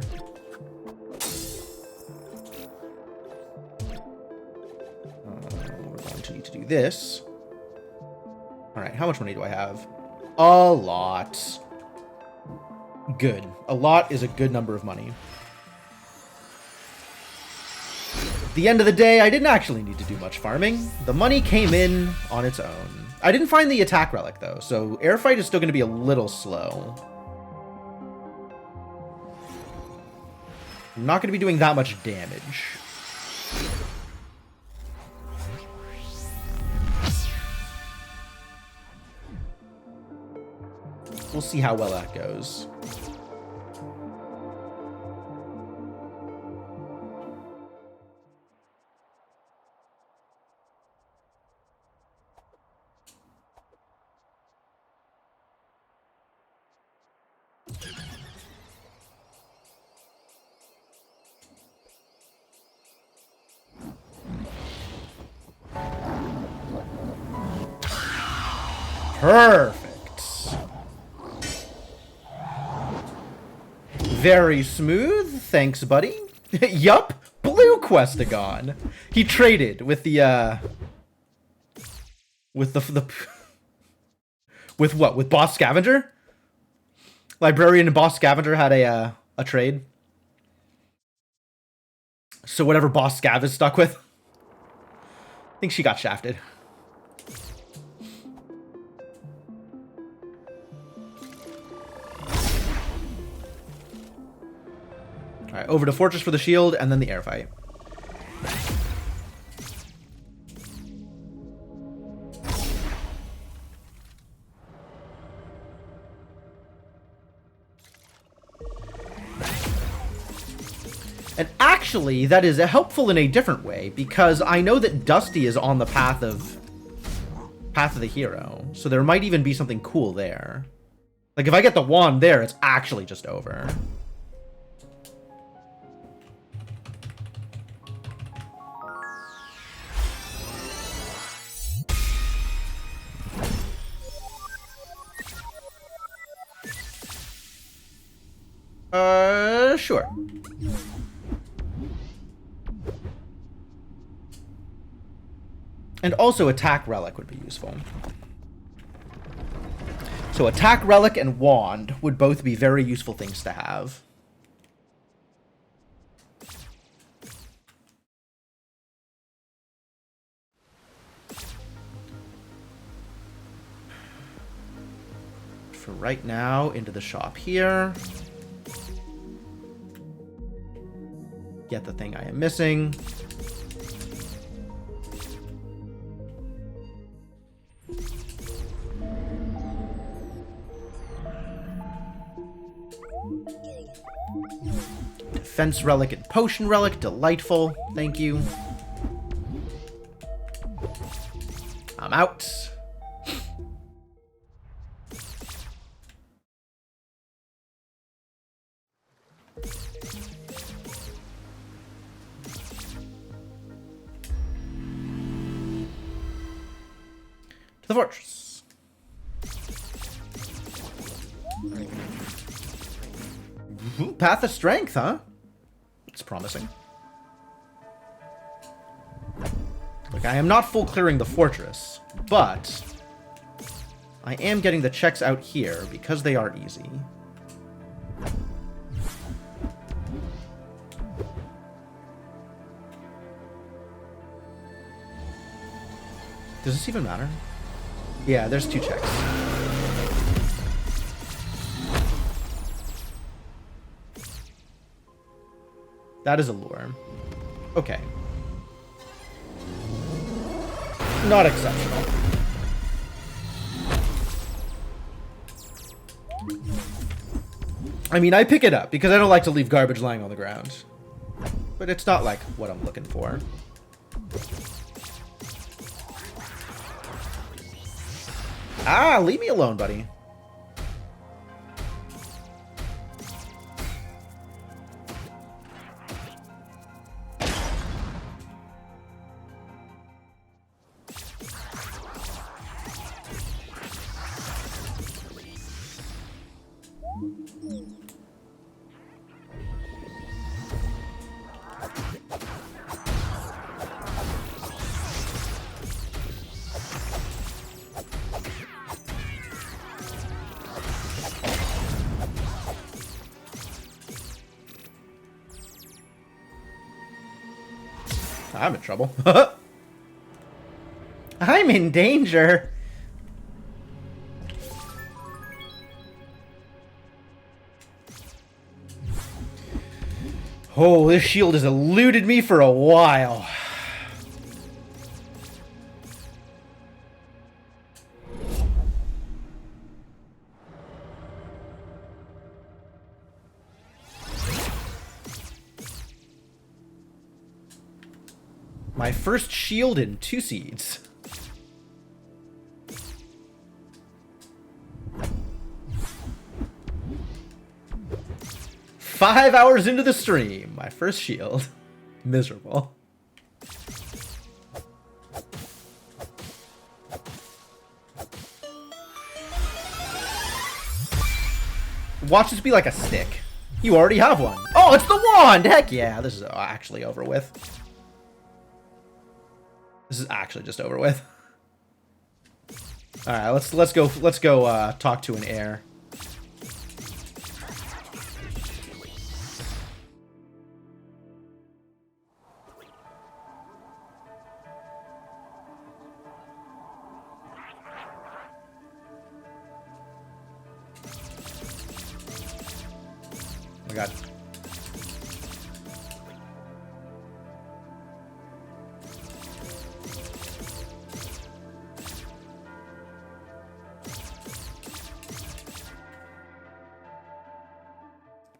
We're going to need to do this. Alright, how much money do I have? A lot. Good. A lot is a good number of money. At the end of the day, I didn't actually need to do much farming. The money came in on its own. I didn't find the attack relic, though, so air fight is still going to be a little slow. I'm not going to be doing that much damage. We'll see how well that goes. Perfect. Very smooth. Thanks, buddy. Yup. Blue Questagon. He traded with the, with with what? With Boss Scavenger? Librarian and Boss Scavenger had a trade. So whatever Boss Scav is stuck with. I think she got shafted. Alright, over to Fortress for the shield, and then the air fight. And actually, that is helpful in a different way, because I know that Dusty is on the path of the hero, so there might even be something cool there. Like, if I get the wand there, it's actually just over. Sure. And also attack relic would be useful. So attack relic and wand would both be very useful things to have. For right now, into the shop here. Get the thing I am missing. Defense relic and potion relic, delightful. Thank you. I'm out. To the fortress. Path of Strength, huh? It's promising. Look, I am not full clearing the fortress, but I am getting the checks out here because they are easy. Does this even matter? Yeah, there's 2 checks. That is a lure. Okay. Not exceptional. I mean, I pick it up because I don't like to leave garbage lying on the ground. But it's not like what I'm looking for. Ah, leave me alone, buddy. I'm in trouble. I'm in danger. Oh, this shield has eluded me for a while. My first shield in 2 seeds. Five hours into the stream, my first shield. Miserable. Watch this be like a stick. You already have one. Oh, it's the wand! Heck yeah, this is actually over with. This is actually just over with. All right, let's go talk to an heir. Oh my god.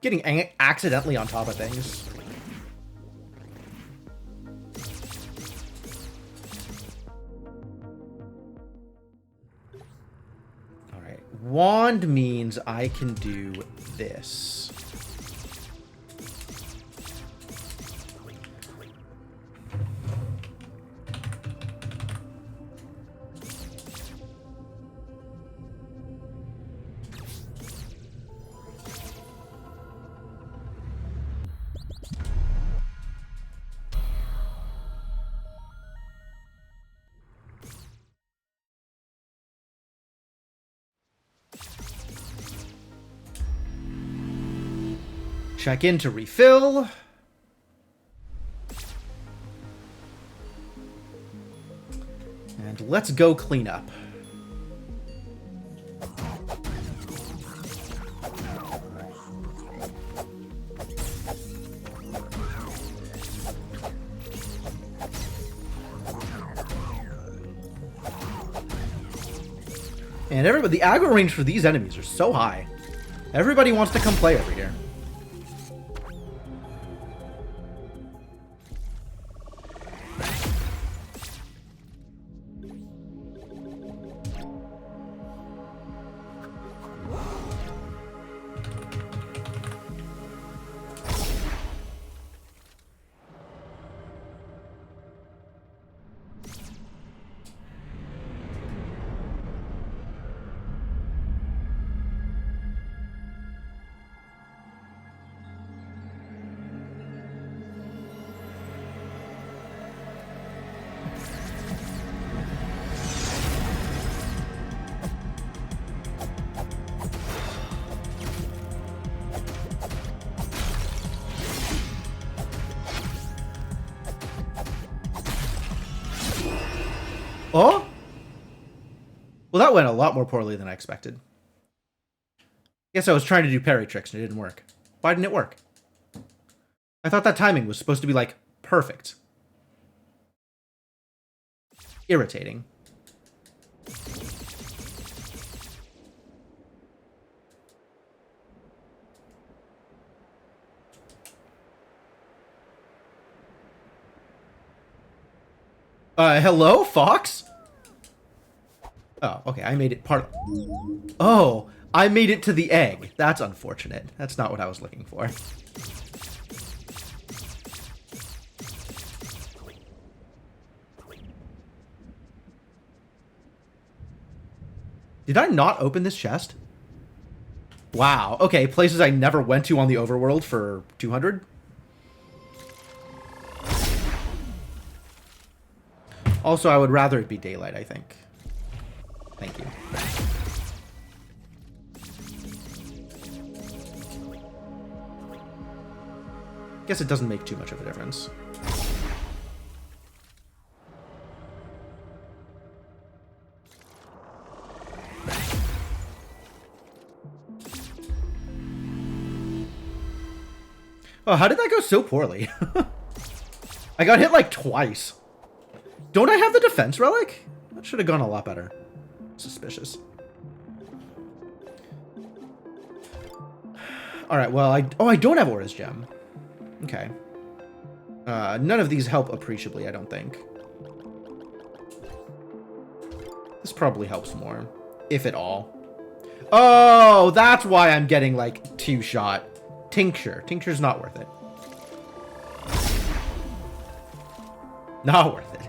Getting accidentally on top of things. Alright. Wand means I can do this. Check in to refill. And let's go clean up. And everybody, the aggro range for these enemies are so high. Everybody wants to come play over here. Oh? Well, that went a lot more poorly than I expected. Guess I was trying to do parry tricks and it didn't work. Why didn't it work? I thought that timing was supposed to be, like, perfect. Irritating. Hello, Fox? Oh, okay, I made it part... Oh, I made it to the egg. That's unfortunate. That's not what I was looking for. Did I not open this chest? Wow, okay, places I never went to on the overworld for 200? Also, I would rather it be daylight, I think. Thank you. Guess it doesn't make too much of a difference. Oh, how did that go so poorly? I got hit like twice. Don't I have the defense relic? That should have gone a lot better. Suspicious. Alright, well, I don't have Aura's Gem. Okay. None of these help appreciably, I don't think. This probably helps more. If at all. Oh, that's why I'm getting, like, two-shot. Tincture. Tincture's not worth it. Not worth it.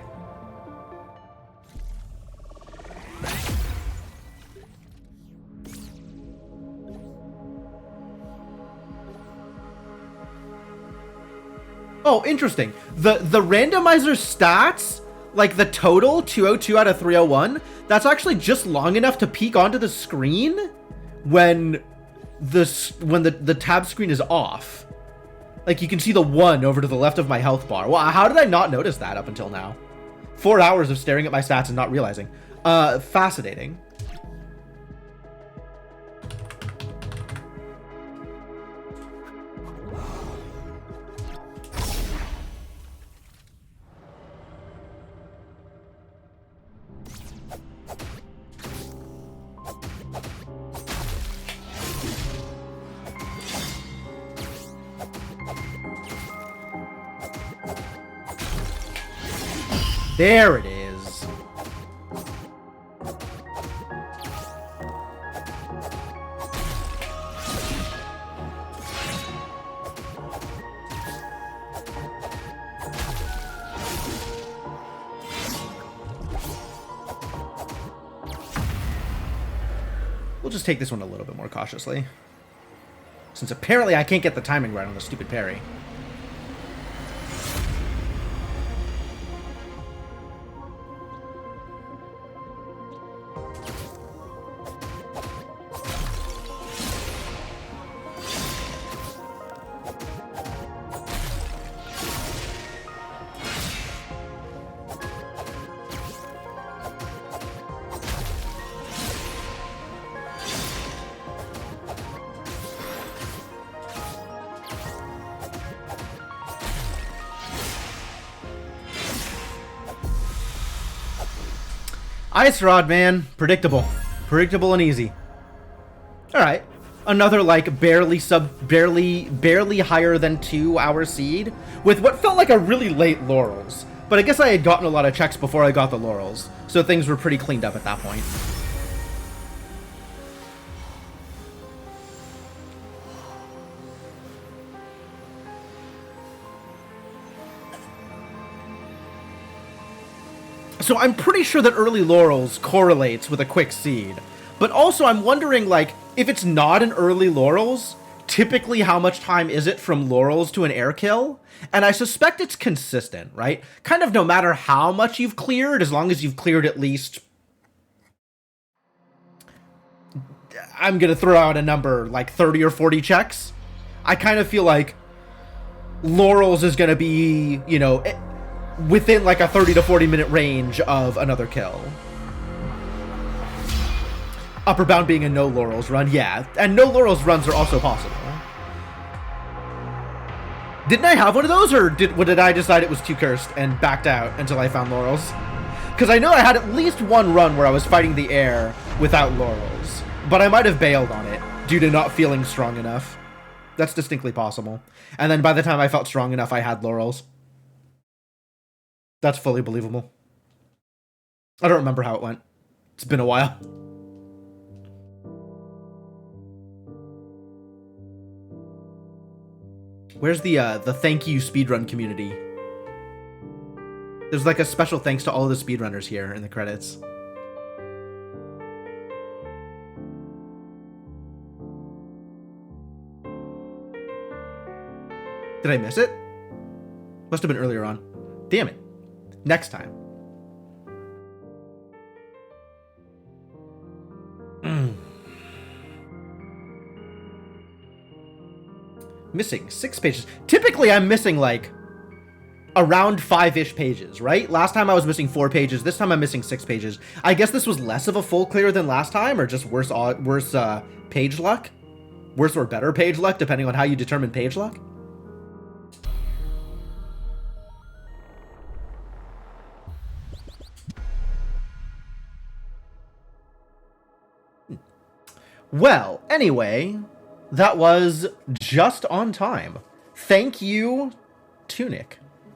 Oh, interesting. The randomizer stats, like the total 202 out of 301, that's actually just long enough to peek onto the screen when the tab screen is off. Like, you can see the 1 over to the left of my health bar. Wow, how did I not notice that up until now? 4 hours of staring at my stats and not realizing. Fascinating. There it is. We'll just take this one a little bit more cautiously. Since apparently I can't get the timing right on the stupid parry. Ice Rod, man. Predictable. Predictable and easy. Alright. Another, like, barely higher than 2 hour seed with what felt like a really late Laurels. But I guess I had gotten a lot of checks before I got the Laurels, so things were pretty cleaned up at that point. So I'm pretty sure that early Laurels correlates with a quick seed. But also I'm wondering, like, if it's not an early Laurels, typically how much time is it from Laurels to an air kill? And I suspect it's consistent, right? Kind of no matter how much you've cleared, as long as you've cleared at least... I'm gonna throw out a number, like 30 or 40 checks. I kind of feel like Laurels is gonna be, you know... within like a 30 to 40 minute range of another kill. Upper bound being a no Laurels run, yeah. And no Laurels runs are also possible. Didn't I have one of those, or did I decide it was too cursed and backed out until I found Laurels? Because I know I had at least one run where I was fighting the air without Laurels, but I might have bailed on it due to not feeling strong enough. That's distinctly possible. And then by the time I felt strong enough, I had Laurels. That's fully believable. I don't remember how it went. It's been a while. Where's the thank you speedrun community? There's like a special thanks to all of the speedrunners here in the credits. Did I miss it? Must have been earlier on. Damn it. Next time. Missing 6 pages. Typically, I'm missing, like, around 5-ish pages, right? Last time I was missing 4 pages. This time I'm missing 6 pages. I guess this was less of a full clear than last time, or just worse page luck? Worse or better page luck, depending on how you determine page luck? Well, anyway, that was just on time. Thank you, Tunic.